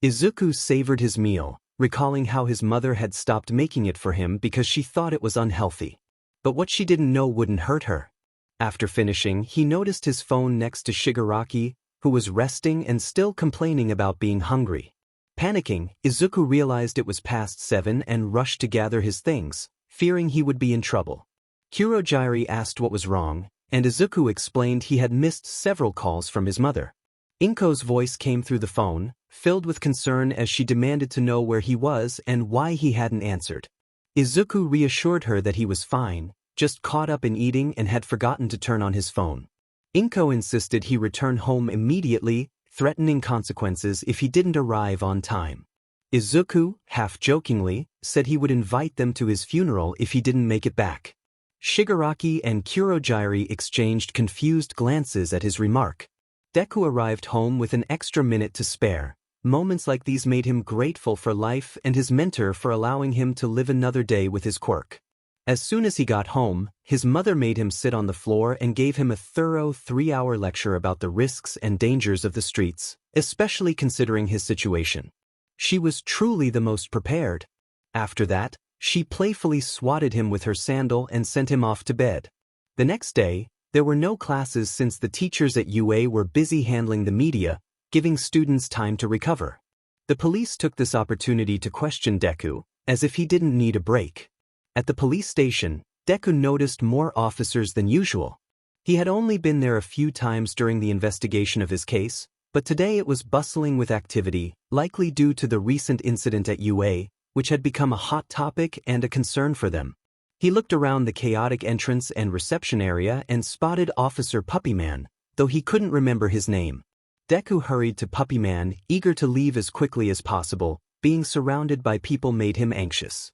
Izuku savored his meal, recalling how his mother had stopped making it for him because she thought it was unhealthy. But what she didn't know wouldn't hurt her. After finishing, he noticed his phone next to Shigaraki, who was resting and still complaining about being hungry. Panicking, Izuku realized it was past 7 and rushed to gather his things, fearing he would be in trouble. Kurojiri asked what was wrong, and Izuku explained he had missed several calls from his mother. Inko's voice came through the phone, filled with concern as she demanded to know where he was and why he hadn't answered. Izuku reassured her that he was fine, just caught up in eating and had forgotten to turn on his phone. Inko insisted he return home immediately, threatening consequences if he didn't arrive on time. Izuku, half-jokingly, said he would invite them to his funeral if he didn't make it back. Shigaraki and Kurojiri exchanged confused glances at his remark. Deku arrived home with an extra minute to spare. Moments like these made him grateful for life and his mentor for allowing him to live another day with his quirk. As soon as he got home, his mother made him sit on the floor and gave him a thorough 3-hour lecture about the risks and dangers of the streets, especially considering his situation. She was truly the most prepared. After that, she playfully swatted him with her sandal and sent him off to bed. The next day, there were no classes since the teachers at UA were busy handling the media, giving students time to recover. The police took this opportunity to question Deku, as if he didn't need a break. At the police station, Deku noticed more officers than usual. He had only been there a few times during the investigation of his case, but today it was bustling with activity, likely due to the recent incident at UA, which had become a hot topic and a concern for them. He looked around the chaotic entrance and reception area and spotted Officer Puppyman, though he couldn't remember his name. Deku hurried to Puppyman, eager to leave as quickly as possible. Being surrounded by people made him anxious.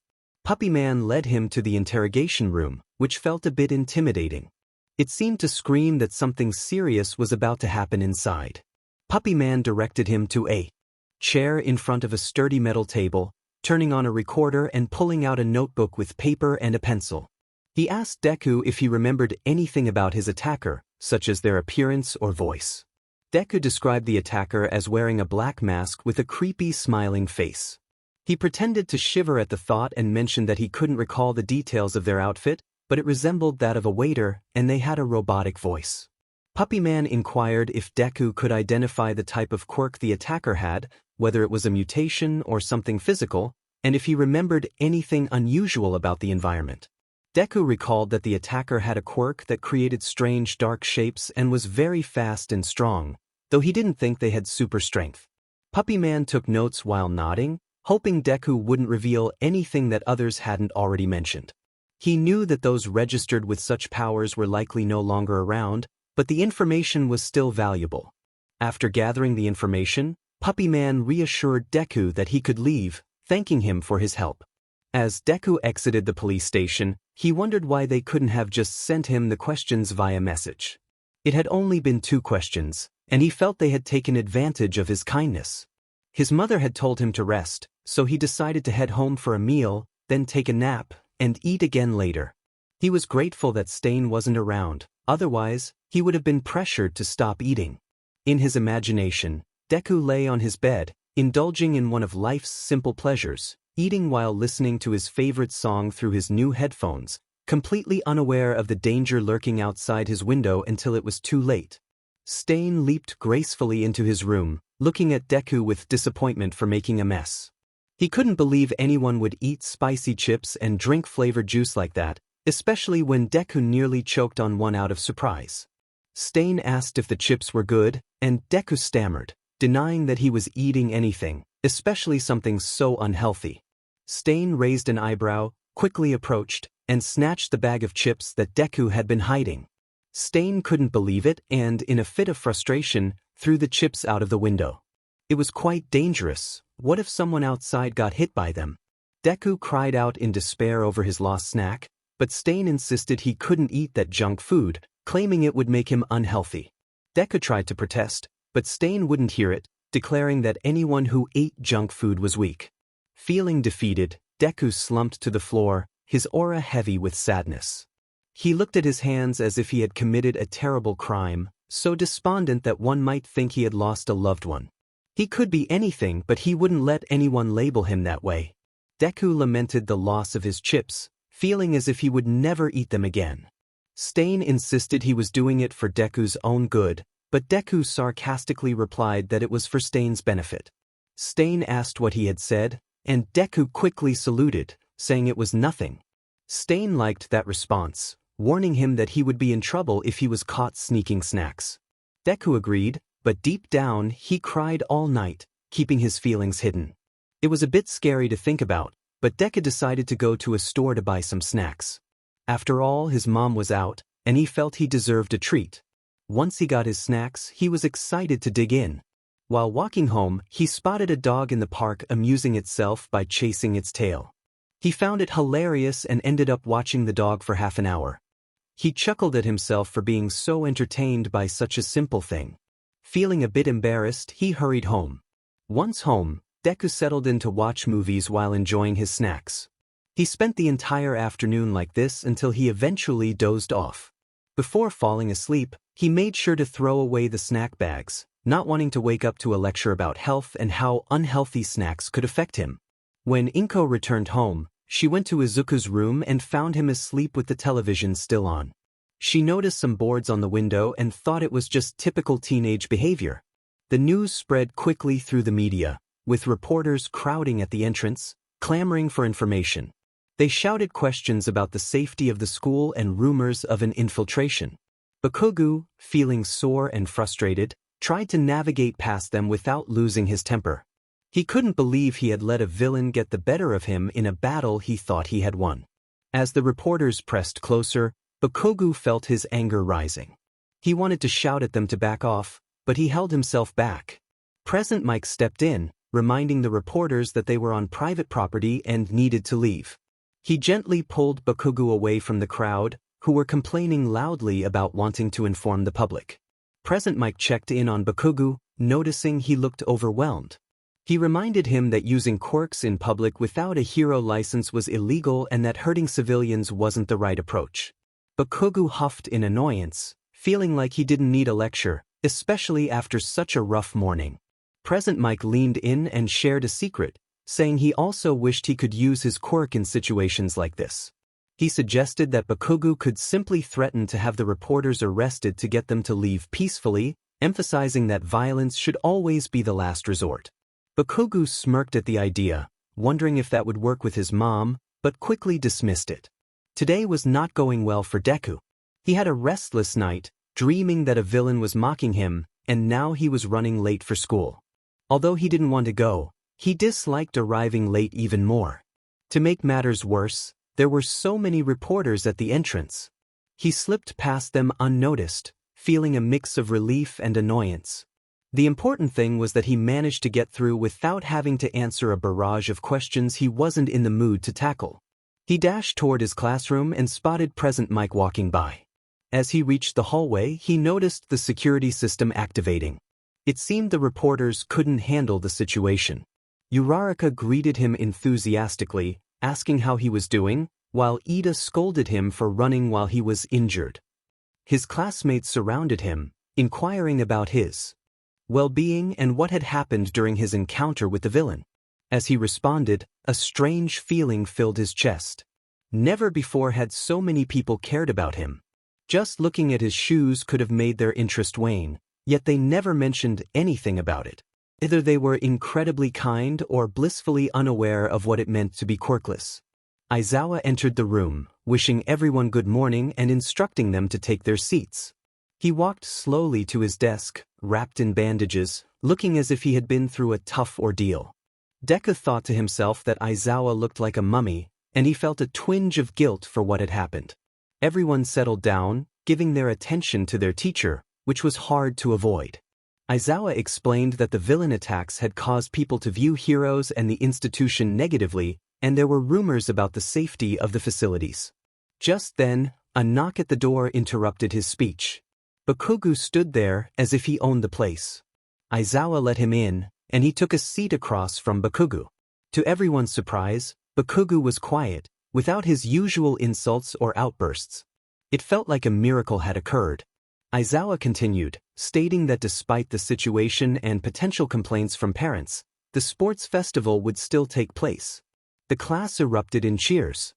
Puppyman led him to the interrogation room, which felt a bit intimidating. It seemed to scream that something serious was about to happen inside. Puppyman directed him to a chair in front of a sturdy metal table, turning on a recorder and pulling out a notebook with paper and a pencil. He asked Deku if he remembered anything about his attacker, such as their appearance or voice. Deku described the attacker as wearing a black mask with a creepy smiling face. He pretended to shiver at the thought and mentioned that he couldn't recall the details of their outfit, but it resembled that of a waiter, and they had a robotic voice. Puppyman inquired if Deku could identify the type of quirk the attacker had, whether it was a mutation or something physical, and if he remembered anything unusual about the environment. Deku recalled that the attacker had a quirk that created strange dark shapes and was very fast and strong, though he didn't think they had super strength. Puppyman took notes while nodding, hoping Deku wouldn't reveal anything that others hadn't already mentioned. He knew that those registered with such powers were likely no longer around, but the information was still valuable. After gathering the information, Puppyman reassured Deku that he could leave, thanking him for his help. As Deku exited the police station, he wondered why they couldn't have just sent him the questions via message. It had only been 2 questions, and he felt they had taken advantage of his kindness. His mother had told him to rest, so he decided to head home for a meal, then take a nap, and eat again later. He was grateful that Stain wasn't around, otherwise, he would have been pressured to stop eating. In his imagination, Deku lay on his bed, indulging in one of life's simple pleasures, eating while listening to his favorite song through his new headphones, completely unaware of the danger lurking outside his window until it was too late. Stain leaped gracefully into his room, looking at Deku with disappointment for making a mess. He couldn't believe anyone would eat spicy chips and drink flavored juice like that, especially when Deku nearly choked on one out of surprise. Stain asked if the chips were good, and Deku stammered, denying that he was eating anything, especially something so unhealthy. Stain raised an eyebrow, quickly approached, and snatched the bag of chips that Deku had been hiding. Stain couldn't believe it and, in a fit of frustration, threw the chips out of the window. It was quite dangerous. What if someone outside got hit by them? Deku cried out in despair over his lost snack, but Stain insisted he couldn't eat that junk food, claiming it would make him unhealthy. Deku tried to protest, but Stain wouldn't hear it, declaring that anyone who ate junk food was weak. Feeling defeated, Deku slumped to the floor, his aura heavy with sadness. He looked at his hands as if he had committed a terrible crime, so despondent that one might think he had lost a loved one. He could be anything, but he wouldn't let anyone label him that way. Deku lamented the loss of his chips, feeling as if he would never eat them again. Stain insisted he was doing it for Deku's own good, but Deku sarcastically replied that it was for Stain's benefit. Stain asked what he had said, and Deku quickly saluted, saying it was nothing. Stain liked that response, warning him that he would be in trouble if he was caught sneaking snacks. Deku agreed, but deep down he cried all night, keeping his feelings hidden. It was a bit scary to think about, but Deku decided to go to a store to buy some snacks. After all, his mom was out, and he felt he deserved a treat. Once he got his snacks, he was excited to dig in. While walking home, he spotted a dog in the park amusing itself by chasing its tail. He found it hilarious and ended up watching the dog for half an hour. He chuckled at himself for being so entertained by such a simple thing. Feeling a bit embarrassed, he hurried home. Once home, Deku settled in to watch movies while enjoying his snacks. He spent the entire afternoon like this until he eventually dozed off. Before falling asleep, he made sure to throw away the snack bags, not wanting to wake up to a lecture about health and how unhealthy snacks could affect him. When Inko returned home, she went to Izuku's room and found him asleep with the television still on. She noticed some boards on the window and thought it was just typical teenage behavior. The news spread quickly through the media, with reporters crowding at the entrance, clamoring for information. They shouted questions about the safety of the school and rumors of an infiltration. Bakugo, feeling sore and frustrated, tried to navigate past them without losing his temper. He couldn't believe he had let a villain get the better of him in a battle he thought he had won. As the reporters pressed closer, Bakugo felt his anger rising. He wanted to shout at them to back off, but he held himself back. Present Mike stepped in, reminding the reporters that they were on private property and needed to leave. He gently pulled Bakugo away from the crowd, who were complaining loudly about wanting to inform the public. Present Mike checked in on Bakugo, noticing he looked overwhelmed. He reminded him that using quirks in public without a hero license was illegal and that hurting civilians wasn't the right approach. Bakugo huffed in annoyance, feeling like he didn't need a lecture, especially after such a rough morning. Present Mike leaned in and shared a secret, saying he also wished he could use his quirk in situations like this. He suggested that Bakugo could simply threaten to have the reporters arrested to get them to leave peacefully, emphasizing that violence should always be the last resort. Bakugo smirked at the idea, wondering if that would work with his mom, but quickly dismissed it. Today was not going well for Deku. He had a restless night, dreaming that a villain was mocking him, and now he was running late for school. Although he didn't want to go, he disliked arriving late even more. To make matters worse, there were so many reporters at the entrance. He slipped past them unnoticed, feeling a mix of relief and annoyance. The important thing was that he managed to get through without having to answer a barrage of questions he wasn't in the mood to tackle. He dashed toward his classroom and spotted Present Mike walking by. As he reached the hallway, he noticed the security system activating. It seemed the reporters couldn't handle the situation. Uraraka greeted him enthusiastically, asking how he was doing, while Ida scolded him for running while he was injured. His classmates surrounded him, inquiring about his well-being and what had happened during his encounter with the villain. As he responded, a strange feeling filled his chest. Never before had so many people cared about him. Just looking at his shoes could have made their interest wane, yet they never mentioned anything about it. Either they were incredibly kind or blissfully unaware of what it meant to be quirkless. Aizawa entered the room, wishing everyone good morning and instructing them to take their seats. He walked slowly to his desk, wrapped in bandages, looking as if he had been through a tough ordeal. Deku thought to himself that Aizawa looked like a mummy, and he felt a twinge of guilt for what had happened. Everyone settled down, giving their attention to their teacher, which was hard to avoid. Aizawa explained that the villain attacks had caused people to view heroes and the institution negatively, and there were rumors about the safety of the facilities. Just then, a knock at the door interrupted his speech. Bakugu stood there as if he owned the place. Aizawa let him in, and he took a seat across from Bakugu. To everyone's surprise, Bakugu was quiet, without his usual insults or outbursts. It felt like a miracle had occurred. Aizawa continued, stating that despite the situation and potential complaints from parents, the sports festival would still take place. The class erupted in cheers.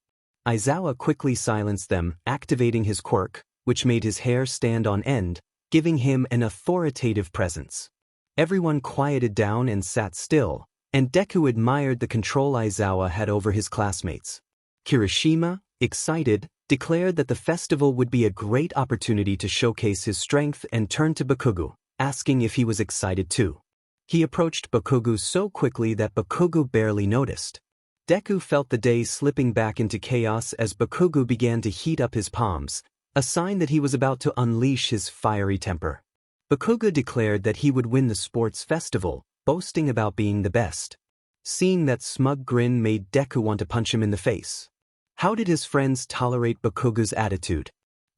Aizawa quickly silenced them, activating his quirk, which made his hair stand on end, giving him an authoritative presence. Everyone quieted down and sat still, and Deku admired the control Aizawa had over his classmates. Kirishima, excited, declared that the festival would be a great opportunity to showcase his strength and turned to Bakugu, asking if he was excited too. He approached Bakugu so quickly that Bakugu barely noticed. Deku felt the day slipping back into chaos as Bakugu began to heat up his palms, a sign that he was about to unleash his fiery temper. Bakugu declared that he would win the sports festival, boasting about being the best. Seeing that smug grin made Deku want to punch him in the face. How did his friends tolerate Bakugu's attitude?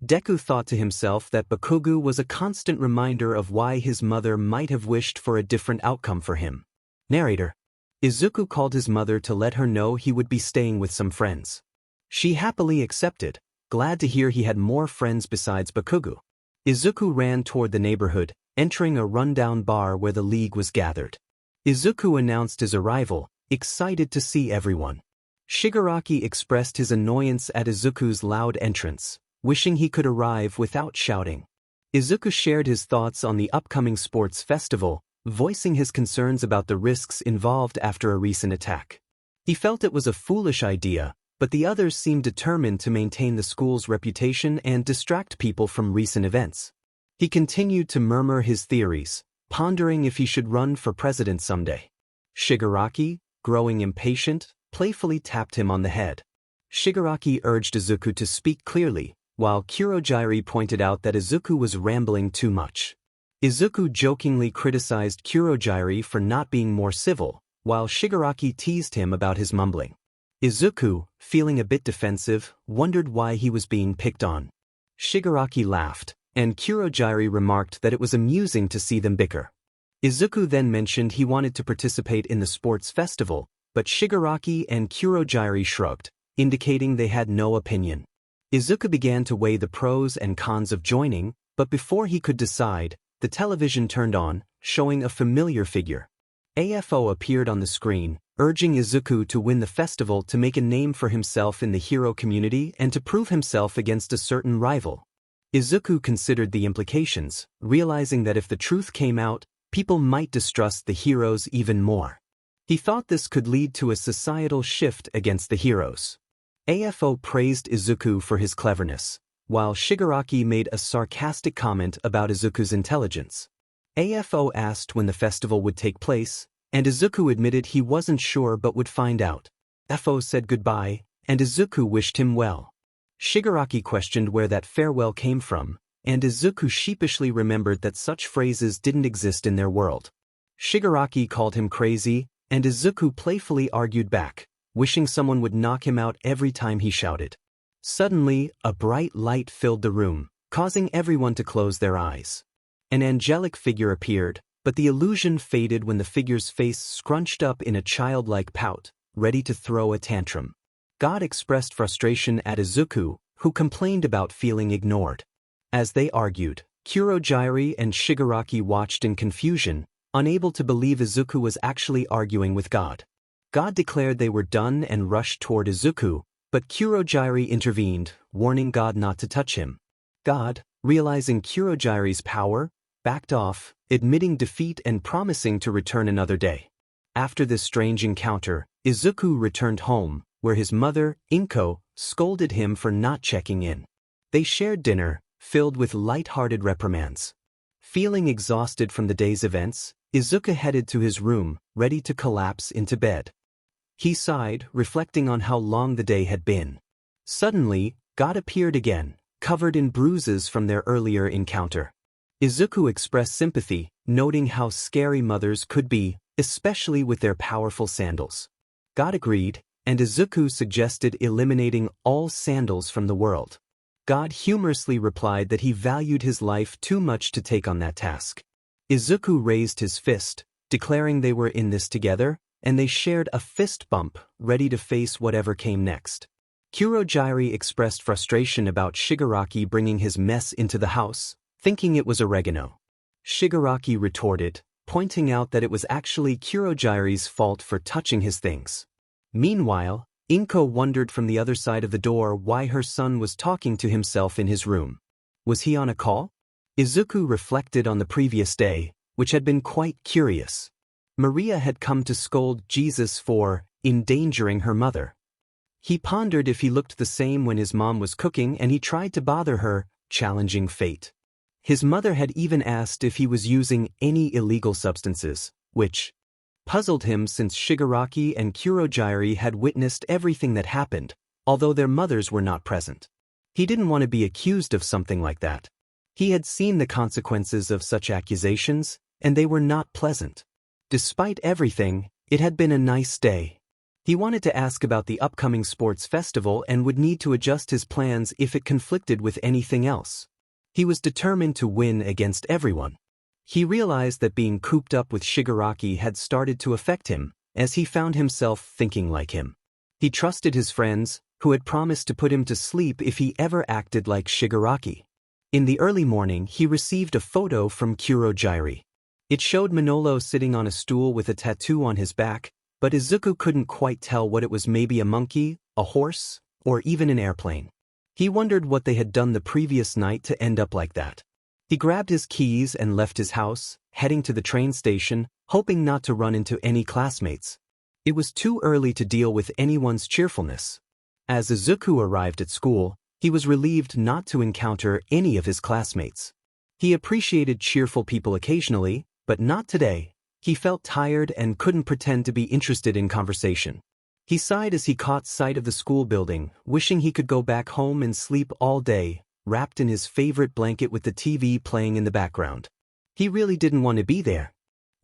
Deku thought to himself that Bakugu was a constant reminder of why his mother might have wished for a different outcome for him. Narrator. Izuku called his mother to let her know he would be staying with some friends. She happily accepted, glad to hear he had more friends besides Bakugu. Izuku ran toward the neighborhood, entering a rundown bar where the league was gathered. Izuku announced his arrival, excited to see everyone. Shigaraki expressed his annoyance at Izuku's loud entrance, wishing he could arrive without shouting. Izuku shared his thoughts on the upcoming sports festival, voicing his concerns about the risks involved after a recent attack. He felt it was a foolish idea, but the others seemed determined to maintain the school's reputation and distract people from recent events. He continued to murmur his theories, pondering if he should run for president someday. Shigaraki, growing impatient, playfully tapped him on the head. Shigaraki urged Izuku to speak clearly, while Kurojiri pointed out that Izuku was rambling too much. Izuku jokingly criticized Kurojiri for not being more civil, while Shigaraki teased him about his mumbling. Izuku, feeling a bit defensive, wondered why he was being picked on. Shigaraki laughed, and Kurojiri remarked that it was amusing to see them bicker. Izuku then mentioned he wanted to participate in the sports festival, but Shigaraki and Kurojiri shrugged, indicating they had no opinion. Izuku began to weigh the pros and cons of joining, but before he could decide, the television turned on, showing a familiar figure. AFO appeared on the screen, urging Izuku to win the festival to make a name for himself in the hero community and to prove himself against a certain rival. Izuku considered the implications, realizing that if the truth came out, people might distrust the heroes even more. He thought this could lead to a societal shift against the heroes. AFO praised Izuku for his cleverness, while Shigaraki made a sarcastic comment about Izuku's intelligence. AFO asked when the festival would take place, and Izuku admitted he wasn't sure but would find out. AFO said goodbye, and Izuku wished him well. Shigaraki questioned where that farewell came from, and Izuku sheepishly remembered that such phrases didn't exist in their world. Shigaraki called him crazy, and Izuku playfully argued back, wishing someone would knock him out every time he shouted. Suddenly, a bright light filled the room, causing everyone to close their eyes. An angelic figure appeared, but the illusion faded when the figure's face scrunched up in a childlike pout, ready to throw a tantrum. God expressed frustration at Izuku, who complained about feeling ignored. As they argued, Kurogyari and Shigaraki watched in confusion, unable to believe Izuku was actually arguing with God. God declared they were done and rushed toward Izuku, but Kurogyari intervened, warning God not to touch him. God, realizing Kurogyari's power, backed off, admitting defeat and promising to return another day. After this strange encounter, Izuku returned home, where his mother, Inko, scolded him for not checking in. They shared dinner, filled with light-hearted reprimands. Feeling exhausted from the day's events, Izuku headed to his room, ready to collapse into bed. He sighed, reflecting on how long the day had been. Suddenly, God appeared again, covered in bruises from their earlier encounter. Izuku expressed sympathy, noting how scary mothers could be, especially with their powerful sandals. God agreed, and Izuku suggested eliminating all sandals from the world. God humorously replied that he valued his life too much to take on that task. Izuku raised his fist, declaring they were in this together, and they shared a fist bump, ready to face whatever came next. Kurogyari expressed frustration about Shigaraki bringing his mess into the house, thinking it was oregano. Shigaraki retorted, pointing out that it was actually Kurogyari's fault for touching his things. Meanwhile, Inko wondered from the other side of the door why her son was talking to himself in his room. Was he on a call? Izuku reflected on the previous day, which had been quite curious. Maria had come to scold Jesus for endangering her mother. He pondered if he looked the same when his mom was cooking and he tried to bother her, challenging fate. His mother had even asked if he was using any illegal substances, which puzzled him since Shigaraki and Kurogyari had witnessed everything that happened, although their mothers were not present. He didn't want to be accused of something like that. He had seen the consequences of such accusations, and they were not pleasant. Despite everything, it had been a nice day. He wanted to ask about the upcoming sports festival and would need to adjust his plans if it conflicted with anything else. He was determined to win against everyone. He realized that being cooped up with Shigaraki had started to affect him, as he found himself thinking like him. He trusted his friends, who had promised to put him to sleep if he ever acted like Shigaraki. In the early morning, he received a photo from Kurogyari. It showed Manolo sitting on a stool with a tattoo on his back, but Izuku couldn't quite tell what it was, maybe a monkey, a horse, or even an airplane. He wondered what they had done the previous night to end up like that. He grabbed his keys and left his house, heading to the train station, hoping not to run into any classmates. It was too early to deal with anyone's cheerfulness. As Izuku arrived at school, he was relieved not to encounter any of his classmates. He appreciated cheerful people occasionally, but not today. He felt tired and couldn't pretend to be interested in conversation. He sighed as he caught sight of the school building, wishing he could go back home and sleep all day, wrapped in his favorite blanket with the TV playing in the background. He really didn't want to be there.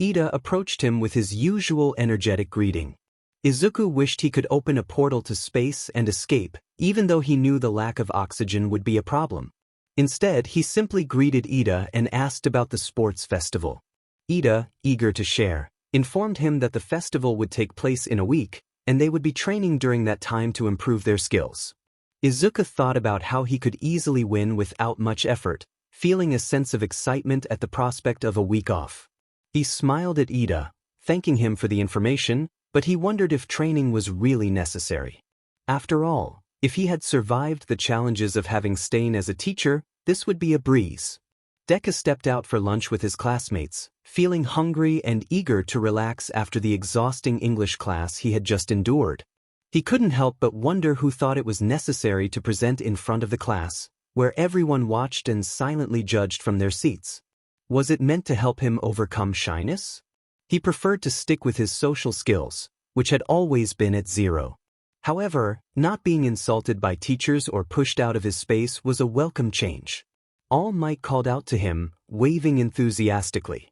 Ida approached him with his usual energetic greeting. Izuku wished he could open a portal to space and escape, even though he knew the lack of oxygen would be a problem. Instead, he simply greeted Ida and asked about the sports festival. Ida, eager to share, informed him that the festival would take place in a week, and they would be training during that time to improve their skills. Izuku thought about how he could easily win without much effort, feeling a sense of excitement at the prospect of a week off. He smiled at Ida, thanking him for the information, but he wondered if training was really necessary. After all, if he had survived the challenges of having Stain as a teacher, this would be a breeze. Deku stepped out for lunch with his classmates, feeling hungry and eager to relax after the exhausting English class he had just endured. He couldn't help but wonder who thought it was necessary to present in front of the class, where everyone watched and silently judged from their seats. Was it meant to help him overcome shyness? He preferred to stick with his social skills, which had always been at zero. However, not being insulted by teachers or pushed out of his space was a welcome change. All Might called out to him, waving enthusiastically.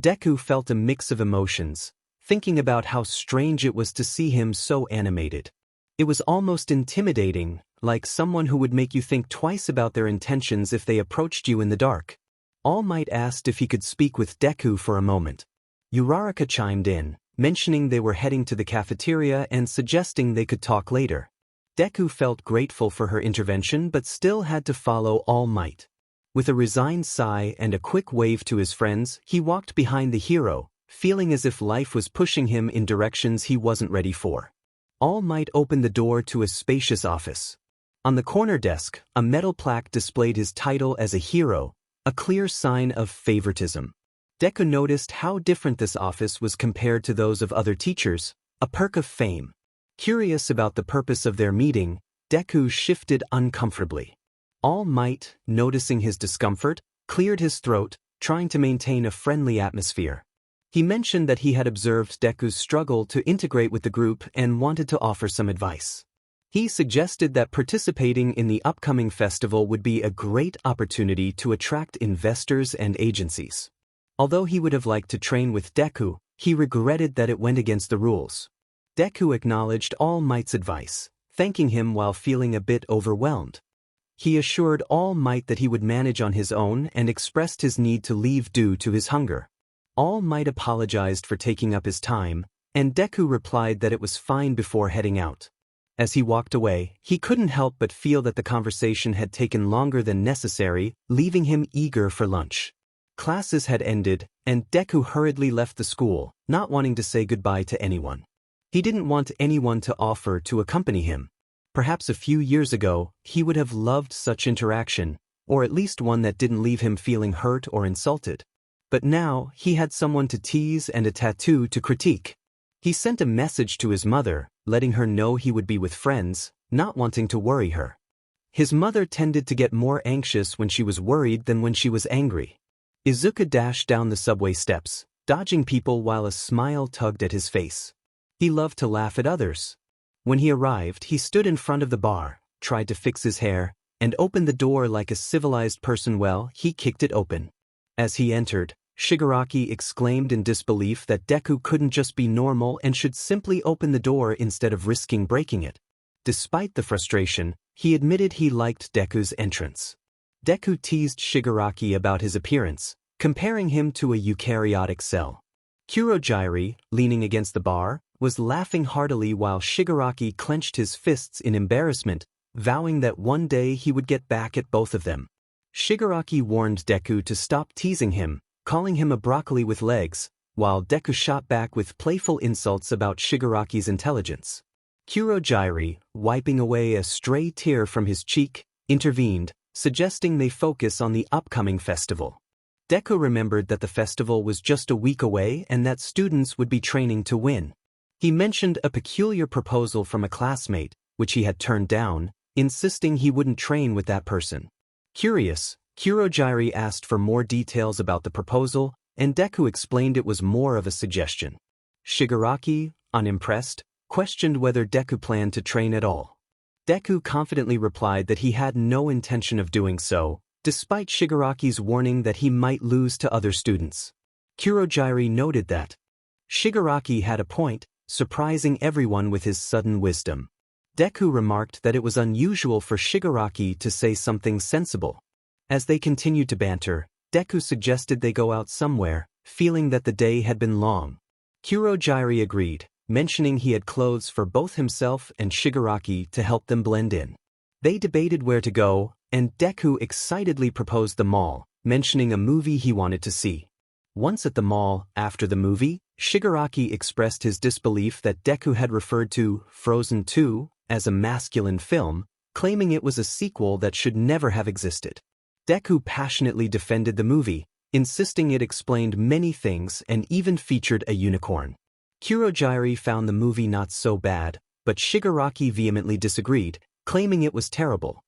Deku felt a mix of emotions, thinking about how strange it was to see him so animated. It was almost intimidating, like someone who would make you think twice about their intentions if they approached you in the dark. All Might asked if he could speak with Deku for a moment. Uraraka chimed in, mentioning they were heading to the cafeteria and suggesting they could talk later. Deku felt grateful for her intervention but still had to follow All Might. With a resigned sigh and a quick wave to his friends, he walked behind the hero, feeling as if life was pushing him in directions he wasn't ready for. All Might opened the door to a spacious office. On the corner desk, a metal plaque displayed his title as a hero, a clear sign of favoritism. Deku noticed how different this office was compared to those of other teachers, a perk of fame. Curious about the purpose of their meeting, Deku shifted uncomfortably. All Might, noticing his discomfort, cleared his throat, trying to maintain a friendly atmosphere. He mentioned that he had observed Deku's struggle to integrate with the group and wanted to offer some advice. He suggested that participating in the upcoming festival would be a great opportunity to attract investors and agencies. Although he would have liked to train with Deku, he regretted that it went against the rules. Deku acknowledged All Might's advice, thanking him while feeling a bit overwhelmed. He assured All Might that he would manage on his own and expressed his need to leave due to his hunger. All Might apologized for taking up his time, and Deku replied that it was fine before heading out. As he walked away, he couldn't help but feel that the conversation had taken longer than necessary, leaving him eager for lunch. Classes had ended, and Deku hurriedly left the school, not wanting to say goodbye to anyone. He didn't want anyone to offer to accompany him. Perhaps a few years ago, he would have loved such interaction, or at least one that didn't leave him feeling hurt or insulted. But now, he had someone to tease and a tattoo to critique. He sent a message to his mother, letting her know he would be with friends, not wanting to worry her. His mother tended to get more anxious when she was worried than when she was angry. Izuka dashed down the subway steps, dodging people while a smile tugged at his face. He loved to laugh at others. When he arrived, he stood in front of the bar, tried to fix his hair, and opened the door like a civilized person. He kicked it open. As he entered, Shigaraki exclaimed in disbelief that Deku couldn't just be normal and should simply open the door instead of risking breaking it. Despite the frustration, he admitted he liked Deku's entrance. Deku teased Shigaraki about his appearance, comparing him to a eukaryotic cell. Kurojiri, leaning against the bar, was laughing heartily while Shigaraki clenched his fists in embarrassment, vowing that one day he would get back at both of them. Shigaraki warned Deku to stop teasing him, calling him a broccoli with legs, while Deku shot back with playful insults about Shigaraki's intelligence. Kurojiri, wiping away a stray tear from his cheek, intervened, suggesting they focus on the upcoming festival. Deku remembered that the festival was just a week away and that students would be training to win. He mentioned a peculiar proposal from a classmate, which he had turned down, insisting he wouldn't train with that person. Curious, Kurojiri asked for more details about the proposal, and Deku explained it was more of a suggestion. Shigaraki, unimpressed, questioned whether Deku planned to train at all. Deku confidently replied that he had no intention of doing so, despite Shigaraki's warning that he might lose to other students. Kurojiri noted that Shigaraki had a point, surprising everyone with his sudden wisdom. Deku remarked that it was unusual for Shigaraki to say something sensible. As they continued to banter, Deku suggested they go out somewhere, feeling that the day had been long. Kurojiri agreed, mentioning he had clothes for both himself and Shigaraki to help them blend in. They debated where to go, and Deku excitedly proposed the mall, mentioning a movie he wanted to see. Once at the mall, after the movie, Shigaraki expressed his disbelief that Deku had referred to Frozen 2 as a masculine film, claiming it was a sequel that should never have existed. Deku passionately defended the movie, insisting it explained many things and even featured a unicorn. Kurojiri found the movie not so bad, but Shigaraki vehemently disagreed, claiming it was terrible.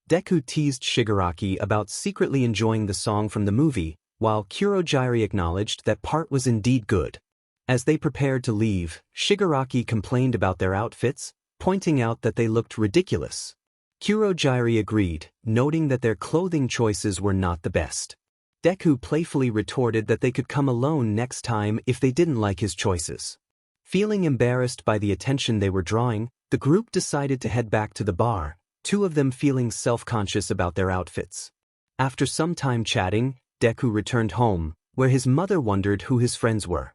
Deku teased Shigaraki about secretly enjoying the song from the movie, while Kurojiri acknowledged that part was indeed good. As they prepared to leave, Shigaraki complained about their outfits, pointing out that they looked ridiculous. Kurojiri agreed, noting that their clothing choices were not the best. Deku playfully retorted that they could come alone next time if they didn't like his choices. Feeling embarrassed by the attention they were drawing, the group decided to head back to the bar, two of them feeling self-conscious about their outfits. After some time chatting, Deku returned home, where his mother wondered who his friends were.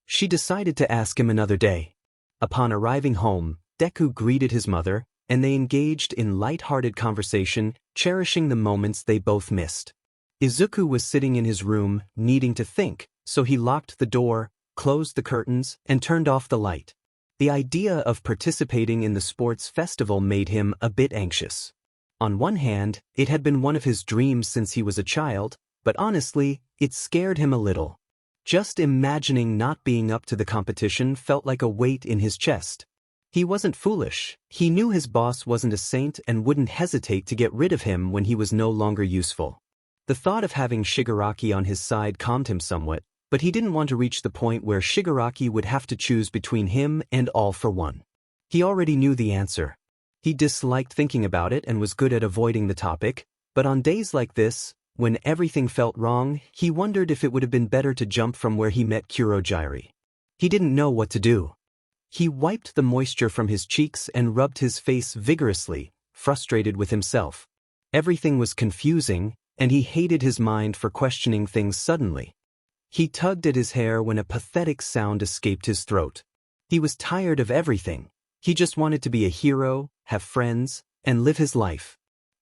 She decided to ask him another day. Upon arriving home, Deku greeted his mother, and they engaged in light-hearted conversation, cherishing the moments they both missed. Izuku was sitting in his room, needing to think, so he locked the door, closed the curtains, and turned off the light. The idea of participating in the sports festival made him a bit anxious. On one hand, it had been one of his dreams since he was a child, but honestly, it scared him a little. Just imagining not being up to the competition felt like a weight in his chest. He wasn't foolish. He knew his boss wasn't a saint and wouldn't hesitate to get rid of him when he was no longer useful. The thought of having Shigaraki on his side calmed him somewhat, but he didn't want to reach the point where Shigaraki would have to choose between him and All for One. He already knew the answer. He disliked thinking about it and was good at avoiding the topic, but on days like this, when everything felt wrong, he wondered if it would have been better to jump from where he met Kurojiri. He didn't know what to do. He wiped the moisture from his cheeks and rubbed his face vigorously, frustrated with himself. Everything was confusing, and he hated his mind for questioning things suddenly. He tugged at his hair when a pathetic sound escaped his throat. He was tired of everything. He just wanted to be a hero, have friends, and live his life.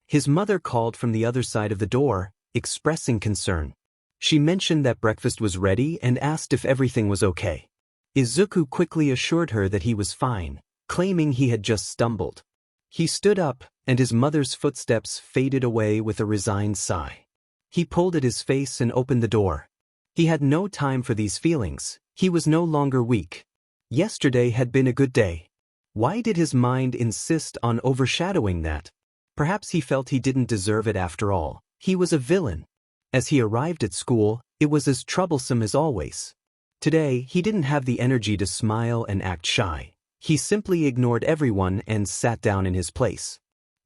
His mother called from the other side of the door, expressing concern. She mentioned that breakfast was ready and asked if everything was okay. Izuku quickly assured her that he was fine, claiming he had just stumbled. He stood up, and his mother's footsteps faded away with a resigned sigh. He pulled at his face and opened the door. He had no time for these feelings. He was no longer weak. Yesterday had been a good day. Why did his mind insist on overshadowing that? Perhaps he felt he didn't deserve it after all. He was a villain. As he arrived at school, it was as troublesome as always. Today, he didn't have the energy to smile and act shy. He simply ignored everyone and sat down in his place.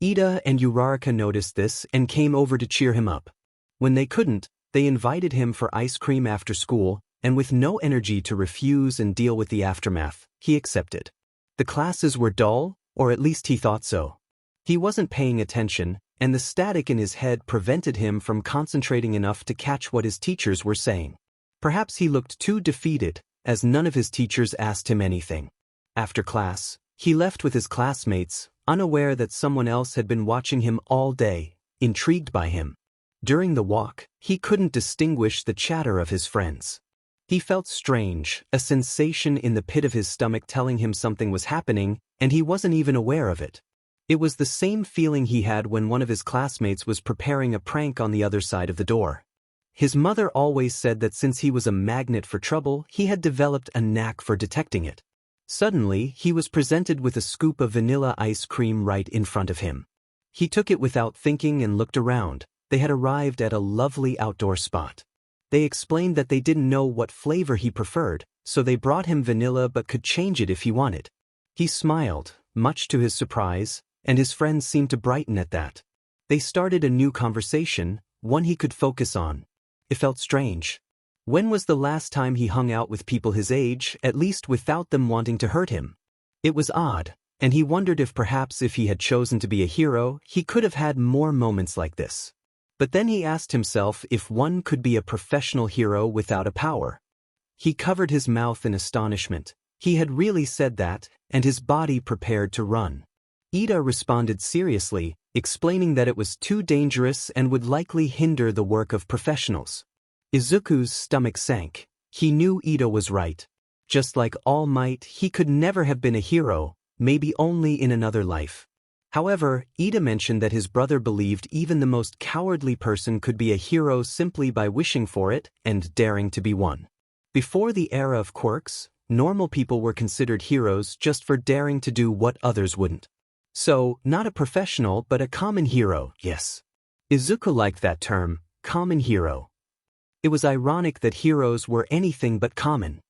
Ida and Uraraka noticed this and came over to cheer him up. When they couldn't, they invited him for ice cream after school, and with no energy to refuse and deal with the aftermath, he accepted. The classes were dull, or at least he thought so. He wasn't paying attention, and the static in his head prevented him from concentrating enough to catch what his teachers were saying. Perhaps he looked too defeated, as none of his teachers asked him anything. After class, he left with his classmates, unaware that someone else had been watching him all day, intrigued by him. During the walk, he couldn't distinguish the chatter of his friends. He felt strange, a sensation in the pit of his stomach telling him something was happening, and he wasn't even aware of it. It was the same feeling he had when one of his classmates was preparing a prank on the other side of the door. His mother always said that since he was a magnet for trouble, he had developed a knack for detecting it. Suddenly, he was presented with a scoop of vanilla ice cream right in front of him. He took it without thinking and looked around. They had arrived at a lovely outdoor spot. They explained that they didn't know what flavor he preferred, so they brought him vanilla but could change it if he wanted. He smiled, much to his surprise, and his friends seemed to brighten at that. They started a new conversation, one he could focus on. It felt strange. When was the last time he hung out with people his age, at least without them wanting to hurt him? It was odd, and he wondered if perhaps if he had chosen to be a hero, he could have had more moments like this. But then he asked himself if one could be a professional hero without a power. He covered his mouth in astonishment. He had really said that, and his body prepared to run. Ida responded seriously, explaining that it was too dangerous and would likely hinder the work of professionals. Izuku's stomach sank. He knew Ida was right. Just like All Might, he could never have been a hero, maybe only in another life. However, Ida mentioned that his brother believed even the most cowardly person could be a hero simply by wishing for it and daring to be one. Before the era of quirks, normal people were considered heroes just for daring to do what others wouldn't. So, not a professional but a common hero, yes. Izuku liked that term, common hero. It was ironic that heroes were anything but common.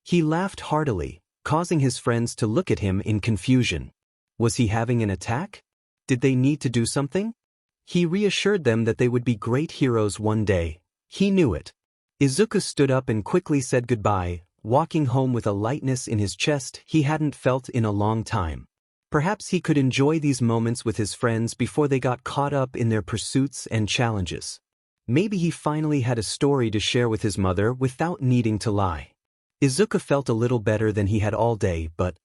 He laughed heartily, causing his friends to look at him in confusion. Was he having an attack? Did they need to do something? He reassured them that they would be great heroes one day. He knew it. Izuku stood up and quickly said goodbye, walking home with a lightness in his chest he hadn't felt in a long time. Perhaps he could enjoy these moments with his friends before they got caught up in their pursuits and challenges. Maybe he finally had a story to share with his mother without needing to lie. Izuku felt a little better than he had all day, but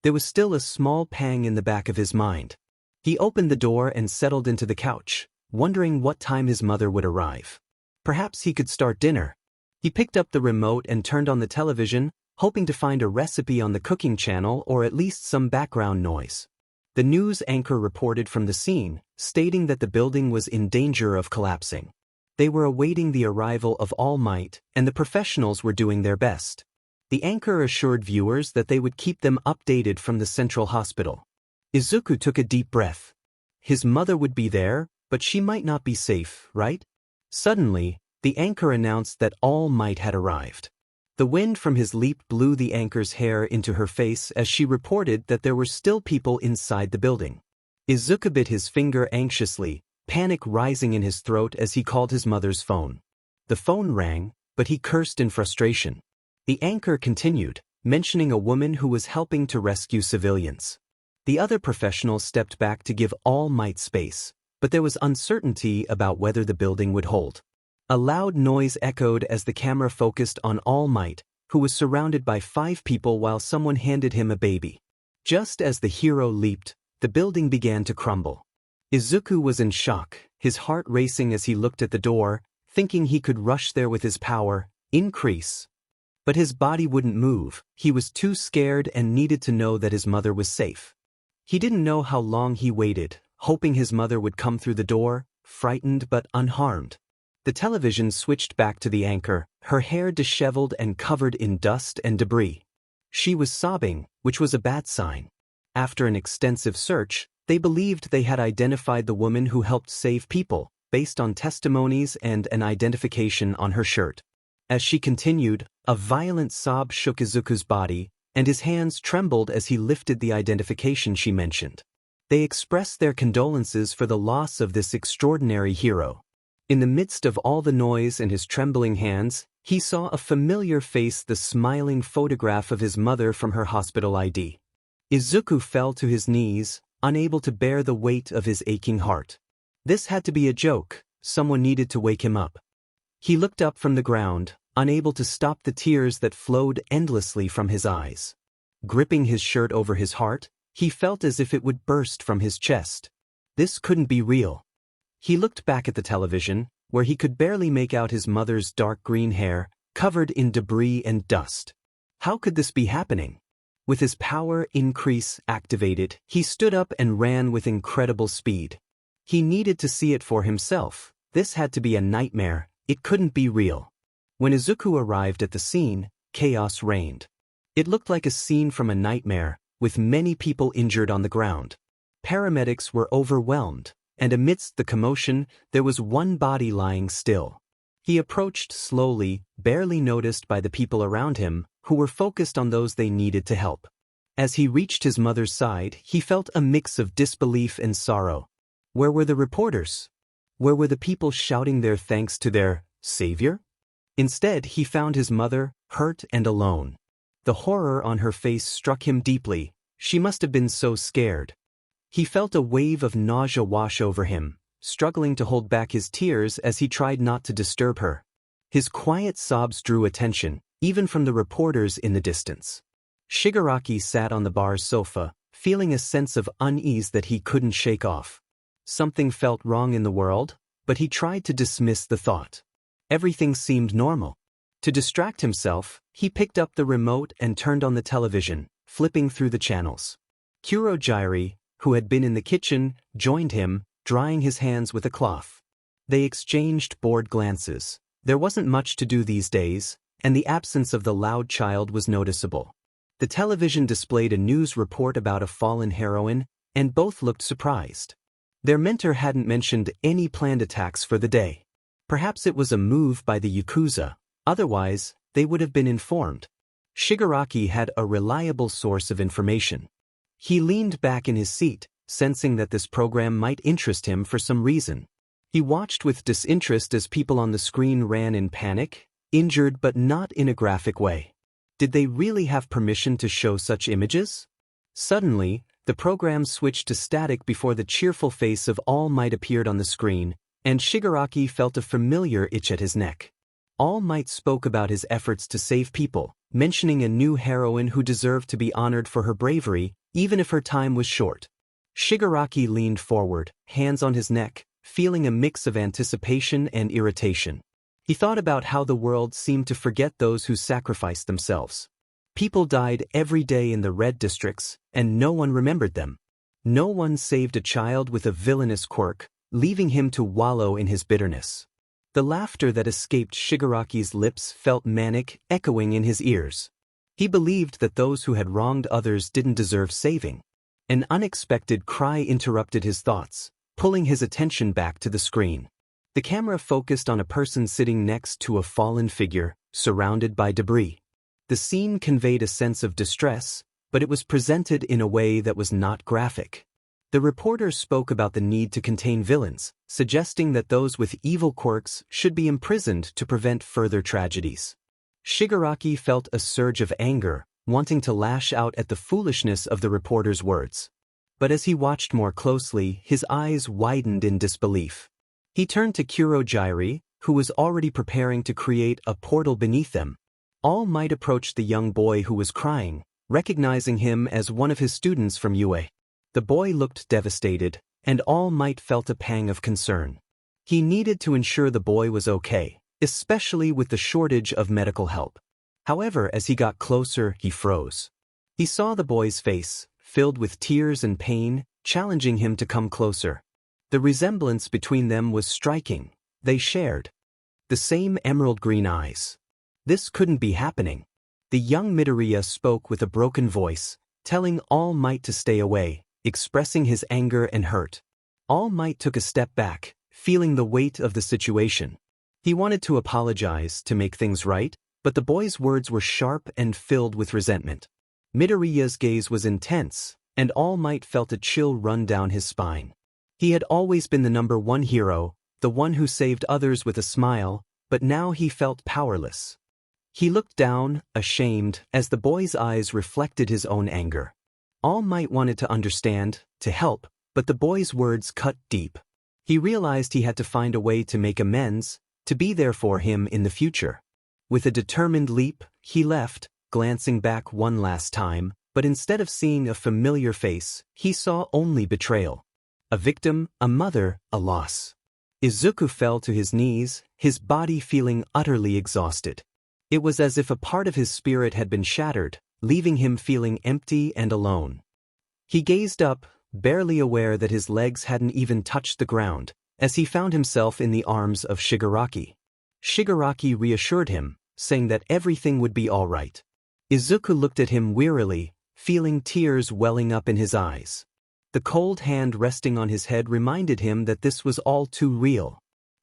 there was still a small pang in the back of his mind. He opened the door and settled into the couch, wondering what time his mother would arrive. Perhaps he could start dinner. He picked up the remote and turned on the television, hoping to find a recipe on the cooking channel or at least some background noise. The news anchor reported from the scene, stating that the building was in danger of collapsing. They were awaiting the arrival of All Might, and the professionals were doing their best. The anchor assured viewers that they would keep them updated from the central hospital. Izuku took a deep breath. His mother would be there, but she might not be safe, right? Suddenly, the anchor announced that All Might had arrived. The wind from his leap blew the anchor's hair into her face as she reported that there were still people inside the building. Izuku bit his finger anxiously, panic rising in his throat as he called his mother's phone. The phone rang, but he cursed in frustration. The anchor continued, mentioning a woman who was helping to rescue civilians. The other professionals stepped back to give All Might space, but there was uncertainty about whether the building would hold. A loud noise echoed as the camera focused on All Might, who was surrounded by 5 people while someone handed him a baby. Just as the hero leaped, the building began to crumble. Izuku was in shock, his heart racing as he looked at the door, thinking he could rush there with his power, increase. But his body wouldn't move, he was too scared and needed to know that his mother was safe. He didn't know how long he waited, hoping his mother would come through the door, frightened but unharmed. The television switched back to the anchor, her hair disheveled and covered in dust and debris. She was sobbing, which was a bad sign. After an extensive search, they believed they had identified the woman who helped save people, based on testimonies and an identification on her shirt. As she continued, a violent sob shook Izuku's body, and his hands trembled as he lifted the identification she mentioned. They expressed their condolences for the loss of this extraordinary hero. In the midst of all the noise and his trembling hands, he saw a familiar face, the smiling photograph of his mother from her hospital ID. Izuku fell to his knees, unable to bear the weight of his aching heart. This had to be a joke, someone needed to wake him up. He looked up from the ground, unable to stop the tears that flowed endlessly from his eyes. Gripping his shirt over his heart, he felt as if it would burst from his chest. This couldn't be real. He looked back at the television, where he could barely make out his mother's dark green hair, covered in debris and dust. How could this be happening? With his power increase activated, he stood up and ran with incredible speed. He needed to see it for himself. This had to be a nightmare, it couldn't be real. When Izuku arrived at the scene, chaos reigned. It looked like a scene from a nightmare, with many people injured on the ground. Paramedics were overwhelmed, and amidst the commotion, there was one body lying still. He approached slowly, barely noticed by the people around him, who were focused on those they needed to help. As he reached his mother's side, he felt a mix of disbelief and sorrow. Where were the reporters? Where were the people shouting their thanks to their savior? Instead, he found his mother, hurt and alone. The horror on her face struck him deeply. She must have been so scared. He felt a wave of nausea wash over him, struggling to hold back his tears as he tried not to disturb her. His quiet sobs drew attention, even from the reporters in the distance. Shigaraki sat on the bar's sofa, feeling a sense of unease that he couldn't shake off. Something felt wrong in the world, but he tried to dismiss the thought. Everything seemed normal. To distract himself, he picked up the remote and turned on the television, flipping through the channels. Kurojiri, who had been in the kitchen, joined him, drying his hands with a cloth. They exchanged bored glances. There wasn't much to do these days, and the absence of the loud child was noticeable. The television displayed a news report about a fallen heroine, and both looked surprised. Their mentor hadn't mentioned any planned attacks for the day. Perhaps it was a move by the Yakuza, otherwise, they would have been informed. Shigaraki had a reliable source of information. He leaned back in his seat, sensing that this program might interest him for some reason. He watched with disinterest as people on the screen ran in panic, injured but not in a graphic way. Did they really have permission to show such images? Suddenly, the program switched to static before the cheerful face of All Might appeared on the screen, and Shigaraki felt a familiar itch at his neck. All Might spoke about his efforts to save people, mentioning a new heroine who deserved to be honored for her bravery, even if her time was short. Shigaraki leaned forward, hands on his neck, feeling a mix of anticipation and irritation. He thought about how the world seemed to forget those who sacrificed themselves. People died every day in the red districts, and no one remembered them. No one saved a child with a villainous quirk, leaving him to wallow in his bitterness. The laughter that escaped Shigaraki's lips felt manic, echoing in his ears. He believed that those who had wronged others didn't deserve saving. An unexpected cry interrupted his thoughts, pulling his attention back to the screen. The camera focused on a person sitting next to a fallen figure, surrounded by debris. The scene conveyed a sense of distress, but it was presented in a way that was not graphic. The reporter spoke about the need to contain villains, suggesting that those with evil quirks should be imprisoned to prevent further tragedies. Shigaraki felt a surge of anger, wanting to lash out at the foolishness of the reporter's words. But as he watched more closely, his eyes widened in disbelief. He turned to Kurojiiri, who was already preparing to create a portal beneath them. All Might approached the young boy who was crying, recognizing him as one of his students from UA. The boy looked devastated, and All Might felt a pang of concern. He needed to ensure the boy was okay, especially with the shortage of medical help. However, as he got closer, he froze. He saw the boy's face, filled with tears and pain, challenging him to come closer. The resemblance between them was striking. They shared the same emerald green eyes. This couldn't be happening. The young Midoriya spoke with a broken voice, telling All Might to stay away, expressing his anger and hurt. All Might took a step back, feeling the weight of the situation. He wanted to apologize to make things right, but the boy's words were sharp and filled with resentment. Midoriya's gaze was intense, and All Might felt a chill run down his spine. He had always been the #1 hero, the one who saved others with a smile, but now he felt powerless. He looked down, ashamed, as the boy's eyes reflected his own anger. All Might wanted to understand, to help, but the boy's words cut deep. He realized he had to find a way to make amends, to be there for him in the future. With a determined leap, he left, glancing back one last time, but instead of seeing a familiar face, he saw only betrayal. A victim, a mother, a loss. Izuku fell to his knees, his body feeling utterly exhausted. It was as if a part of his spirit had been shattered, leaving him feeling empty and alone. He gazed up, barely aware that his legs hadn't even touched the ground, as he found himself in the arms of Shigaraki. Shigaraki reassured him, saying that everything would be all right. Izuku looked at him wearily, feeling tears welling up in his eyes. The cold hand resting on his head reminded him that this was all too real.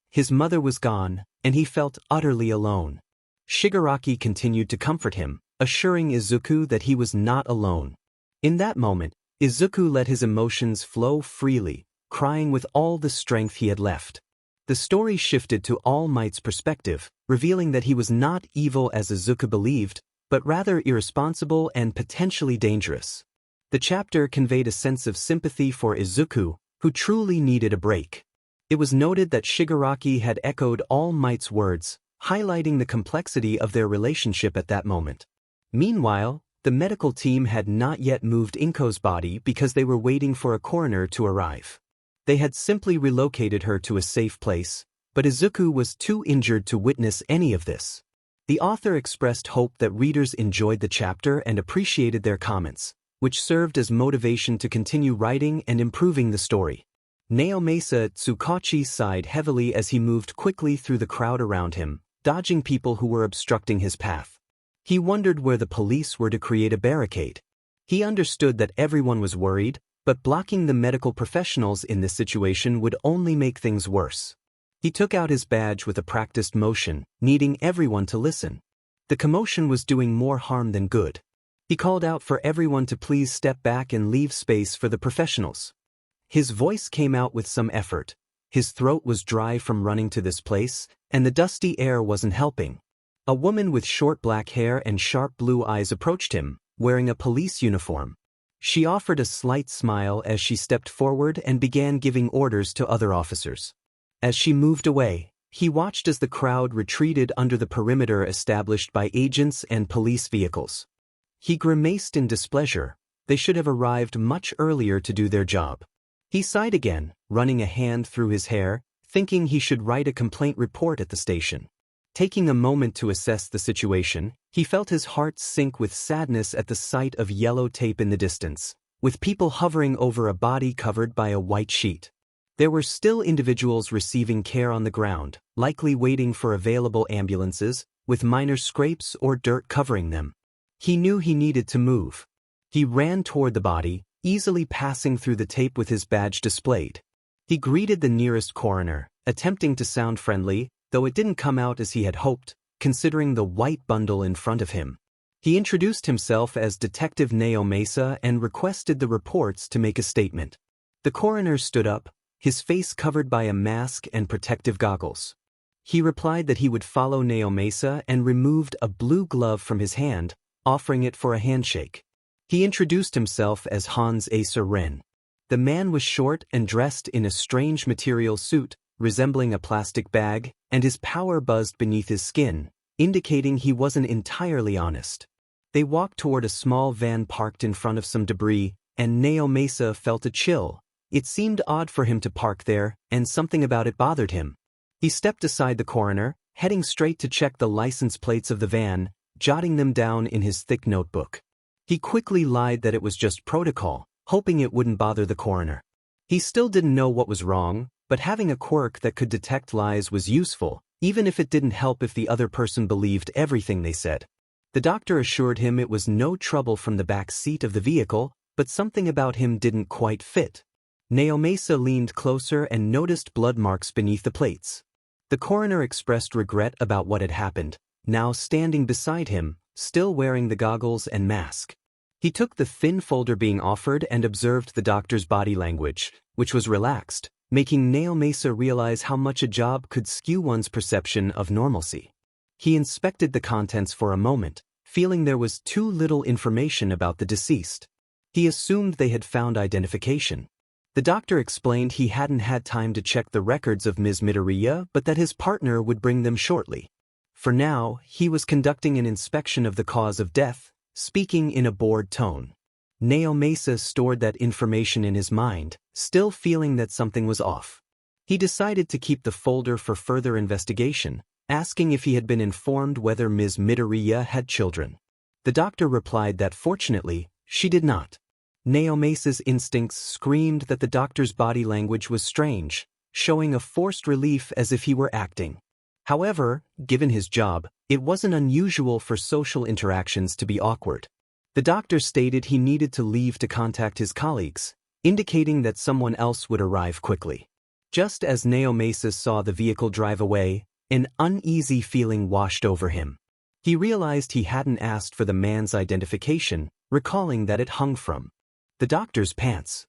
His mother was gone, and he felt utterly alone. Shigaraki continued to comfort him, assuring Izuku that he was not alone. In that moment, Izuku let his emotions flow freely, crying with all the strength he had left. The story shifted to All Might's perspective, revealing that he was not evil as Izuku believed, but rather irresponsible and potentially dangerous. The chapter conveyed a sense of sympathy for Izuku, who truly needed a break. It was noted that Shigaraki had echoed All Might's words, highlighting the complexity of their relationship at that moment. Meanwhile, the medical team had not yet moved Inko's body because they were waiting for a coroner to arrive. They had simply relocated her to a safe place, but Izuku was too injured to witness any of this. The author expressed hope that readers enjoyed the chapter and appreciated their comments, which served as motivation to continue writing and improving the story. Naomasa Tsukachi sighed heavily as he moved quickly through the crowd around him, dodging people who were obstructing his path. He wondered where the police were to create a barricade. He understood that everyone was worried, but blocking the medical professionals in this situation would only make things worse. He took out his badge with a practiced motion, needing everyone to listen. The commotion was doing more harm than good. He called out for everyone to please step back and leave space for the professionals. His voice came out with some effort. His throat was dry from running to this place, and the dusty air wasn't helping. A woman with short black hair and sharp blue eyes approached him, wearing a police uniform. She offered a slight smile as she stepped forward and began giving orders to other officers. As she moved away, he watched as the crowd retreated under the perimeter established by agents and police vehicles. He grimaced in displeasure. They should have arrived much earlier to do their job. He sighed again, running a hand through his hair, thinking he should write a complaint report at the station. Taking a moment to assess the situation, he felt his heart sink with sadness at the sight of yellow tape in the distance, with people hovering over a body covered by a white sheet. There were still individuals receiving care on the ground, likely waiting for available ambulances, with minor scrapes or dirt covering them. He knew he needed to move. He ran toward the body, easily passing through the tape with his badge displayed. He greeted the nearest coroner, attempting to sound friendly, though it didn't come out as he had hoped, considering the white bundle in front of him. He introduced himself as Detective Neo Mesa and requested the reports to make a statement. The coroner stood up, his face covered by a mask and protective goggles. He replied that he would follow Neo Mesa and removed a blue glove from his hand, offering it for a handshake. He introduced himself as Hans Asa Ren. The man was short and dressed in a strange material suit, resembling a plastic bag, and his power buzzed beneath his skin, indicating he wasn't entirely honest. They walked toward a small van parked in front of some debris, and Neo Mesa felt a chill. It seemed odd for him to park there, and something about it bothered him. He stepped aside the coroner, heading straight to check the license plates of the van, jotting them down in his thick notebook. He quickly lied that it was just protocol, hoping it wouldn't bother the coroner. He still didn't know what was wrong, but having a quirk that could detect lies was useful, even if it didn't help if the other person believed everything they said. The doctor assured him it was no trouble from the back seat of the vehicle, but something about him didn't quite fit. Neo Mesa leaned closer and noticed blood marks beneath the plates. The coroner expressed regret about what had happened, now standing beside him, still wearing the goggles and mask. He took the thin folder being offered and observed the doctor's body language, which was relaxed, making Neo Mesa realize how much a job could skew one's perception of normalcy. He inspected the contents for a moment, feeling there was too little information about the deceased. He assumed they had found identification. The doctor explained he hadn't had time to check the records of Ms. Midoriya, but that his partner would bring them shortly. For now, he was conducting an inspection of the cause of death, speaking in a bored tone. Neo Mesa stored that information in his mind, still feeling that something was off. He decided to keep the folder for further investigation, asking if he had been informed whether Ms. Midoriya had children. The doctor replied that fortunately, she did not. Neo Mesa's instincts screamed that the doctor's body language was strange, showing a forced relief as if he were acting. However, given his job, it wasn't unusual for social interactions to be awkward. The doctor stated he needed to leave to contact his colleagues, indicating that someone else would arrive quickly. Just as Neo Mesa saw the vehicle drive away, an uneasy feeling washed over him. He realized he hadn't asked for the man's identification, recalling that it hung from the doctor's pants.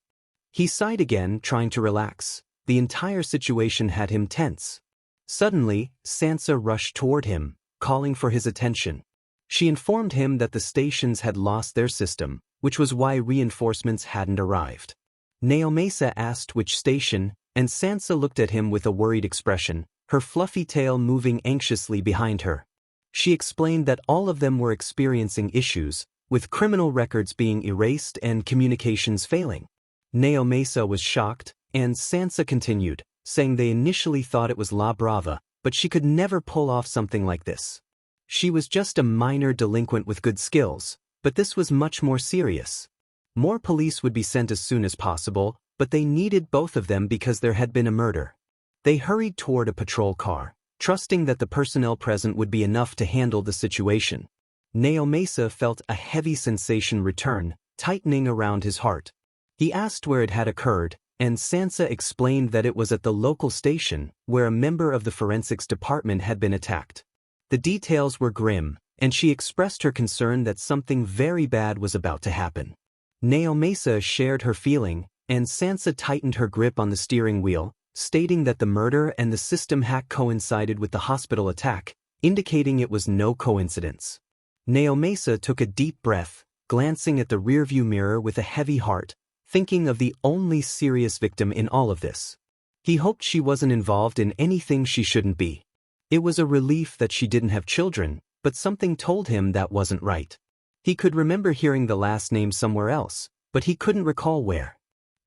He sighed again, trying to relax. The entire situation had him tense. Suddenly, Sansa rushed toward him, calling for his attention. She informed him that the stations had lost their system, which was why reinforcements hadn't arrived. Neo Mesa asked which station, and Sansa looked at him with a worried expression, her fluffy tail moving anxiously behind her. She explained that all of them were experiencing issues, with criminal records being erased and communications failing. Neo Mesa was shocked, and Sansa continued, saying they initially thought it was La Brava, but she could never pull off something like this. She was just a minor delinquent with good skills, but this was much more serious. More police would be sent as soon as possible, but they needed both of them because there had been a murder. They hurried toward a patrol car, trusting that the personnel present would be enough to handle the situation. Neo Mesa felt a heavy sensation return, tightening around his heart. He asked where it had occurred, and Sansa explained that it was at the local station, where a member of the forensics department had been attacked. The details were grim, and she expressed her concern that something very bad was about to happen. Neo Mesa shared her feeling, and Sansa tightened her grip on the steering wheel, stating that the murder and the system hack coincided with the hospital attack, indicating it was no coincidence. Naomasa took a deep breath, glancing at the rearview mirror with a heavy heart, thinking of the only serious victim in all of this. He hoped she wasn't involved in anything she shouldn't be. It was a relief that she didn't have children, but something told him that wasn't right. He could remember hearing the last name somewhere else, but he couldn't recall where.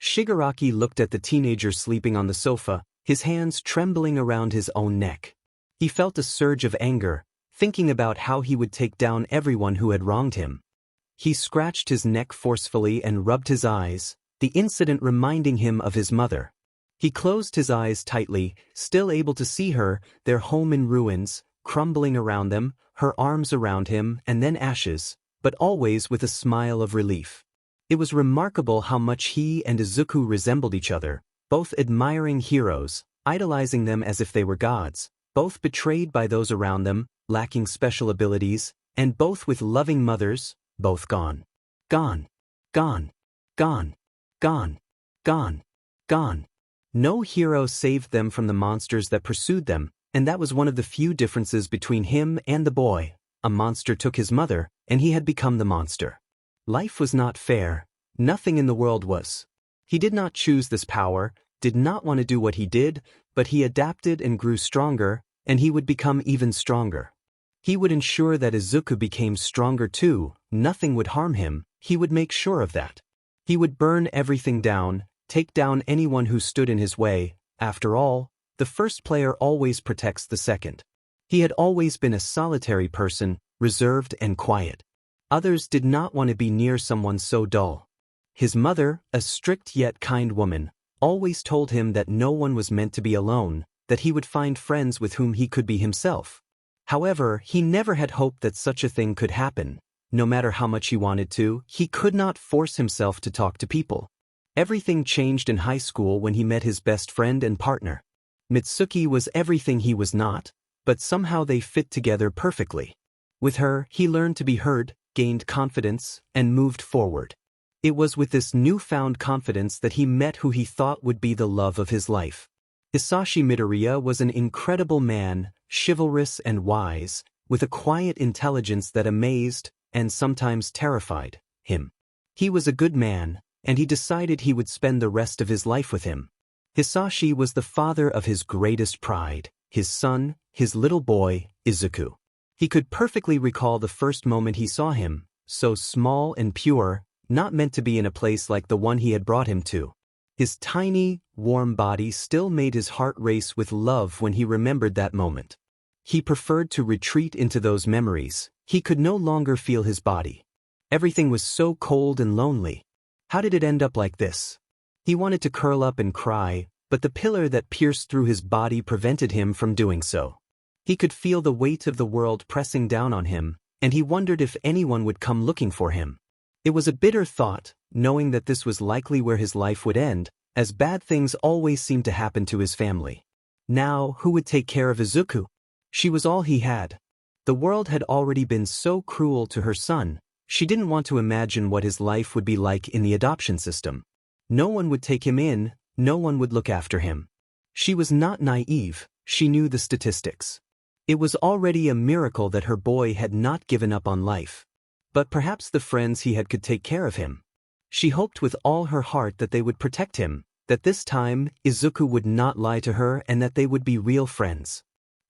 Shigaraki looked at the teenager sleeping on the sofa, his hands trembling around his own neck. He felt a surge of anger, thinking about how he would take down everyone who had wronged him. He scratched his neck forcefully and rubbed his eyes, the incident reminding him of his mother. He closed his eyes tightly, still able to see her, their home in ruins, crumbling around them, her arms around him, and then ashes, but always with a smile of relief. It was remarkable how much he and Izuku resembled each other, both admiring heroes, idolizing them as if they were gods, both betrayed by those around them, lacking special abilities, and both with loving mothers, both gone. Gone. Gone. Gone. Gone. Gone. Gone. No hero saved them from the monsters that pursued them, and that was one of the few differences between him and the boy. A monster took his mother, and he had become the monster. Life was not fair. Nothing in the world was. He did not choose this power, did not want to do what he did, but he adapted and grew stronger, and he would become even stronger. He would ensure that Izuku became stronger too. Nothing would harm him, he would make sure of that. He would burn everything down, take down anyone who stood in his way. After all, the first player always protects the second. He had always been a solitary person, reserved and quiet. Others did not want to be near someone so dull. His mother, a strict yet kind woman, always told him that no one was meant to be alone, that he would find friends with whom he could be himself. However, he never had hoped that such a thing could happen. No matter how much he wanted to, he could not force himself to talk to people. Everything changed in high school when he met his best friend and partner. Mitsuki was everything he was not, but somehow they fit together perfectly. With her, he learned to be heard, gained confidence, and moved forward. It was with this newfound confidence that he met who he thought would be the love of his life. Hisashi Midoriya was an incredible man, chivalrous and wise, with a quiet intelligence that amazed, and sometimes terrified, him. He was a good man, and he decided he would spend the rest of his life with him. Hisashi was the father of his greatest pride, his son, his little boy, Izuku. He could perfectly recall the first moment he saw him, so small and pure, not meant to be in a place like the one he had brought him to. His tiny, warm body still made his heart race with love when he remembered that moment. He preferred to retreat into those memories. He could no longer feel his body. Everything was so cold and lonely. How did it end up like this? He wanted to curl up and cry, but the pillar that pierced through his body prevented him from doing so. He could feel the weight of the world pressing down on him, and he wondered if anyone would come looking for him. It was a bitter thought, knowing that this was likely where his life would end, as bad things always seemed to happen to his family. Now, who would take care of Izuku? She was all he had. The world had already been so cruel to her son. She didn't want to imagine what his life would be like in the adoption system. No one would take him in, no one would look after him. She was not naive, she knew the statistics. It was already a miracle that her boy had not given up on life. But perhaps the friends he had could take care of him. She hoped with all her heart that they would protect him, that this time Izuku would not lie to her and that they would be real friends.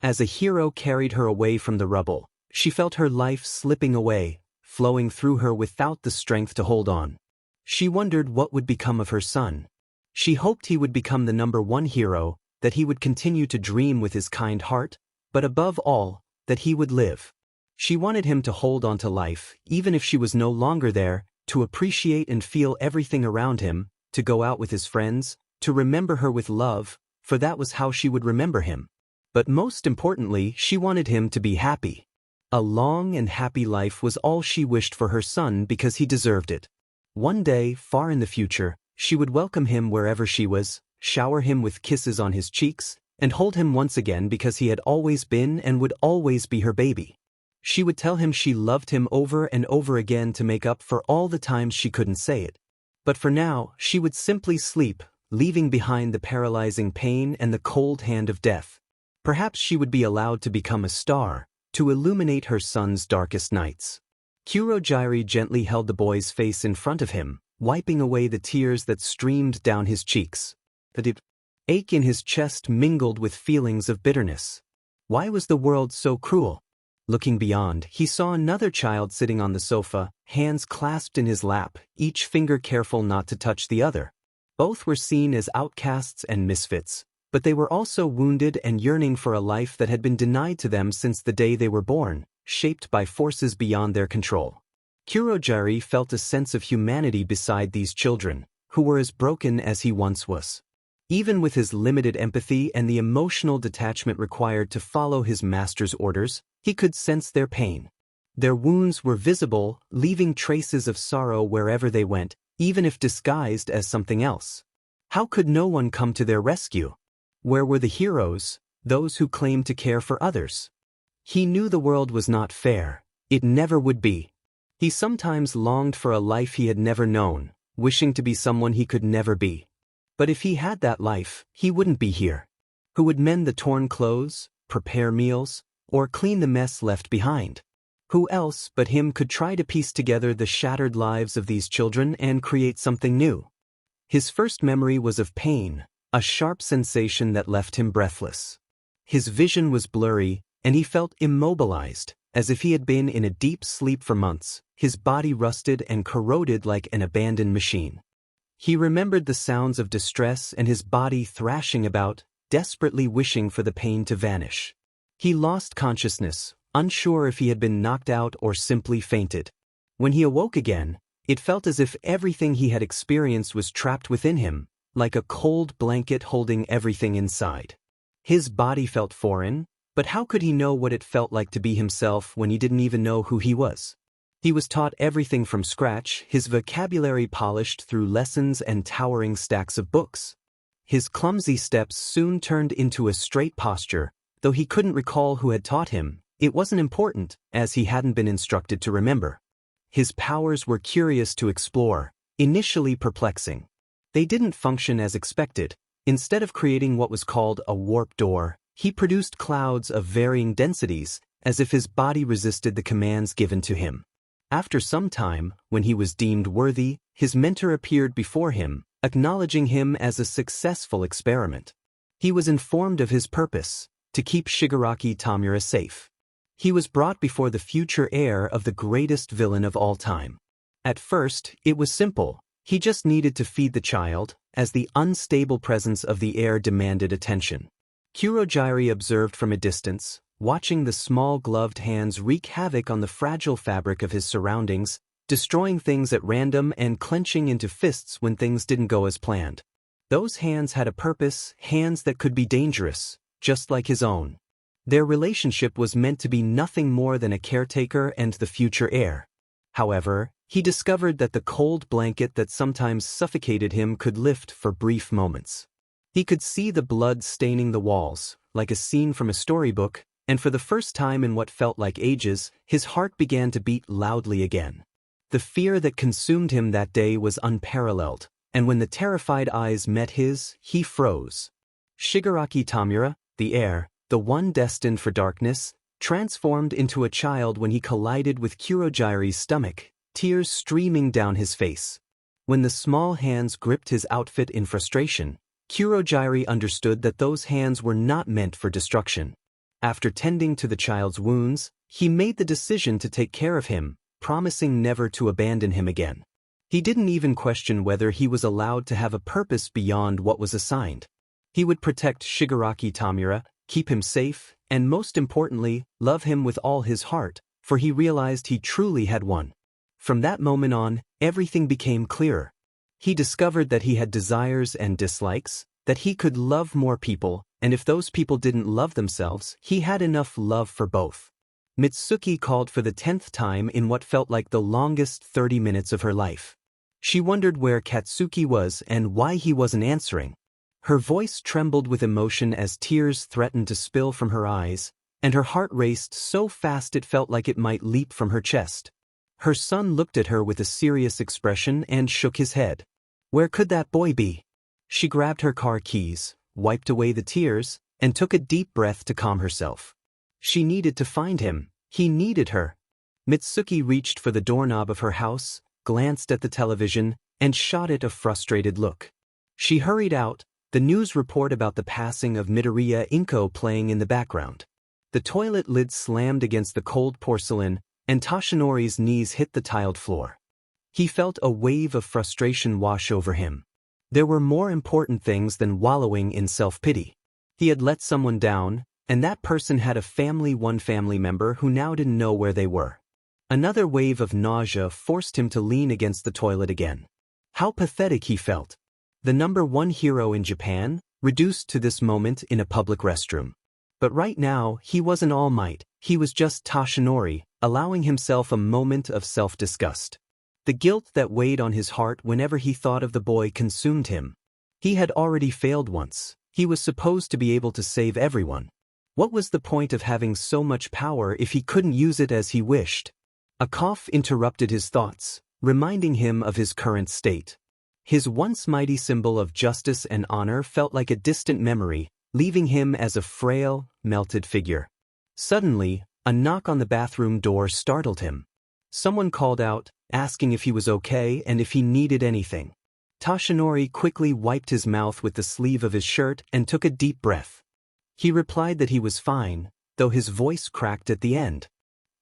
As a hero carried her away from the rubble, she felt her life slipping away, flowing through her without the strength to hold on. She wondered what would become of her son. She hoped he would become the #1 hero, that he would continue to dream with his kind heart, but above all, that he would live. She wanted him to hold on to life, even if she was no longer there, to appreciate and feel everything around him, to go out with his friends, to remember her with love, for that was how she would remember him. But most importantly, she wanted him to be happy. A long and happy life was all she wished for her son because he deserved it. One day, far in the future, she would welcome him wherever she was, shower him with kisses on his cheeks, and hold him once again because he had always been and would always be her baby. She would tell him she loved him over and over again to make up for all the times she couldn't say it. But for now, she would simply sleep, leaving behind the paralyzing pain and the cold hand of death. Perhaps she would be allowed to become a star, to illuminate her son's darkest nights. Kurojiri gently held the boy's face in front of him, wiping away the tears that streamed down his cheeks. The deep ache in his chest mingled with feelings of bitterness. Why was the world so cruel? Looking beyond, he saw another child sitting on the sofa, hands clasped in his lap, each finger careful not to touch the other. Both were seen as outcasts and misfits, but they were also wounded and yearning for a life that had been denied to them since the day they were born, shaped by forces beyond their control. Kurojiri felt a sense of humanity beside these children, who were as broken as he once was. Even with his limited empathy and the emotional detachment required to follow his master's orders, he could sense their pain. Their wounds were visible, leaving traces of sorrow wherever they went, even if disguised as something else. How could no one come to their rescue? Where were the heroes, those who claimed to care for others? He knew the world was not fair. It never would be. He sometimes longed for a life he had never known, wishing to be someone he could never be. But if he had that life, he wouldn't be here. Who would mend the torn clothes, prepare meals, or clean the mess left behind? Who else but him could try to piece together the shattered lives of these children and create something new? His first memory was of pain, a sharp sensation that left him breathless. His vision was blurry, and he felt immobilized, as if he had been in a deep sleep for months, his body rusted and corroded like an abandoned machine. He remembered the sounds of distress and his body thrashing about, desperately wishing for the pain to vanish. He lost consciousness, unsure if he had been knocked out or simply fainted. When he awoke again, it felt as if everything he had experienced was trapped within him, like a cold blanket holding everything inside. His body felt foreign, but how could he know what it felt like to be himself when he didn't even know who he was? He was taught everything from scratch, his vocabulary polished through lessons and towering stacks of books. His clumsy steps soon turned into a straight posture, though he couldn't recall who had taught him. It wasn't important, as he hadn't been instructed to remember. His powers were curious to explore, initially perplexing. They didn't function as expected. Instead of creating what was called a warp door, he produced clouds of varying densities, as if his body resisted the commands given to him. After some time, when he was deemed worthy, his mentor appeared before him, acknowledging him as a successful experiment. He was informed of his purpose, to keep Shigaraki Tamura safe. He was brought before the future heir of the greatest villain of all time. At first, it was simple. He just needed to feed the child, as the unstable presence of the heir demanded attention. Kurojiri observed from a distance, watching the small gloved hands wreak havoc on the fragile fabric of his surroundings, destroying things at random and clenching into fists when things didn't go as planned. Those hands had a purpose, hands that could be dangerous, just like his own. Their relationship was meant to be nothing more than a caretaker and the future heir. However, he discovered that the cold blanket that sometimes suffocated him could lift for brief moments. He could see the blood staining the walls, like a scene from a storybook, and for the first time in what felt like ages, his heart began to beat loudly again. The fear that consumed him that day was unparalleled, and when the terrified eyes met his, he froze. Shigaraki Tamura, the heir, the one destined for darkness, transformed into a child when he collided with Kurojiri's stomach, tears streaming down his face. When the small hands gripped his outfit in frustration, Kurojiri understood that those hands were not meant for destruction. After tending to the child's wounds, he made the decision to take care of him, promising never to abandon him again. He didn't even question whether he was allowed to have a purpose beyond what was assigned. He would protect Shigaraki Tamura, keep him safe, and most importantly, love him with all his heart, for he realized he truly had one. From that moment on, everything became clearer. He discovered that he had desires and dislikes, that he could love more people, and if those people didn't love themselves, he had enough love for both. Mitsuki called for the 10th time in what felt like the longest 30 minutes of her life. She wondered where Katsuki was and why he wasn't answering. Her voice trembled with emotion as tears threatened to spill from her eyes, and her heart raced so fast it felt like it might leap from her chest. Her son looked at her with a serious expression and shook his head. Where could that boy be? She grabbed her car keys, wiped away the tears, and took a deep breath to calm herself. She needed to find him. He needed her. Mitsuki reached for the doorknob of her house, glanced at the television, and shot it a frustrated look. She hurried out, the news report about the passing of Midoriya Inko playing in the background. The toilet lid slammed against the cold porcelain, and Toshinori's knees hit the tiled floor. He felt a wave of frustration wash over him. There were more important things than wallowing in self-pity. He had let someone down, and that person had one family member who now didn't know where they were. Another wave of nausea forced him to lean against the toilet again. How pathetic he felt. The #1 hero in Japan, reduced to this moment in a public restroom. But right now, he wasn't All Might, he was just Toshinori, allowing himself a moment of self-disgust. The guilt that weighed on his heart whenever he thought of the boy consumed him. He had already failed once. He was supposed to be able to save everyone. What was the point of having so much power if he couldn't use it as he wished? A cough interrupted his thoughts, reminding him of his current state. His once mighty symbol of justice and honor felt like a distant memory, leaving him as a frail, melted figure. Suddenly, a knock on the bathroom door startled him. Someone called out, asking if he was okay and if he needed anything. Toshinori quickly wiped his mouth with the sleeve of his shirt and took a deep breath. He replied that he was fine, though his voice cracked at the end.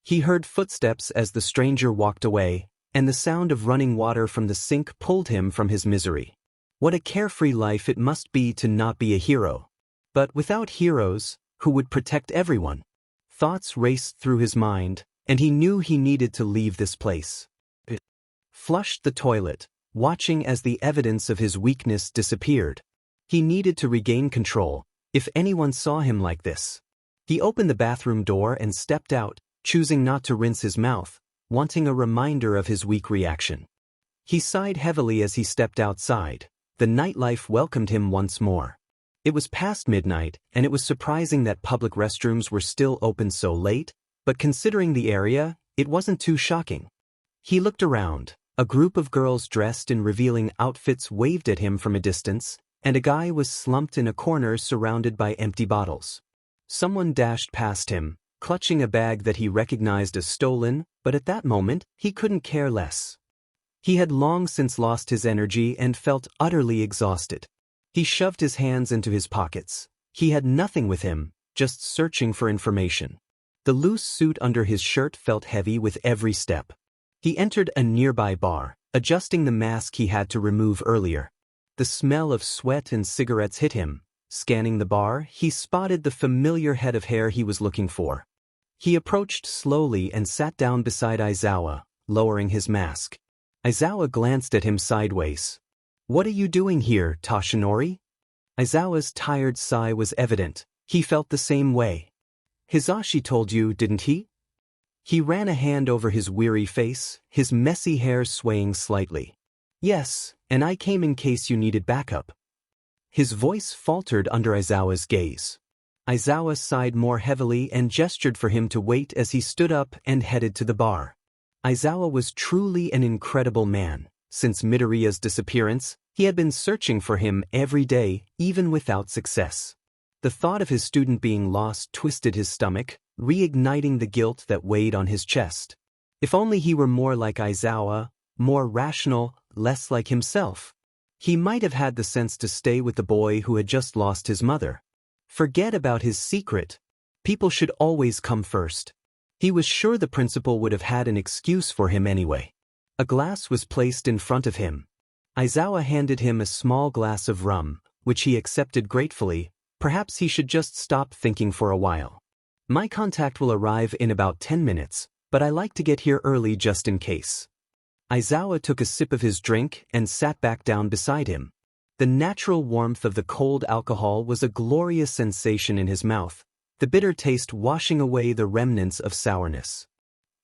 He heard footsteps as the stranger walked away, and the sound of running water from the sink pulled him from his misery. What a carefree life it must be to not be a hero. But without heroes, who would protect everyone? Thoughts raced through his mind, and he knew he needed to leave this place. He flushed the toilet, watching as the evidence of his weakness disappeared. He needed to regain control, if anyone saw him like this. He opened the bathroom door and stepped out, choosing not to rinse his mouth, wanting a reminder of his weak reaction. He sighed heavily as he stepped outside. The nightlife welcomed him once more. It was past midnight, and it was surprising that public restrooms were still open so late, but considering the area, it wasn't too shocking. He looked around. A group of girls dressed in revealing outfits waved at him from a distance, and a guy was slumped in a corner surrounded by empty bottles. Someone dashed past him, clutching a bag that he recognized as stolen, but at that moment, he couldn't care less. He had long since lost his energy and felt utterly exhausted. He shoved his hands into his pockets. He had nothing with him, just searching for information. The loose suit under his shirt felt heavy with every step. He entered a nearby bar, adjusting the mask he had to remove earlier. The smell of sweat and cigarettes hit him. Scanning the bar, he spotted the familiar head of hair he was looking for. He approached slowly and sat down beside Aizawa, lowering his mask. Aizawa glanced at him sideways. "What are you doing here, Toshinori?" Aizawa's tired sigh was evident. He felt the same way. "Hisashi told you, didn't he?" He ran a hand over his weary face, his messy hair swaying slightly. "Yes, and I came in case you needed backup." His voice faltered under Aizawa's gaze. Aizawa sighed more heavily and gestured for him to wait as he stood up and headed to the bar. Aizawa was truly an incredible man. Since Midoriya's disappearance, he had been searching for him every day, even without success. The thought of his student being lost twisted his stomach, reigniting the guilt that weighed on his chest. If only he were more like Aizawa, more rational, less like himself. He might have had the sense to stay with the boy who had just lost his mother. Forget about his secret. People should always come first. He was sure the principal would have had an excuse for him anyway. A glass was placed in front of him. Aizawa handed him a small glass of rum, which he accepted gratefully. Perhaps he should just stop thinking for a while. "My contact will arrive in about 10 minutes, but I like to get here early just in case." Aizawa took a sip of his drink and sat back down beside him. The natural warmth of the cold alcohol was a glorious sensation in his mouth, the bitter taste washing away the remnants of sourness.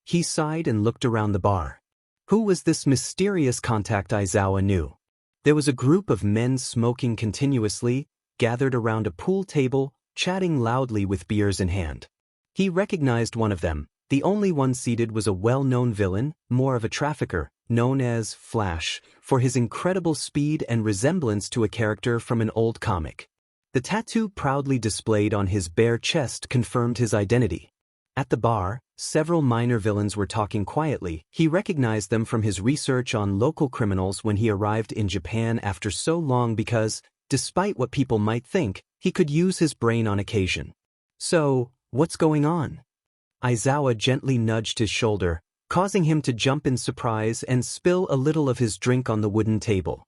He sighed and looked around the bar. Who was this mysterious contact Aizawa knew? There was a group of men smoking continuously, gathered around a pool table, chatting loudly with beers in hand. He recognized one of them, The only one seated was a well-known villain, more of a trafficker, known as Flash, for his incredible speed and resemblance to a character from an old comic. The tattoo proudly displayed on his bare chest confirmed his identity. At the bar, several minor villains were talking quietly. He recognized them from his research on local criminals when he arrived in Japan after so long because, despite what people might think, he could use his brain on occasion. "So, what's going on?" Aizawa gently nudged his shoulder, causing him to jump in surprise and spill a little of his drink on the wooden table.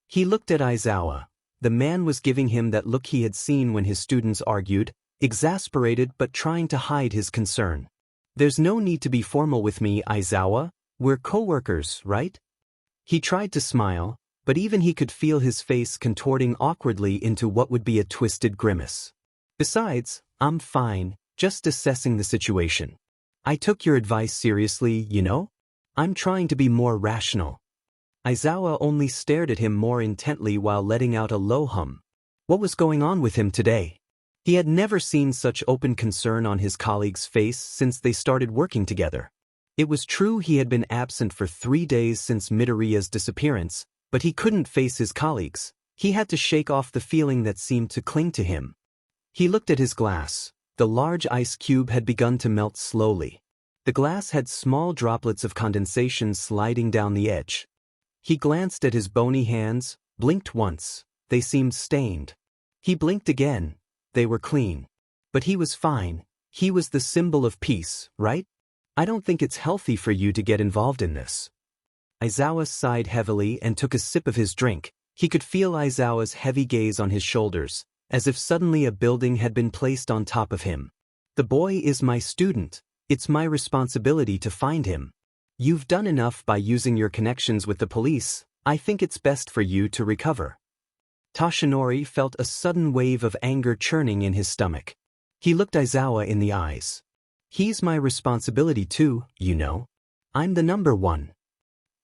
He looked at Aizawa. The man was giving him that look he had seen when his students argued, exasperated but trying to hide his concern. "There's no need to be formal with me, Aizawa. We're co-workers, right?" He tried to smile, but even he could feel his face contorting awkwardly into what would be a twisted grimace. "Besides, I'm fine, just assessing the situation. I took your advice seriously, you know? I'm trying to be more rational." Aizawa only stared at him more intently while letting out a low hum. What was going on with him today? He had never seen such open concern on his colleague's face since they started working together. It was true he had been absent for 3 days since Midoriya's disappearance, but he couldn't face his colleagues. He had to shake off the feeling that seemed to cling to him. He looked at his glass. The large ice cube had begun to melt slowly. The glass had small droplets of condensation sliding down the edge. He glanced at his bony hands, blinked once. They seemed stained. He blinked again. They were clean. But he was fine. He was the symbol of peace, right? "I don't think it's healthy for you to get involved in this." Aizawa sighed heavily and took a sip of his drink. He could feel Aizawa's heavy gaze on his shoulders, as if suddenly a building had been placed on top of him. "The boy is my student. It's my responsibility to find him. You've done enough by using your connections with the police. I think it's best for you to recover." Toshinori felt a sudden wave of anger churning in his stomach. He looked Aizawa in the eyes. "He's my responsibility too, you know. I'm the number one."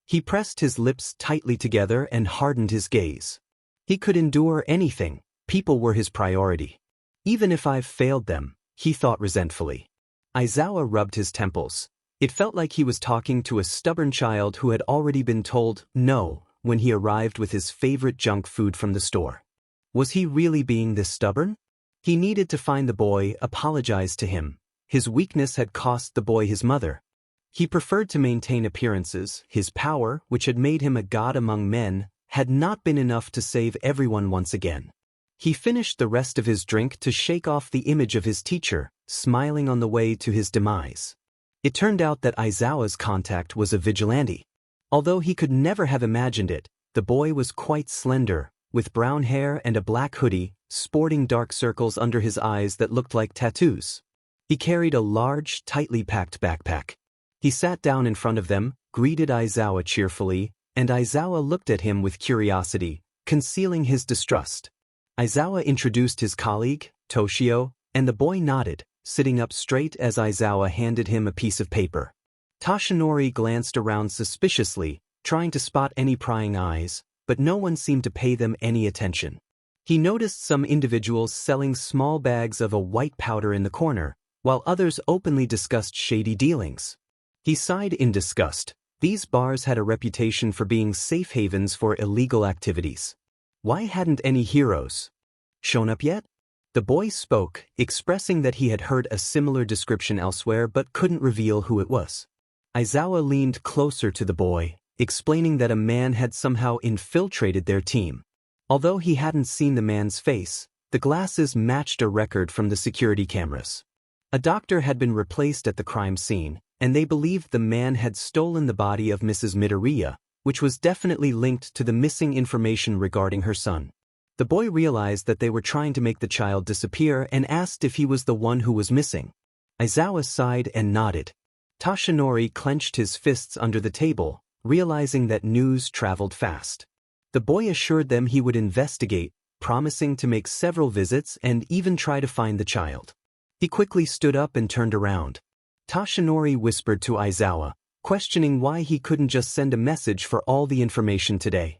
He pressed his lips tightly together and hardened his gaze. He could endure anything. People were his priority. "Even if I've failed them," he thought resentfully. Aizawa rubbed his temples. It felt like he was talking to a stubborn child who had already been told no when he arrived with his favorite junk food from the store. Was he really being this stubborn? He needed to find the boy, apologize to him. His weakness had cost the boy his mother. He preferred to maintain appearances. His power, which had made him a god among men, had not been enough to save everyone once again. He finished the rest of his drink to shake off the image of his teacher, smiling on the way to his demise. It turned out that Aizawa's contact was a vigilante. Although he could never have imagined it, the boy was quite slender, with brown hair and a black hoodie, sporting dark circles under his eyes that looked like tattoos. He carried a large, tightly packed backpack. He sat down in front of them, greeted Aizawa cheerfully, and Aizawa looked at him with curiosity, concealing his distrust. Aizawa introduced his colleague, Toshio, and the boy nodded, sitting up straight as Aizawa handed him a piece of paper. Toshinori glanced around suspiciously, trying to spot any prying eyes, but no one seemed to pay them any attention. He noticed some individuals selling small bags of a white powder in the corner, while others openly discussed shady dealings. He sighed in disgust. These bars had a reputation for being safe havens for illegal activities. Why hadn't any heroes shown up yet? The boy spoke, expressing that he had heard a similar description elsewhere but couldn't reveal who it was. Aizawa leaned closer to the boy, explaining that a man had somehow infiltrated their team. Although he hadn't seen the man's face, the glasses matched a record from the security cameras. A doctor had been replaced at the crime scene, and they believed the man had stolen the body of Mrs. Midoriya, which was definitely linked to the missing information regarding her son. The boy realized that they were trying to make the child disappear and asked if he was the one who was missing. Aizawa sighed and nodded. Toshinori clenched his fists under the table, realizing that news traveled fast. The boy assured them he would investigate, promising to make several visits and even try to find the child. He quickly stood up and turned around. Toshinori whispered to Aizawa, questioning why he couldn't just send a message for all the information today.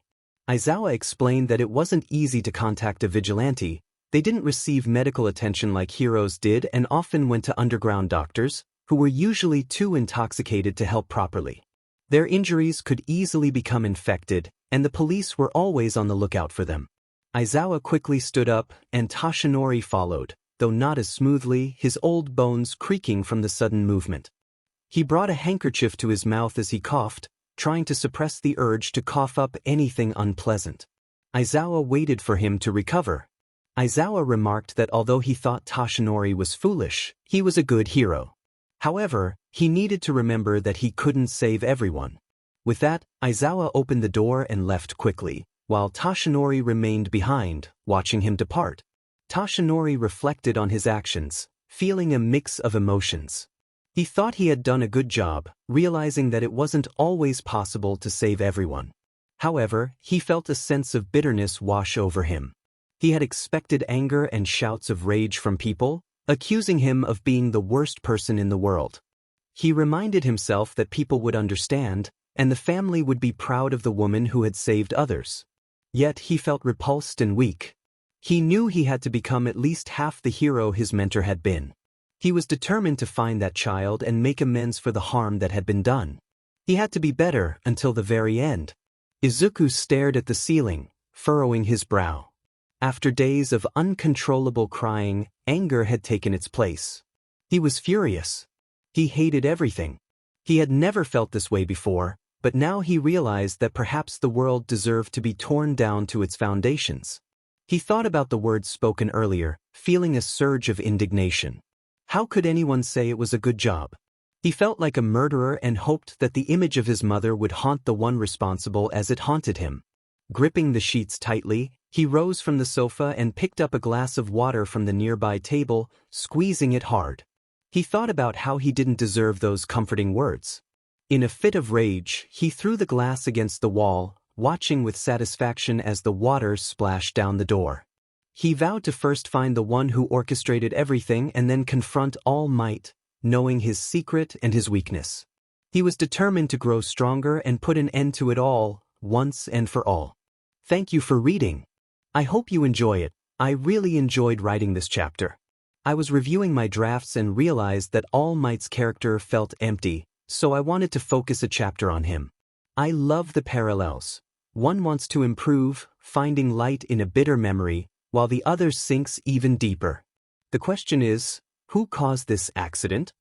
Aizawa explained that it wasn't easy to contact a vigilante. They didn't receive medical attention like heroes did and often went to underground doctors, who were usually too intoxicated to help properly. Their injuries could easily become infected, and the police were always on the lookout for them. Aizawa quickly stood up, and Toshinori followed, though not as smoothly, his old bones creaking from the sudden movement. He brought a handkerchief to his mouth as he coughed, trying to suppress the urge to cough up anything unpleasant. Aizawa waited for him to recover. Aizawa remarked that although he thought Toshinori was foolish, he was a good hero. However, he needed to remember that he couldn't save everyone. With that, Aizawa opened the door and left quickly, while Toshinori remained behind, watching him depart. Toshinori reflected on his actions, feeling a mix of emotions. He thought he had done a good job, realizing that it wasn't always possible to save everyone. However, he felt a sense of bitterness wash over him. He had expected anger and shouts of rage from people, accusing him of being the worst person in the world. He reminded himself that people would understand, and the family would be proud of the woman who had saved others. Yet he felt repulsed and weak. He knew he had to become at least half the hero his mentor had been. He was determined to find that child and make amends for the harm that had been done. He had to be better until the very end. Izuku stared at the ceiling, furrowing his brow. After days of uncontrollable crying, anger had taken its place. He was furious. He hated everything. He had never felt this way before, but now he realized that perhaps the world deserved to be torn down to its foundations. He thought about the words spoken earlier, feeling a surge of indignation. How could anyone say it was a good job? He felt like a murderer and hoped that the image of his mother would haunt the one responsible as it haunted him. Gripping the sheets tightly, he rose from the sofa and picked up a glass of water from the nearby table, squeezing it hard. He thought about how he didn't deserve those comforting words. In a fit of rage, he threw the glass against the wall, watching with satisfaction as the water splashed down the door. He vowed to first find the one who orchestrated everything and then confront All Might, knowing his secret and his weakness. He was determined to grow stronger and put an end to it all, once and for all. Thank you for reading. I hope you enjoy it. I really enjoyed writing this chapter. I was reviewing my drafts and realized that All Might's character felt empty, so I wanted to focus a chapter on him. I love the parallels. One wants to improve, finding light in a bitter memory, while the other sinks even deeper. The question is, who caused this accident?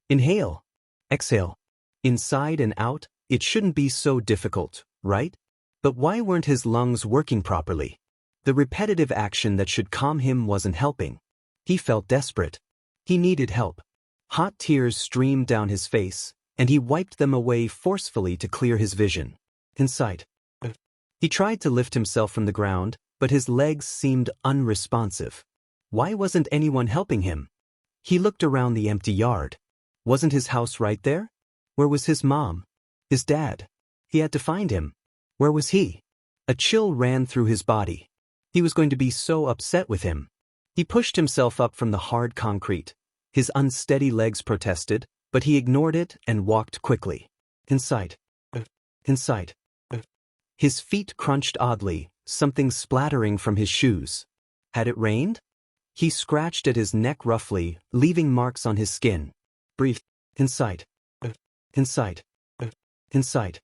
Inhale. Exhale. Inside and out, it shouldn't be so difficult, right? But why weren't his lungs working properly? The repetitive action that should calm him wasn't helping. He felt desperate. He needed help. Hot tears streamed down his face, and he wiped them away forcefully to clear his vision. Inside. He tried to lift himself from the ground, but his legs seemed unresponsive. Why wasn't anyone helping him? He looked around the empty yard. Wasn't his house right there? Where was his mom? His dad? He had to find him. Where was he? A chill ran through his body. He was going to be so upset with him. He pushed himself up from the hard concrete. His unsteady legs protested, but he ignored it and walked quickly. Inside. Inside. His feet crunched oddly, something splattering from his shoes. Had it rained? He scratched at his neck roughly, leaving marks on his skin. Breathe. Inside. Inside. Inside.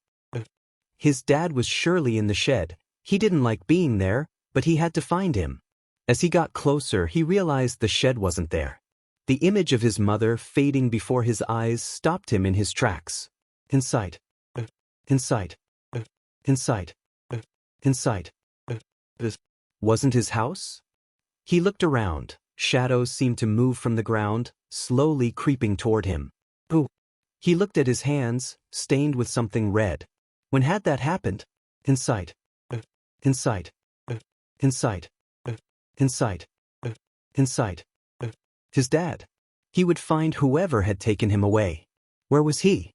His dad was surely in the shed. He didn't like being there, but he had to find him. As he got closer, he realized the shed wasn't there. The image of his mother fading before his eyes stopped him in his tracks. Inside. Inside. Inside. Inside. This wasn't his house? He looked around. Shadows seemed to move from the ground, slowly creeping toward him. Ooh. He looked at his hands, stained with something red. When had that happened? Inside. Inside. Inside. Inside. Inside. His dad. He would find whoever had taken him away. Where was he?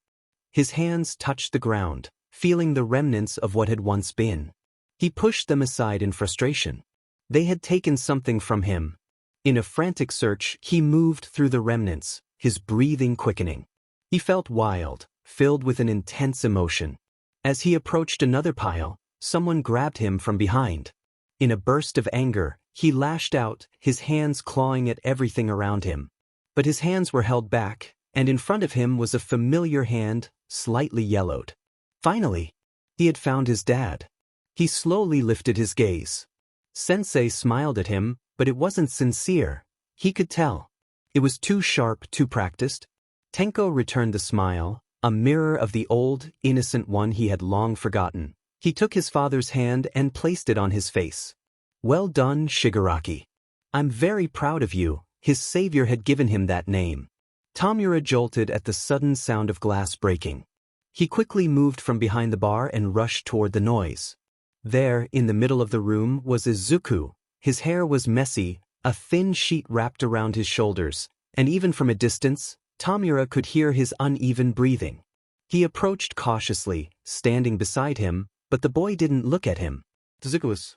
His hands touched the ground, feeling the remnants of what had once been. He pushed them aside in frustration. They had taken something from him. In a frantic search, he moved through the remnants, his breathing quickening. He felt wild, filled with an intense emotion. As he approached another pile, someone grabbed him from behind. In a burst of anger, he lashed out, his hands clawing at everything around him. But his hands were held back, and in front of him was a familiar hand, slightly yellowed. Finally, he had found his dad. He slowly lifted his gaze. Sensei smiled at him, but it wasn't sincere. He could tell. It was too sharp, too practiced. Tenko returned the smile, a mirror of the old, innocent one he had long forgotten. He took his father's hand and placed it on his face. "Well done, Shigaraki. I'm very proud of you." His savior had given him that name. Tomura jolted at the sudden sound of glass breaking. He quickly moved from behind the bar and rushed toward the noise. There, in the middle of the room, was Izuku. His hair was messy, a thin sheet wrapped around his shoulders, and even from a distance, Tomura could hear his uneven breathing. He approached cautiously, standing beside him, but the boy didn't look at him. "Izuku,